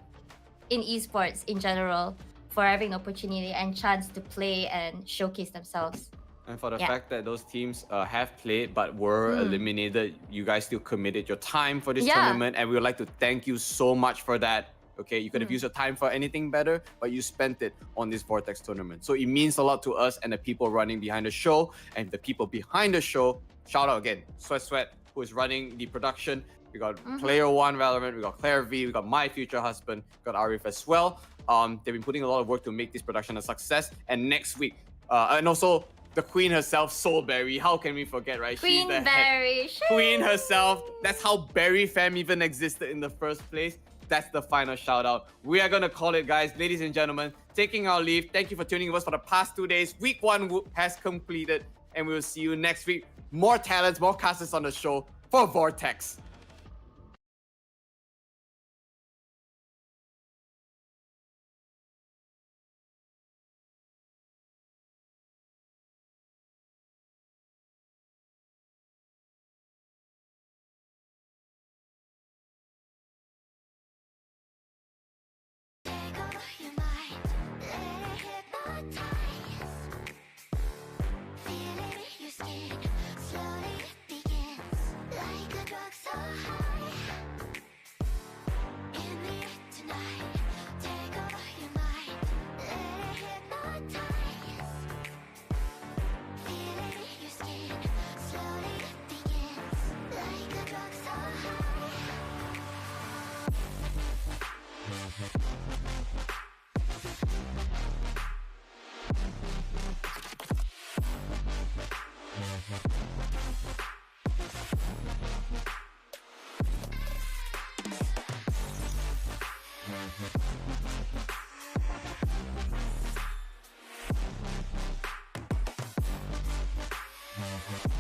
in esports in general, for having opportunity and chance to play and showcase themselves. And for the fact that those teams have played but were eliminated, you guys still committed your time for this tournament, and we would like to thank you so much for that. Okay, you could have used your time for anything better, but you spent it on this Vortex tournament. So it means a lot to us and the people running behind the show, and the people behind the show. Shout out again, Sweat, who is running the production. We got Player One Valorant, we got Claire V, we got my future husband, we got Arif as well. They've been putting a lot of work to make this production a success. And next week, and also the Queen herself, Soulberry. How can we forget, right? Queen She's the Berry. Queen herself. That's how Berryfam even existed in the first place. That's the final shout out. We are gonna call it, guys. Ladies and gentlemen, taking our leave. Thank you for tuning in with us for the past 2 days. Week 1 has completed, and we will see you next week. More talents, more casters on the show for Vortex. Mm-hmm.